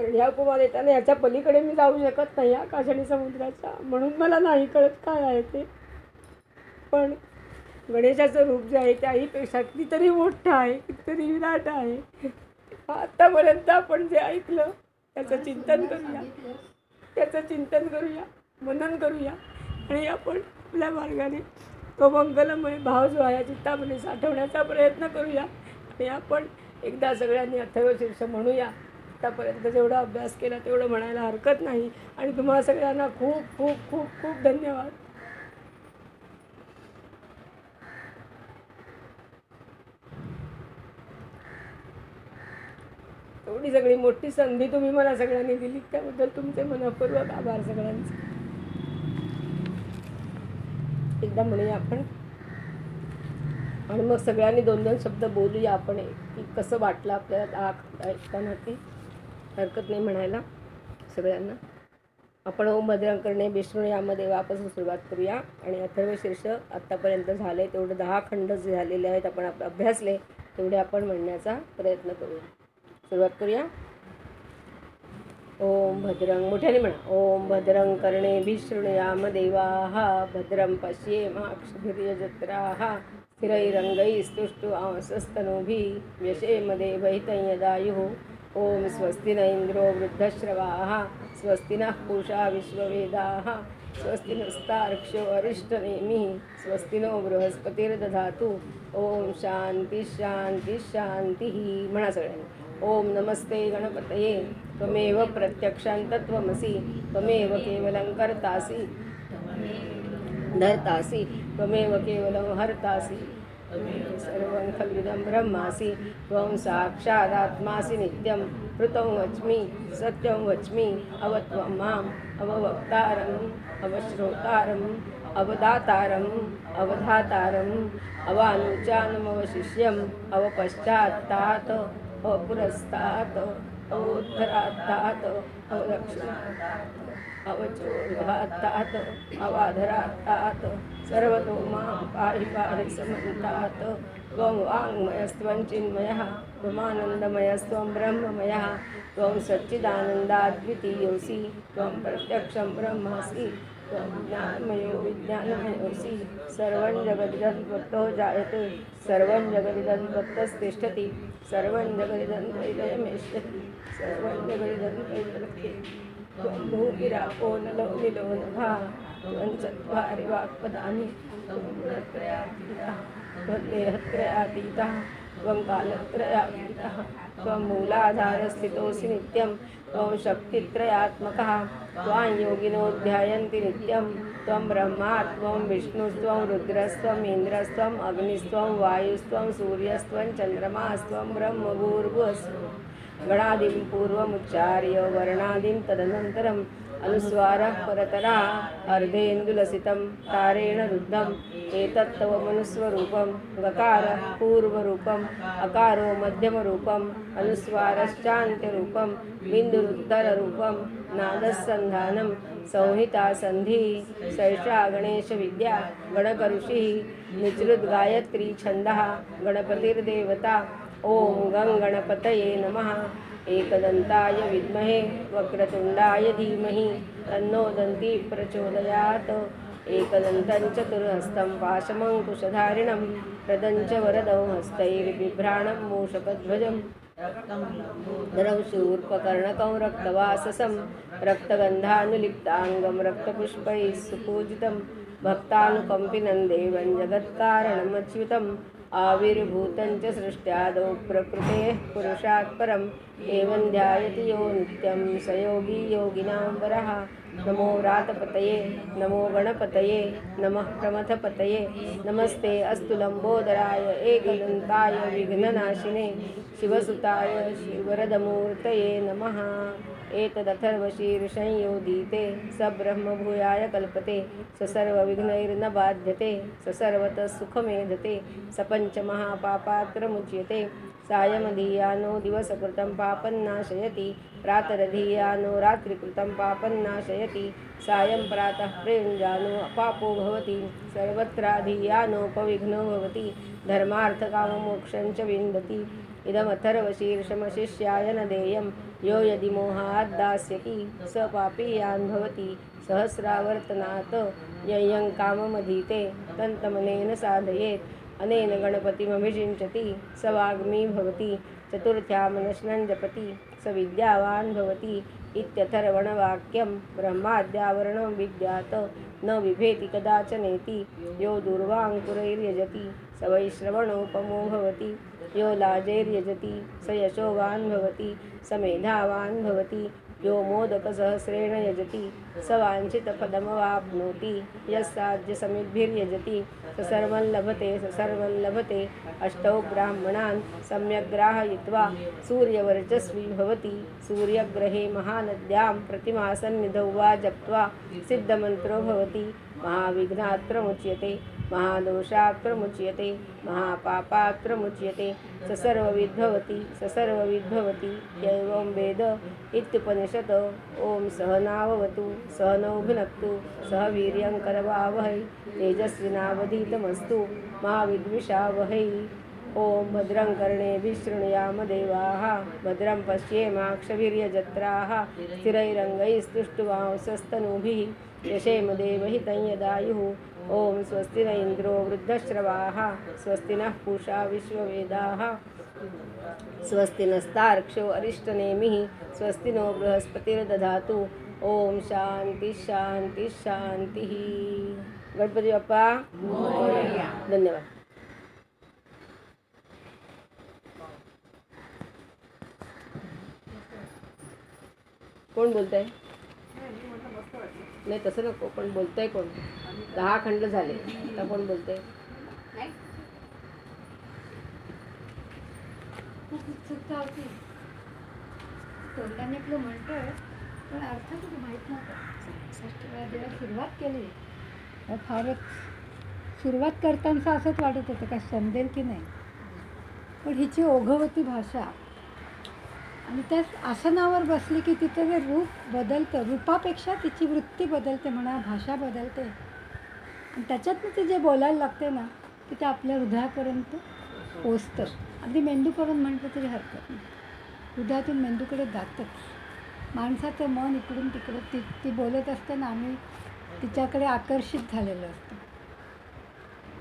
कारण ह्या उपमा देताना याच्या पलीकडे मी जाऊ शकत नाही आकाश आणि समुद्राच्या, म्हणून मला नाही कळत काय आहे ते. पण गणेशाचं रूप जे आहे ते आईपेक्षा कितीतरी मोठं आहे, कितीतरी विराट आहे. आत्तापर्यंत आपण जे ऐकलं त्याचं चिंतन करूया, मनन करूया आणि आपण आपल्या मार्गाने तो मंगलमय भाव जो आहे चित्तामध्ये साठवण्याचा प्रयत्न करूया. आणि आपण एकदा सगळ्यांनी अथर्वशीर्ष म्हणूया. आतापर्यंत जेवढा अभ्यास केला तेवढं म्हणायला हरकत नाही. आणि तुम्हाला सगळ्यांना खूप खूप खूप खूप धन्यवाद. एवढी सगळी मोठी संधी तुम्ही मला सगळ्यांनी दिली त्याबद्दल तुमचे मनःपूर्वक आभार सगळ्यांचे. एकदा म्हणूया आपण आणि मग सगळ्यांनी 2-2 शब्द बोलूया आपण की कसं वाटलं आपल्याला ऐकताना ते. हरकत नाही म्हणायला सगळ्यांना. आपण ओम भद्रं कर्णे विष्णू यामध्ये वापस सुरुवात करूया. आणि अथर्वशीर्ष आत्तापर्यंत झाले तेवढे 10 खंड जे झालेले आहेत आपण अभ्यासले तेवढे आपण म्हणण्याचा प्रयत्न करूया. सुरुवात करूया. ओम भद्रं मोठ्याने म्हणा. ओम भद्रं कर्णेभिः शृणुयाम देवाः भद्रं पश्येमाक्षभिर्यजत्राः स्थिरैरङ्गैस्तुष्टुवांसस्तनूभिः व्यशेम देवहितं यदायुः. ओम स्वस्ति न इंद्रो वृद्धश्रवाः स्वस्ति नः पूषा विश्ववेदाः स्वस्ति नस्तार्क्ष्यो अरिष्टनेमिः स्वस्ति नो बृहस्पतिर्दधातु. ओम शांती शांती शांतिः म्हणा सगळ्यांनी. ओम नमस्ते गणपतये त्वमेव प्रत्यक्षं तत्त्वमसि त्वमेव केवलं कर्तासि धर्तासि त्वमेव केवलं हर्तासि सर्वं खलुदं ब्रह्मासि त्वं साक्षादात्मासि नित्यं ऋतं वच्मि सत्यं वच्मि अवत्वं माम् अववक्तारम् अवश्रोतारम् अवदातारम् अवधातारम् अवानुचानमवशिष्यम् अवपश्चात्तात् अपुरस्तात् अवोत्तरात्तात् अवदक्षिणात्तात् अवचोर्ध्वात्तात् अवाधरात्तात् सर्वतो मां पाहि पाहि समन्तात्. त्वं वाङ्मयस्त्वं चिन्मयः त्वमानन्दमयस्त्वं ब्रह्ममयः त्वं सच्चिदानन्दाद्वितीयोऽसि त्वं प्रत्यक्षं ब्रह्मासि त्वं ज्ञानमयो विज्ञानमयोऽसि. सर्वं जगदिदं त्वत्तो जायते सर्वं जगदिदं त्वत्तस्तिष्ठति सर्वं जगदिदं त्वयिदयमेष्यति सर्वं जगदिदं त्वयिदलक्ष्यते. त्वं भूमिरापो नलो निलो नभः त्वं चत्वारि वाक्पदानि त्वं गुणत्रयातीतः त्वं देहत्रयातीतः त्वं कालत्रयातीतः त्वं मूलाधारस्थितोऽसि नित्यं त्वं शक्तित्रयात्मकः त्वां योगिनो ध्यायन्ति नित्यं. त्वं ब्रह्मा त्वं विष्णुस्त्वं रुद्रस्त्वं इन्द्रस्त्वं अग्निस्त्वं वायुस्त्वं सूर्यस्त्वं चन्द्रमास्त्वं ब्रह्मभूर्भुवस्सु. गणादिं पूर्वमुच्चार्य वर्णादिं तदनन्तरम् अनुस्वारः परतरः अर्धेन्दुलसितं तारेण रुद्धम्. एतत्तव मनुस्वरूपं गकारः पूर्वरूपम् अकारो मध्यमरूपम् अनुस्वारश्चान्त्यरूपं बिन्दुरुत्तररूपं नादस्सन्धानं संहिता सन्धिः. सैषा गणेशविद्या गणकऋषिः निजृद्गायत्री छन्दः गणपतिर्देवता. ओम गं गणपतये नमः. एकदन्ताय विद्महे वक्रतुण्डाय धीमहि तन्नो दन्ती प्रचोदयात्. एकदन्तं चतुर्हस्तं पाशमङ्कुशधारिणं प्रदं च वरदं हस्तैर्बिभ्राणं मूषकध्वजं धरं शूर्पकर्णकं रक्तवाससं रक्तगन्धानुलिप्ताङ्गं रक्तपुष्पैः सुपूजितं भक्तानुकम्पिनं देवं जगत्कारणमच्युतम्. आविर्भूतं च सृष्ट्यादौ प्रकृतेः पुरुषात् परम् एवं ध्यायति यो नित्यं स योगी योगिनां वरः. नमो व्रातपतये नमो गणपतये नमः प्रमथपतये नमस्ते अस्तु लंबोदराय एकदन्ताय विघ्ननाशिने शिवसुताय श्रीवरदमूर्तये नमः. एतदथर्वशीर्षंयोधीते स ब्रह्मभूयाय कल्पते स सर्वविघ्नैर्न बाध्यते स सर्वतः सुखमेधते स पञ्चमहापापात्रमुच्यते सायमधीयानो दिवसकृतं पापं नाशयति प्रातरधीयानो रात्रिकृतं पापं नाशयति सायं प्रातः प्रयुञ्जानो अपापो भवति सर्वत्राधीयानोपविघ्नो भवति धर्मार्थकाममोक्षं च विन्दति इदमथर्वशीर्षमशिष्याय न देयं यो यदि मोहात् दास्यति स पापीयान् भवति सहस्रावर्तनात् ययं काममधीते तन्तमनेन साधयेत् अनेन गणपतिमभिषिञ्चति स वाग्मी भवति चतुर्थ्या मनश्नं जपति स विद्यावान् भवति इत्यथर्वणवाक्यं ब्रह्माद्यावरणं विद्यात् न बिभेति कदाचनेति यो दूर्वाङ्कुरैर्यजति स वै श्रवणोपमो भवति यो लाजैर्यजति स यशोवान् भवति स मेधावान् भवति यो मोदकसहस्रेण यजति स वाञ्छितपदमवाप्नोति यस्साध्यसमिद्भिर्यजति स सर्वं लभते अष्टौ ब्राह्मणान् सम्यक् ग्राहयित्वा सूर्यवर्चस्वी भवति सूर्यग्रहे महानद्यां प्रतिमासन्निधौ वा जप्त्वा सिद्धमन्त्रो भवति महाविघ्नात् प्रमुच्यते महादोषात् प्रमुच्यते महापापात् प्रमुच्यते स सर्वविद् भवति एवं वेद इत्युपनिषत् ॐ सहनाववतु सहनौ भुनक्तु सह वीर्यं करवावहै तेजस्विनावधीतमस्तु मा विद्विषावहै ॐ भद्रं कर्णेभिः शृणुयाम देवाः भद्रं पश्येमाक्षभिर्यजत्राः स्थिरैरङ्गैस्तुष्टुवांसस्तनूभिः यशेम देवहितं यदायुः ॐ स्वस्ति न इन्द्रो वृद्धश्रवाः स्वस्ति नः पूषा विश्ववेदाः स्वस्ति नस्तार्क्ष्यो अरिष्टनेमिः स्वस्ति नो बृहस्पतिर्दधातु ॐ शांति शांति शांतिः. गणपती बाप्पा धन्यवाद. कोण बोलतंय? नाही तसं नको, पण बोलतंय कोण? 10 खंड झाले, आता कोण बोलतंय? खूप उत्सुकता होती. तोंडाने आपलं म्हणतोय पण अर्थ कुठे माहीत नव्हता. जेव्हा सुरुवात केली फारच सुरुवात करताना असंच वाटत होतं का समजेल की नाही, पण हिची ओघवती भाषा आणि त्या आसनावर बसली की तिचं जे रूप बदलतं, रूपापेक्षा तिची वृत्ती बदलते म्हणा, भाषा बदलते आणि त्याच्यातनं ते जे बोलायला लागते ना की ते आपल्या हृदयापर्यंत पोचतं. अगदी मेंदूपर्यंत म्हटलं तरी हरकत नाही. हृदयातून मेंदूकडे जातंच. माणसाचं मन इकडून तिकडं ती बोलत असताना आम्ही तिच्याकडे आकर्षित झालेलं असतं.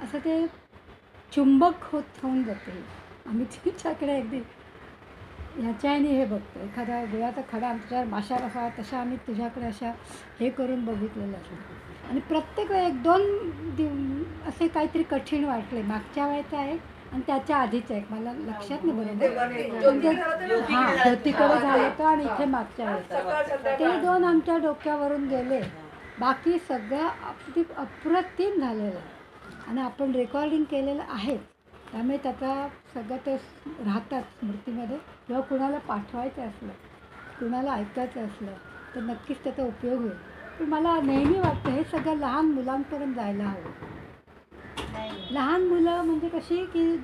असं ते चुंबक होऊन जाते. आम्ही तिच्याकडे अगदी ह्याच्याने हे बघतो. एखादा देवाचा खडा आमच्यावर माशा बसावा तशा आम्ही तुझ्याकडे अशा हे करून बघितलेलं असतं. आणि प्रत्येक वेळी 1-2 असे काहीतरी कठीण वाटले. मागच्या वेळेचं आहे आणि त्याच्या आधीचं एक मला लक्षात नाही बरोबर. हां, ज्योतीकडे झालं होतं आणि इथे मागच्या वेळेचं ते 2 आमच्या डोक्यावरून गेले. बाकी सगळं अगदी अप्रतिम झालेलं आहे आणि आपण रेकॉर्डिंग केलेलं आहे. त्यामुळे त्याचा सगळं ते राहतात स्मृतीमध्ये. किंवा कुणाला पाठवायचं असलं, कुणाला ऐकायचं असलं तर नक्कीच त्याचा उपयोग होईल. पण मला नेहमी वाटतं हे सगळं लहान मुलांपर्यंत जायला हवं. लहान मुलं म्हणजे कशी की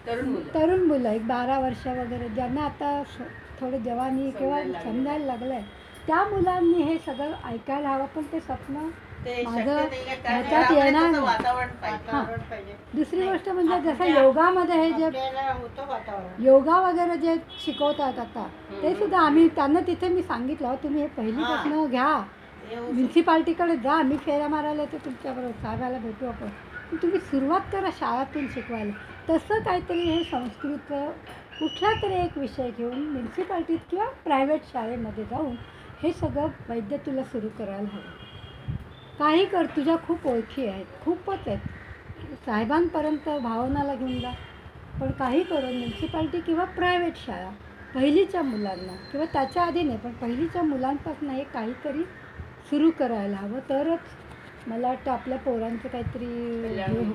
तरुण मुलं 12 वर्ष वगैरे ज्यांना आता थोडं जवानी किंवा समजायला लागलं आहे त्या मुलांनी हे सगळं ऐकायला हवं. पण ते स्वप्न माझं ह्याच्यात येणार नाही. हां, दुसरी गोष्ट म्हणजे जसं योगामध्ये हे जे योगा वगैरे जे शिकवतात आता ते सुद्धा आम्ही त्यांना तिथे मी सांगितलं तुम्ही हे पहिलीपासून घ्या, म्युन्सिपाल्टीकडे जा, आम्ही फेऱ्या मारायला येतो तुमच्याबरोबर, साहेबाला भेटू आपण, तुम्ही सुरुवात करा शाळातून शिकवायला. तसं काहीतरी हे संस्कृत कुठला तरी एक विषय घेऊन म्युन्सिपाल्टीत किंवा प्रायव्हेट शाळेमध्ये जाऊन हे सगळं वैद्य तुला सुरू करायला हवं. काही कर, तुझ्या खूप ओळखी आहेत, खूपच आहेत, साहेबांपर्यंत भावनाला घेऊन जा. पण काही करून म्युन्सिपाल्टी किंवा प्रायव्हेट शाळा पहिलीच्या मुलांना किंवा त्याच्या आधी नाही पण पहिलीच्या मुलांपासून हे काहीतरी सुरू करायला हवं. तरच मला वाटतं आपल्या पोरांचं काहीतरी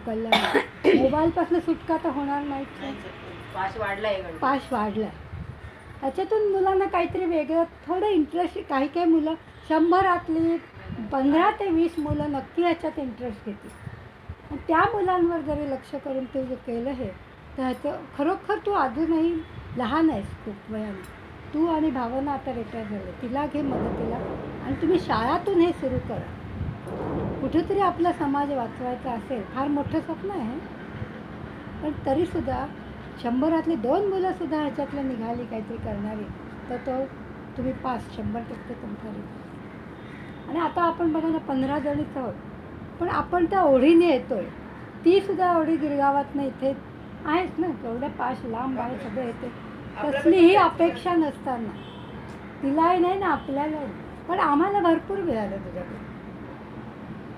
कल्याण. मोबाईलपासून सुटका तर होणार नाही. पाश वाढला त्याच्यातून मुलांना काहीतरी वेगळं थोडं इंटरेस्ट. काही काही मुलं 100 15 ते 20 मुलं नक्की ह्याच्यात इंटरेस्ट घेतील. त्या मुलांवर जरी लक्ष करून ते जे केलं हे तर ह्याचं खरोखर तू अजूनही लहान आहेस खूप वयाने. तू आणि भावना आता रिटायर झाले, तिला घे मदतीला आणि तुम्ही शाळातून हे सुरू करा. कुठेतरी आपला समाज वाचवायचा असेल, फार मोठं स्वप्न आहे, पण तरीसुद्धा 100रातली 2 मुलंसुद्धा ह्याच्यातलं निघाली काहीतरी करणारी, तर तो तुम्ही पास 100% तुमचा रिझल्ट. आणि आता आपण बघा ना 15 जणीच आहोत, पण आपण त्या ओढीने येतोय. तीसुद्धा ओढी गिरगावात इथे आहेच ना, केवढ्या पाश लांब आहे सगळं येते. कसलीही अपेक्षा नसताना, तिलाही नाही ना आपल्यालाही नाही. पण आम्हाला भरपूर मिळालं तुझ्याकडे.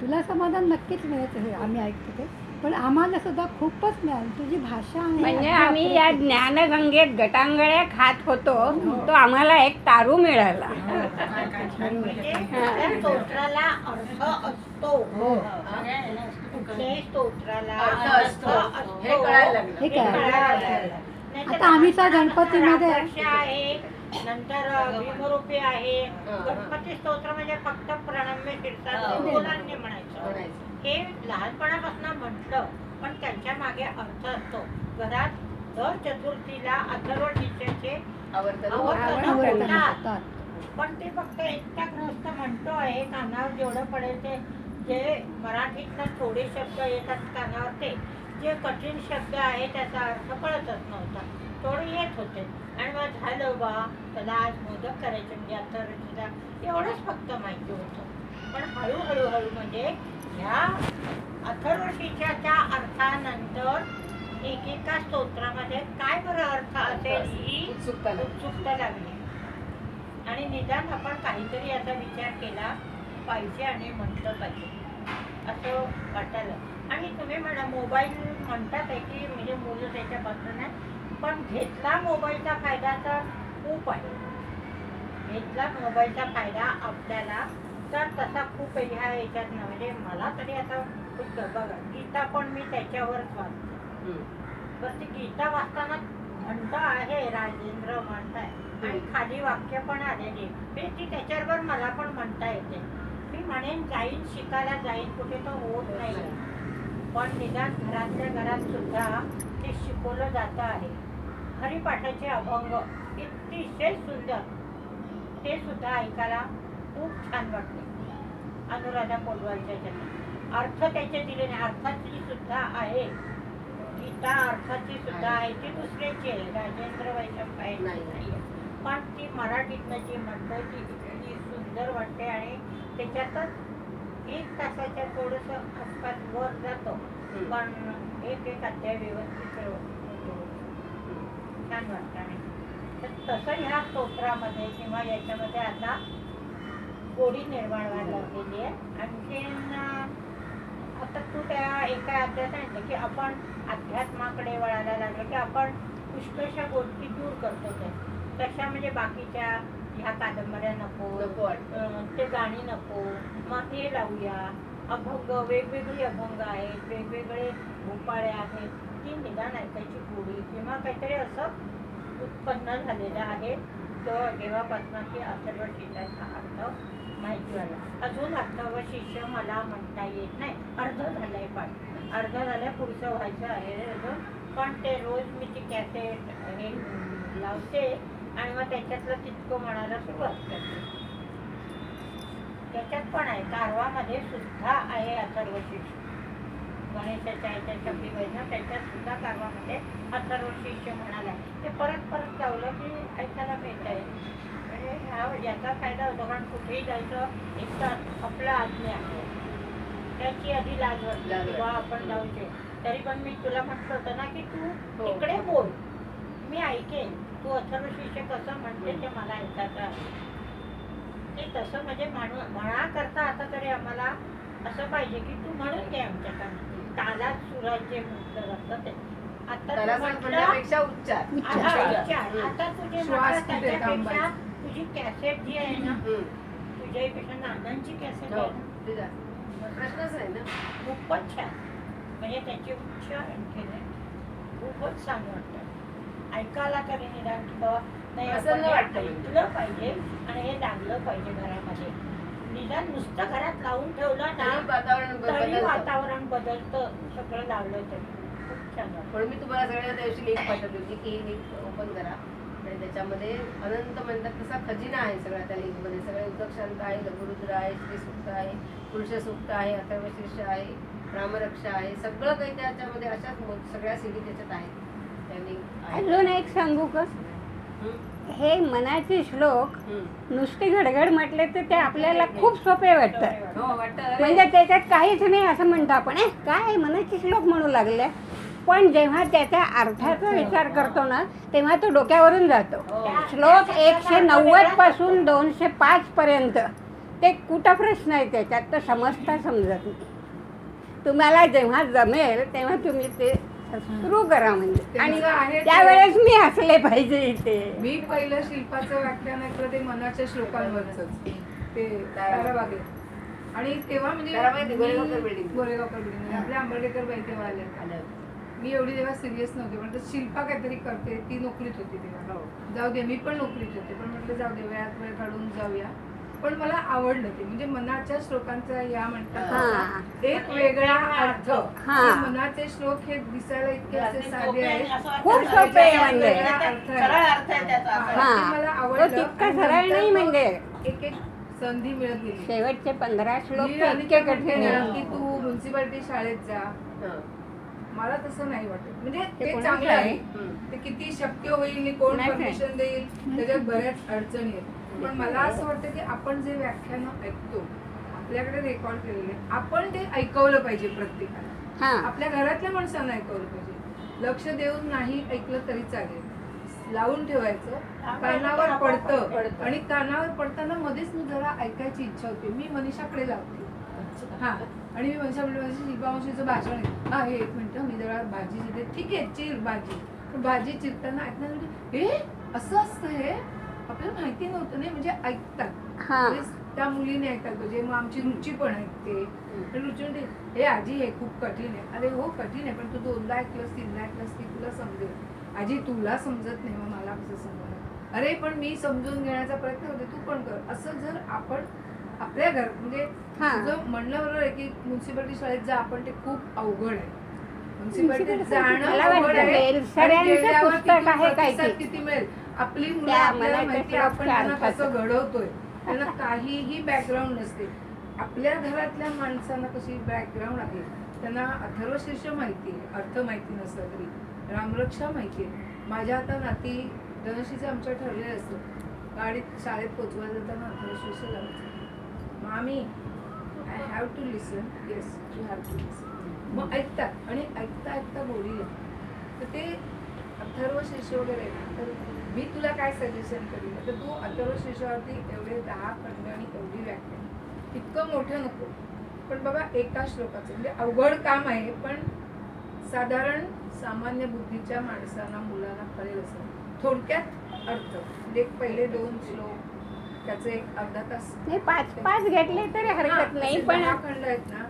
तुला समाधान नक्कीच मिळत असेल, आम्ही ऐकतो ते, पण आम्हाला सुद्धा खूपच मिळालं. तुझी भाषा आहे म्हणजे आम्ही या ज्ञानगंगेत गटांगळ्या खात होतो, तो आम्हाला एक तारू मिळाला. म्हणजे त्या स्तोत्राला अर्थ असतो. कुठल्याही स्तोत्राला अर्थ असतो. असतो. हे कळायला लागलं. हे हे कळायला कळायला लागलं. नाहीतर आता आम्ही त्या आता गणपतीमध्ये- रामदर्श आहे, नंतर भीमरूपी आहे. गणपती स्तोत्र म्हणजे फक्त प्रणम्य शीर्षात मुलांनी म्हणायचं. हे लहानपणापासून म्हटलं, पण त्यांच्या मागे अर्थ असतो. घरात दर चतुर्थीला अथर्व शीर्षाचे आवर्तन आवर्तन आवर्तन होतात. होतात. पण ते फक्त एकटा गृहस्थ म्हणतो आहे, कानावर जेवढं पडेल ते. जे मराठीतनं थोडे शब्द येतात कानावर, ते जे कठीण शब्द आहे त्याचा अर्थ कळतच नव्हता, थोडे येत होते. आणि मग झालं बा, त्याला आज मोदक करायचे म्हणजे अथर्वशीला एवढंच फक्त माहिती होतं. पण हळूहळू म्हणजे ह्या अथर्वशीच्या अर्थानंतर एकेका स्तोत्रामध्ये काय बरं अर्थ असेल ही उत्सुकता लागली. आणि निदान आपण काहीतरी याचा विचार केला पाहिजे आणि म्हटलं पाहिजे असं वाटायला. आणि तुम्ही म्हणा मोबाईल म्हणतात आहे की म्हणजे मुलं त्याच्यापासून नाही, पण घेतला मोबाईलचा फायदा तर खूप आहे. घेतला मोबाईलचा फायदा आपल्याला तर तसा खूप ह्या याच्यात ना, म्हणजे मला तरी आता खूप बघा गीता पण मी त्याच्यावरच वाचते. तर ती गीता वाचताना म्हणता आहे राजेंद्र म्हणताय आणि खाली वाक्य पण आलेली, ती त्याच्याबरोबर मला पण म्हणता येते. मी म्हणेन जाईन शिकायला जाईन कुठे तर होत नाही, पण निदान घरातल्या घरात सुद्धा ते शिकवलं जातं आहे. हरिपाठाचे अभंग अतिशय सुंदर, ते सुद्धा ऐकायला खूप छान वाटते. अनुराधा पोलवालच्या ह्याच्यात अर्थ त्याचे दिले नाही, अर्थाची सुद्धा आहे गीता, अर्थाची सुद्धा आहे. ती दुसऱ्याची आहे, राजेंद्र वैशम काही नाही, पण ती मराठीतनं जी म्हणतं ती इतकी सुंदर वाटते. आणि त्याच्यातच 1 तासाच्या थोडंसं आसपास वर जातो, पण एक अध्याय व्यवस्थित छान वाटतं. आणि तर तसं ह्या स्तोत्रामध्ये किंवा याच्यामध्ये आता गोडी निर्माण व्हायला लागलेली आहे. आणखीन आता तू त्या एका अध्यायात सांगितलं की आपण अध्यात्माकडे वळायला लागलो की आपण पुष्कळशा गोष्टी दूर करतो. तशा म्हणजे बाकीच्या ह्या कादंबऱ्या नको, ते गाणी नको, मग हे लावूया. अभंग वेगवेगळी अभंग आहेत, वेगवेगळे भोपाळे आहेत, ती निदान ऐकायची गोडी किंवा काहीतरी असं उत्पन्न झालेलं आहे. तो जेव्हापासून की अथर्व शीर्षाचा अर्थ माहिती झाला. अजून अथर्व शीर्ष मला म्हणता येत नाही, अर्ध झालंय, पण अर्ध झालंय, पुढचं व्हायचं आहे अजून. पण ते रोज मी ती कॅसेट हे लावते आणि मग त्याच्यातलं तितकं म्हणायला सुरुवात करते. त्याच्यात पण आहे, कारवामध्ये सुद्धा आहे अथर्व शीर्ष. गणेशाच्या ह्याच्या शब्दी वैद्य त्याच्यात सुद्धा कारवामध्ये अथर्व शीर्ष म्हणाला. ते परत परत लावलं की ऐकायला मिळत आहे. म्हणजे याचा फायदा होतो, कारण कुठेही जायचं एक तर आपलं आज्ञा आहे, त्याची आधी लाज वाटली किंवा आपण जाऊचे. तरी पण मी तुला म्हटलं होतं ना की तू इकडे बोल, मी ऐकेन. तू अथर्व शीर्ष कसं म्हणते ते मला ऐकायचं आहे. ते तसं म्हणजे म्हणा करता आता तरी आम्हाला असं पाहिजे की तू म्हणून घे आमच्याकडनं. तालात सुरात जे म्हटलं जातं ते आता म्हणण्यापेक्षा उच्चार. आता तुझे त्याच्यापेक्षा तुझी कॅसेट जी आहे ना, तुझ्यापेक्षा नानांची कॅसेट आहे ना, प्रश्नच नाही ना, खूपच छान. म्हणजे त्याचे उच्चारण केले खूपच छान वाटतं. ऐकायला तरी निदान की बाबा नाही आपण ऐकलं पाहिजे आणि हे लागलं पाहिजे घरामध्ये. निदान नुसतं घरात लावून ठेवलं ना वातावरण तरी वातावरण बदलतं, सगळं लावलं तरी खूप सांगा. म्हणून मी तुम्हाला सगळ्या दिवशी लिंक पाठवली होती की ही लिंक ओपन करा आणि त्याच्यामध्ये अनंत म्हणतात तसा खजिना आहे सगळा त्या लिंकमध्ये. सगळे उदकशांत आहे, लघुरुद्र आहे, श्रीसूक्त आहे, पुरुष सूक्त आहे, अथर्वशीर्ष आहे, रामरक्षा आहे, सगळं काही त्याच्यामध्ये अशाच सगळ्या सीडी त्याच्यात आहेत. त्या लिंक अजून एक सांगू का, हे मनाचे श्लोक नुसते घडघड म्हटले तर ते आपल्याला खूप सोपे वाटतात. हो वाटतं म्हणजे त्याच्यात काहीच नाही असं म्हणतो आपण, काय मनाचे श्लोक म्हणू लागले. पण जेव्हा त्याच्या अर्थाचा विचार करतो ना तेव्हा तो डोक्यावरून जातो. श्लोक 190 पासून 205 पर्यंत ते कुठं प्रश्न आहे त्याच्यात, तर समजता समजत नाही. तुम्हाला जेव्हा जमेल तेव्हा तुम्ही ते सुरू करा म्हणजे. आणि त्यावेळेस मी हसले पाहिजे इथे. मी पहिलं शिल्पाचं व्याख्यान ऐकलं ते मनाच्या श्लोकांवरच, ते ताराबागेत. आणि तेव्हा म्हणजे गोरेगावकर बिल्डिंग. गोरेगावकर बिल्डिंग आपल्या आंबेडकर बाई तेव्हा आल्या. मी एवढी तेव्हा सिरियस नव्हते, पण शिल्पा काहीतरी करते, ती नोकरीत होती तेव्हा. जाऊ दे, मी पण नोकरीत होते, पण म्हटलं जाऊ दे, वेळात वेळ काढून जाऊया. पण मला आवडलं ते, म्हणजे मनाच्या श्लोकांचा या म्हणतात एक वेगळा अर्थ. मनाचे श्लोक हे दिसायला इतके असे साधे आहेत, खूप सोपे आहे म्हणजे. सरळ अर्थ आहे त्याचा. मला तो आवडलं. तितका सरळ नाही म्हणजे. एक एक संधी मिळत गेली. शेवटचे 15 श्लोक मी तर आणि इतके त्या कठीण म्हटले ना आहे. की तू म्युन्सिपालिटी शाळेत जा. मला तसं नाही वाटत, म्हणजे ते कोणाचं चांगलं आहे? आहे. ते किती शक्य होईल आणि कोण नाही. परमिशन देईल त्याच्यात बऱ्याच अडचणी आहेत. पण मला असं वाटतं की आपण जे व्याख्यानं ऐकतो आपल्याकडे रेकॉर्ड केलेले, आपण ते ऐकवलं पाहिजे प्रत्येकाला. हा, आपल्या घरातल्या माणसांना ऐकवलं पाहिजे. लक्ष देऊन नाही ऐकलं तरी चालेल, लावून ठेवायचं. कानावर पडतं आणि कानावर पडताना मध्येच मी जरा ऐकायची इच्छा होती. मी मनीषाकडे लावते. हा, आणि मी मनीषा म्हणलं माझी शिल्पामावशीचं भाषण आहे. हा, हे 1 मिनिट मी जरा भाजी चिरते. ठीक आहे, चिर भाजी. पण भाजी चिरताना ऐकणार म्हणजे हे असं असतं, हे आपल्याला माहिती नव्हतं नाही, म्हणजे ऐकतात. हा. म्हणजे त्या मुलीने ऐकायला पाहिजे. मग आमची रुची पण ऐकते. रुची म्हणते हे आजी हे खूप कठीण आहे. अरे हो कठीण आहे, पण तू 2दा ऐकलंस 3दा ऐकलंस की तुला समजेल. आजी तुला समजत नाही, मग मला कसं समजणार. अरे पण मी समजून घेण्याचा प्रयत्न करते, तू पण कर. असं जर आपण आपल्या घर म्हणजे तुझं म्हणणं बरोबर आहे की म्युन्सिपालिटी शाळेत जा, आपण ते खूप अवघड आहे. म्युन्सिपालिटीत जाणं अवघड आहे. बेलसऱ्यांचं पुस्तक आहे काय प्रतिसाद किती मिळेल. आपली मुलं त्या आपल्याला मनाच्या माहिती, आपण त्यांना श्लोकच्या कसं घडवतोय, त्यांना काहीही बॅकग्राऊंड नसते. आपल्या घरातल्या माणसांना कशी बॅकग्राऊंड आहे, त्यांना अथर्वशीर्ष माहिती आहे, अर्थ माहिती नसला तरी रामरक्षा माहिती आहे. माझ्या आता नाती धनशीचं आमच्या ठरलेलं असतं, गाडीत शाळेत पोचवायला जाताना अथर्वशीर्ष लावायचं. मामी I have to listen. Yes you have to listen. मग ऐकतात आणि ऐकता ऐकता गोडी लागतात. तर ते अथर्वशीर्ष वगैरे तर मी तुला काय सजेशन करीन, तर तू अथर्वशीर्षावरती एवढे 10 खंड आणि एवढी व्याख्या, इतकं मोठं नको. पण बाबा एका श्लोकाचं म्हणजे अवघड काम आहे, पण साधारण सामान्य बुद्धीच्या माणसांना मुलांना कळेल असं थोडक्यात अर्थ. म्हणजे पहिले 2 श्लोक त्याचे एक अर्धा तास नाही, 5 घेतले तरी हरकत नाही. पण 10 खंड आहेत ना,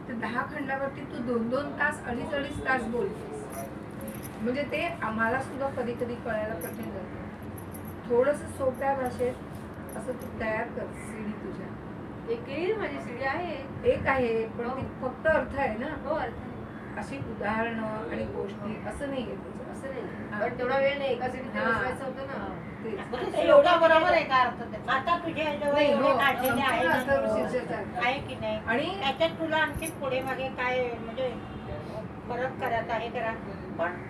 ते 10 खंडावरती तू 2-2 तास 2.5 तास बोलतेस. म्हणजे ते आम्हाला सुद्धा कधी कधी कळायला कठीण जातं. थोडंसं सोप्या भाषेत असं तू तयार कर सीडी तुझ्या. एक माझी सीडी आहे. एक आहे पण ती फक्त अर्थ आहे ना. हो अर्थ अशी उदाहरणं आणि गोष्टी असं नाहीये त्याच्यात. असं नाही, पण तेवढा वेळ नाही एका सीडीत बसवायचं होतं ना. तेच. ते एवढा बरोबर आहे का अर्थ त्याचा? आता तुझ्या जवळ नाही, एवढे हो, काढलेले संपूर्ण अथर्वशीर्षाचं आहे आहे. आहे की नाही? आणि त्याच्यात तुला आणखी पुढे मागे काय म्हणजे फरक करायचा हे करा, पण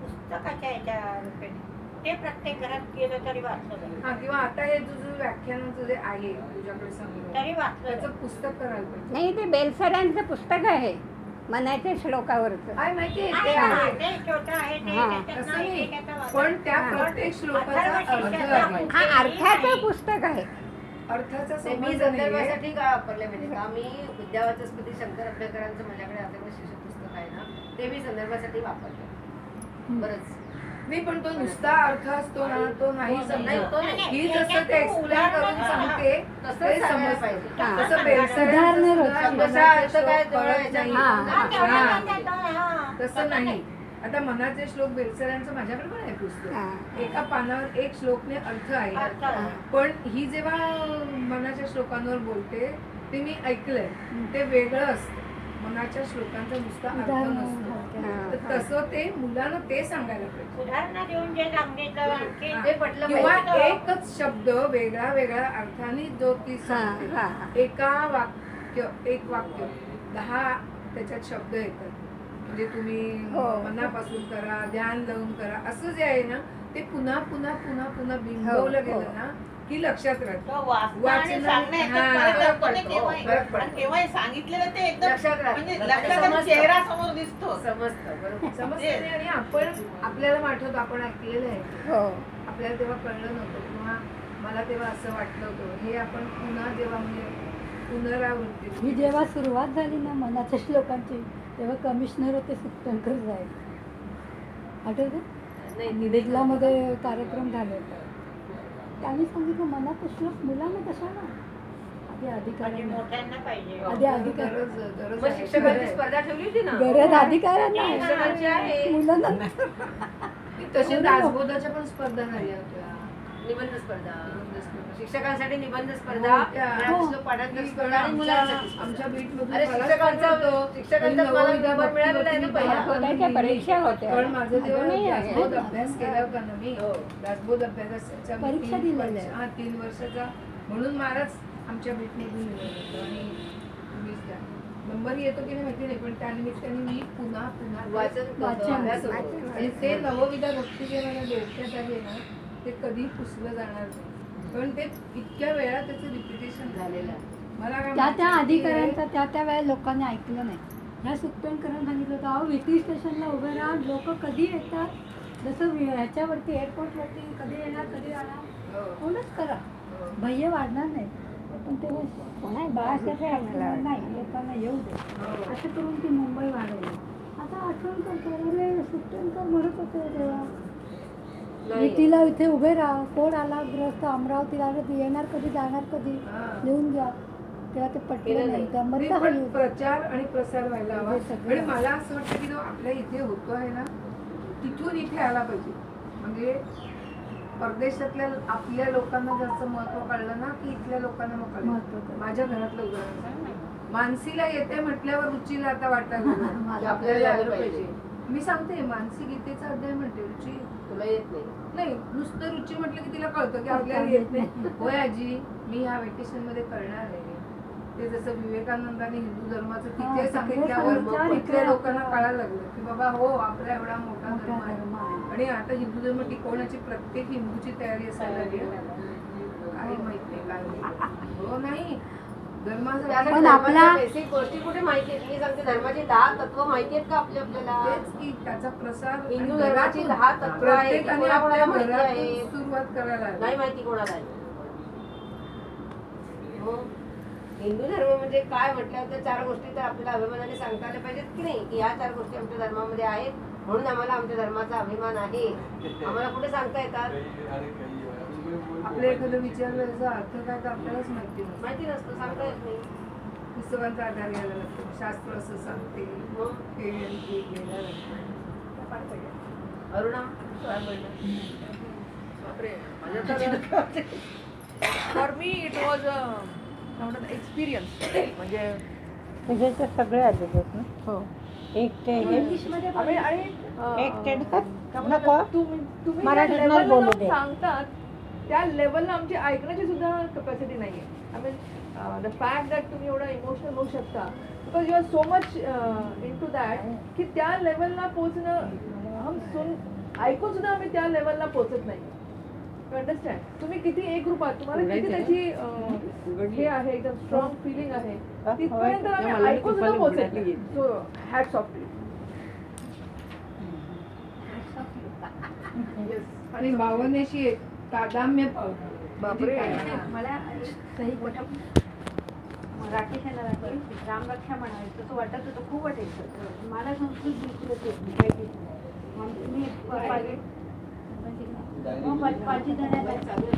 पुस्तकाच्या याच्या रूपेने ते प्रत्येक घरात गेलं तरी वाचलं जाईल. हा, किंवा आता हे तुझं व्याख्यानाचं जे आहे तुझ्याकडे समोर तरी वाचलं त्याचं जाईल. पुस्तक करायला पाहिजे. नाही, ते बेलसऱ्यांचं पुस्तक आहे मनाच्या श्लोकावरचं. काय माहिती आहे आहे ते ना, आहे. ते छोटं आहे ते हा. त्याच्यात तसं नाही, नाही. ते त्याचा वाचलं. पण त्या प्रत्येक श्लोकाचा अर्थ आहे. हा अर्थाचं पुस्तक आहे. अर्थाचा ते मी संबंध नाहीये. संदर्भासाठी का वापरले माहिती का, मी विद्यावाचस्पती शंकर अभ्यंकरांचं माझ्याकडे अथर्वशीर्ष पुस्तक आहे ना, ते मी संदर्भासाठी वापरले बरंच. नाही, पण तो नुसता अर्थ असतो ना, तो नाही नाही, समजत. तो नाही. ही जसं ते एक्सप्लेन करून सांगते तसंच ते सांगायला समजतं. पाहिजे. हा. तसं बेलसऱ्यांचं उदाहरणं सुद्धा रोजची. मनाचे जसा अर्थ काय श्लोक जवळ कळत याच्या- नाही. हा. हा, तेवढं हा. त्याच्यात, हा. तसं नाही. आता मनाचे श्लोक बेलसऱ्यांचं माझ्याकडे पण आहे हा. पुस्तक. एका पानावर एक श्लोकने अर्थ आहे. अर्थ आहे. पण ही जेव्हा मनाच्या श्लोकांवर बोलते ते मी ऐकलंय, ते वेगळं असतं. मनाच्या श्लोकांचा नुसता अर्थ उदाहरण नसतो. हा. तर तसं ते मुलांना ते सांगायला पाहिजे. उदाहरणं देऊन जे सांगितलं आणखी हा. ते पटलं किंवा पाहिजे. एकच शब्द वेगळ्या वेगळ्या अर्थाने जो ती सांगते. हा, हा. एक वाक्य 10 त्याच्यात शब्द येतात. म्हणजे तुम्ही हो. मनापासून करा, ध्यान लावून करा, असं जे आहे ना ते पुन्हा पुन्हा पुन्हा पुन्हा बिंबवलं हो. गेलं ना की लक्षात राहतं. तो वाचणं आणि वाचन सांगणं हा, याच्यात फरक फरक असतो ना पडतो, केव्हाही. फरक पडतो. आणि केव्हाही सांगितलेलं ते एकदम लक्षात राहतं. म्हणजे लक्षात लक्षात आणि समजतं. चेहरा समोर दिसतो. समजतं बरोबर. समजते नाही. आणि आपल्याला आठवत आपण ऐकलेलं आहे, हो आपल्याला तेव्हा कळलं नव्हतं किंवा मला तेव्हा असं वाटलं होतं. हे आपण पुन्हा जेव्हा म्हणजे पुनरावृत्ती ही जेव्हा सुरुवात झाली ना मनाच्या श्लोकांची तेव्हा कमिशनर होते सुट्टणकर साहेब, आठवते? नाही निवेदलामध्ये कार्यक्रम झाले होते. त्यांनी सांगितलं मनाचा श्लोक मुलांना कशाला आधी म्हणजे अधिकाऱ्यांना मोठ्यांना पाहिजे. आधी अधिकार गरज मग आहे. शिक्षकांची स्पर्धा ठेवली होती ना. गरज अधिकाऱ्यांना शिक्षकांची आहे. आहे. मुलांना तसे दासबोधाच्या पण स्पर्धा झाल्या होत्या. निबंध स्पर्धा, शिक्षकांसाठी निबंध हो, स्पर्धा, त्या- श्लोक पाठांतर स्पर्धा आणि मुलांसाठी स्पर्धा. आमच्या बीटमधून अरे शिक्षकांचा मला नंबर मिळालेला आहे ना पहिला. होत्या परीक्षा होत्या. पण माझं जेव्हा अजूनही आहे. दासबोध अभ्यास केला होता ना मी, हो. दासबोध अभ्यासाच्या मी परीक्षा 3 दिलेल्या वर्ष- हा 3 वर्षाचा म्हणून मलाच आमच्या बीटमधून मिळालं होतं. आणि तुम्हीच द्या. नंबर येतो की नाही माहिती नाही, पण त्यानिमित्ताने मी पुन्हा पुन्हा वाचन करतो, वाचन. अभ्यास होतो. आणि ते नवविधा भक्ती जे मला डोक्यात आले ना ते कधी पुसलं जाणार नाही. पण ते इतक्या वेळा त्याचं रिपिटेशन झालेलं आहे. मला काय त्या म्हणायचं की अधिकाऱ्यांचा त्या वेळेला लोकांनी ऐकलं नाही. ह्या सुट्टणकरांनी सांगितलं होतं अहो वेटिंग स्टेशनला उभे राहा, लोक कधी येतात, जसं ह्याच्यावरती एअरपोर्टवरती कधी येणार कधी जाणार हो. एवढंच करा, हो. भय्य वाढणार नाही. पण तेव्हा नाही बाळासाहेब ऐकलं नाही, लोकांना येऊ दे हो. असं करून ती मुंबई वाढवली. आता आठवण करतो अरे सुट्टणकर म्हणत होते तेव्हा नाही. विटीला इथे उभे राहा, कोण आला ग्रस्त अमरावतीला आलं ते येणार कधी जाणार कधी हा. लिहून घ्या. तेव्हा ते केलं पटलं नाही, नाही. त्यामुळे नाही, तर पण हल्ली. प्रचार आणि प्रसार व्हायला हवा. हे सगळं. आणि मला असं वाटतं की जो आपल्या इथे होतो आहे ना तिथून इथे आला पाहिजे. म्हणजे परदेशातल्या आपल्या लोकांना जास्त महत्व कळलं ना की इथल्या लोकांना मग महत्त्व कळलं. कळलं. माझ्या घरातलं उदाहरण सांग. मानसीला येते म्हटल्यावर रुचीला आता वाटायला लागलं. मला आपल्याला यायला आलं पाहिजे. पाहिजे. मी सांगते मानसी गीतेचा अध्याय म्हणते रुची तुला येत नाही. नाही नुसतं रुची म्हटलं की तिला कळतं की आपल्याला येत नाही. होय आजी मी ह्या वेकेशन मध्ये करणार आहे. ते जसं विवेकानंदाने हिंदू धर्माचं हा, तिथे तिथे सांगितल्यावर सांगितलं, मग इथल्या इकडे लोकांना आपल्याला कळायला लागलं की बाबा हो आपला एवढा मोठा मोठा धर्म आहे. धर्म आहे. आणि आता हिंदू धर्म टिकवण्याची प्रत्येक हिंदूची तयारी असायला लागली. काही माहित नाही काय होईल. हो नाही धर्माचं त्यासाठी पण धर्माच्या आपला- बेसिक गोष्टी कुठे माहिती आहेत? मी सांगते धर्माची 10 तत्व माहिती आहेत का आपल्याला? तेच की त्याचा प्रसार हिंदू आणि धर्माची घरातून 10 तत्व आहेत. प्रत्येकाने कोणाकोणाला आपल्या माहिती घरातून आहे? सुरुवात करायला हवी. नाही माहिती कोणाला आहे. हो. हिंदू धर्म म्हणजे काय म्हटल्यावर त्या 4 गोष्टी तर आपल्याला अभिमानाने सांगता आल्या पाहिजेत की नाही, की ह्या 4 गोष्टी आमच्या धर्मामध्ये आहेत म्हणून आम्हाला आमच्या धर्माचा अभिमान आहे. आम्हाला कुठे सांगता येतात? आपल्या एखादं विचारलं याचा अर्थ काय तर आपल्यालाच माहिती नसतं. माहिती नसतं, सांगता येत नाही. पुस्तकांचा आधार घ्यायला लागतो. शास्त्र असं सांगते मग हे घ्यायला लागतं. अरुणा काय बोलणार? बापरे माझ्या तर for me it was experience. म्हणजे तुझे तर सगळे आले ना हो एक ते हे इंग्लिशमध्ये आणि आणि एक ते काय म्हणतात, तुम्ही ज्या मराठीत नाही level ला बोलू दे. सांगतात त्या लेवलला आमची ऐकण्याची सुद्धा कपॅसिटी नाहीये. I mean the fact that तुम्ही एवढं इमोशनल होऊ शकता because you are so much into that की त्या लेवलला पोहोचणं ऐकून सुद्धा आम्ही त्या लेवलला पोहोचत नाही. अंडरस्टँड तुम्ही किती एक रूप आहात, तुम्हाला किती त्याची हे आहे एकदम स्ट्रॉंग फिलिंग आहे तिथपर्यंत आम्ही ऐकून सुद्धा पोहोचत नाही. So hats off to. आणि भावनेशी एक तादाम्य पावतो. बापरे. म्हणजे काय? मला सही मराठी रामरक्षा म्हणायचं तसं वाटत होतं, खूप वाटायचं मला. संस्कृत दुसरं ते माहिती मी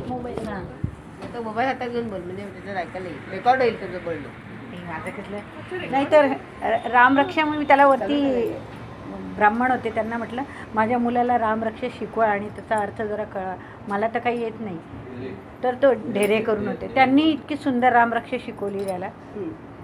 मुंबईत आता मोबाईल हातात घेऊन बोल म्हणजे त्याच्यात ऐकायला येईल, रेकॉर्ड होईल तुझं बोलणं. माझं कसलं नाही तर रामरक्षा म्हणून मी त्याला वरती ब्राह्मण होते त्यांना म्हटलं माझ्या मुलाला रामरक्षा शिकवा आणि त्याचा अर्थ जरा कळा, मला तर काही येत नाही. तर तो ढेरे करून होते, त्यांनी इतकी सुंदर रामरक्षा शिकवली त्याला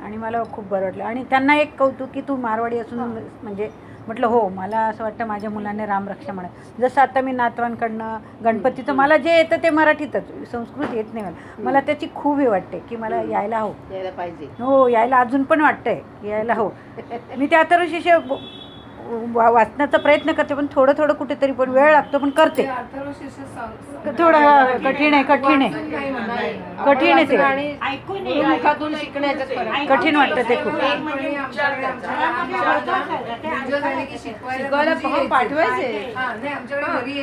आणि मला खूप बरं वाटलं. आणि त्यांना एक कौतुक की तू मारवाडी असून म्हणजे म्हटलं हो, मला असं वाटतं माझ्या मुलाने रामरक्षा म्हणा. जसं आता मी नातवांकडनं गणपतीचं मला जे येतं ते मराठीतच, संस्कृत येत नाही मला त्याची खूप हे वाटते की मला यायला हवं. यायला पाहिजे. हो, यायला अजून पण वाटतंय यायला हवं. मी त्या तर वाचण्याचा प्रयत्न करते, पण थोडं थोडं कुठेतरी पण वेळ लागतो, पण करते. थोडं कठीण आहे कठीण आहे ते. आणि मुखातून शिकण्याच्यात फरक आहे. कठीण वाटतं ते खूप. शिकवायला पाठवायचे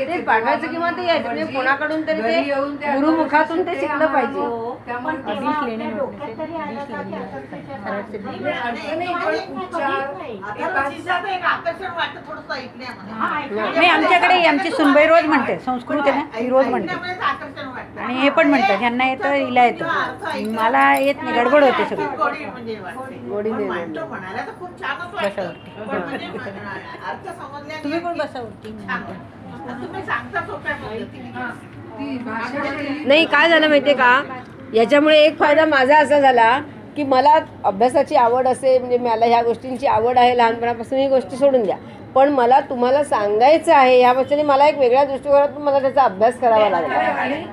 ते पाठवायचं किंवा ते यायचं म्हणजे कोणाकडून तरी ते गुरुमुखातून ते शिकलं पाहिजे. नाही, आमच्याकडे आमची सुनबाई रोज म्हणते, संस्कृत आहे ना, ती रोज म्हणते. आणि हे पण म्हणतात, ह्यांना येतं हिला येतं, मला येत नाही, गडबड होते सगळी. गोडी तुम्ही पण बसावरती. नाही, काय झालं माहितीये का, याच्यामुळे एक फायदा माझा असा झाला की मला अभ्यासाची आवड असे, म्हणजे मला ह्या गोष्टींची आवड आहे लहानपणापासून, ही गोष्टी सोडून द्या, पण मला तुम्हाला सांगायचं आहे ह्या पक्षाने मला एक वेगळ्या दृष्टिकोनातून मला त्याचा अभ्यास करावा लागला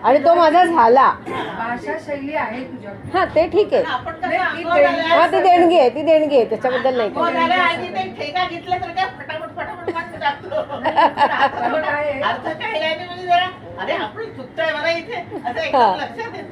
आणि तो माझा झाला. भाषा शैली आहे तुझ्या. हा, ते ठीक आहे. हा, ती देणगी आहे त्याच्याबद्दल नाही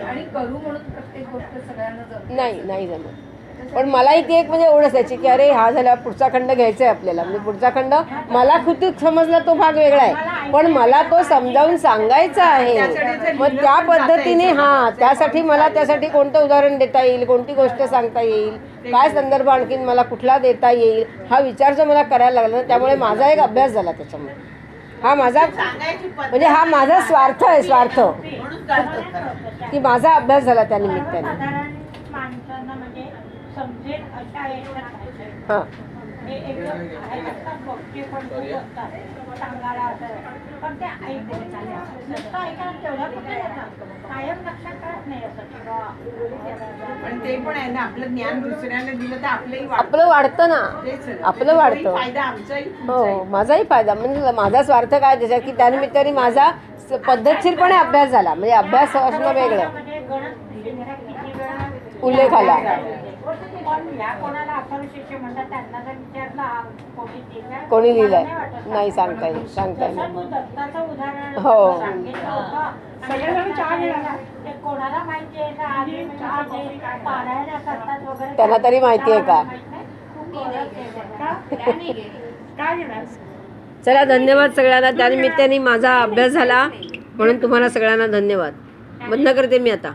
आणि करू म्हणून प्रत्येक गोष्ट सगळ्यांना जमते. नाही जमत. पण मलाही ती एक म्हणजे ओढ असायची की अरे हा झाला पुढचा खंड घ्यायचा आहे आपल्याला, म्हणजे पुढचा खंड मला खुद समजला तो भाग वेगळा आहे, पण मला तो समजावून सांगायचा आहे. मग त्या पद्धतीने त्यासाठी मला त्यासाठी कोणतं उदाहरण देता येईल, कोणती गोष्ट सांगता येईल, काय संदर्भ आणखीन मला कुठला देता येईल, हा विचार जो मला करायला लागला, त्यामुळे माझा एक अभ्यास झाला त्याच्यामुळे. हा माझा म्हणजे हा माझा स्वार्थ आहे, स्वार्थ की माझा अभ्यास झाला त्या निमित्ताने. माणसांना म्हणजे समजेल अशा याच्यात हां, हे एकदम गोष्टी पण खूप असतात सांगायला असं, पण ते ऐकून नुसतं ऐकायला तेवढं कुठे येतात, कायम लक्षात राहत नाही असं किंवा. पण ते पण आहे ना, आपलं ज्ञान दुसऱ्याला दिलं तर आपलं वाढतं ना, आपलं वाढतं. फायदा आमचाही. हो, माझाही फायदा, म्हणजे माझा स्वार्थ काय त्याच्यात की त्यानिमित्ताने माझा पद्धतशीरपणे अभ्यास झाला, म्हणजे अभ्यास असणं वेगळं, उल्लेख आला. कोणी लिहिलंय नाही सांगता येईल. हो, त्यांना तरी माहिती आहे का. चला, धन्यवाद सगळ्यांना. त्यानिमित्ताने माझा अभ्यास झाला म्हणून तुम्हाला सगळ्यांना धन्यवाद. बंद करते मी आता.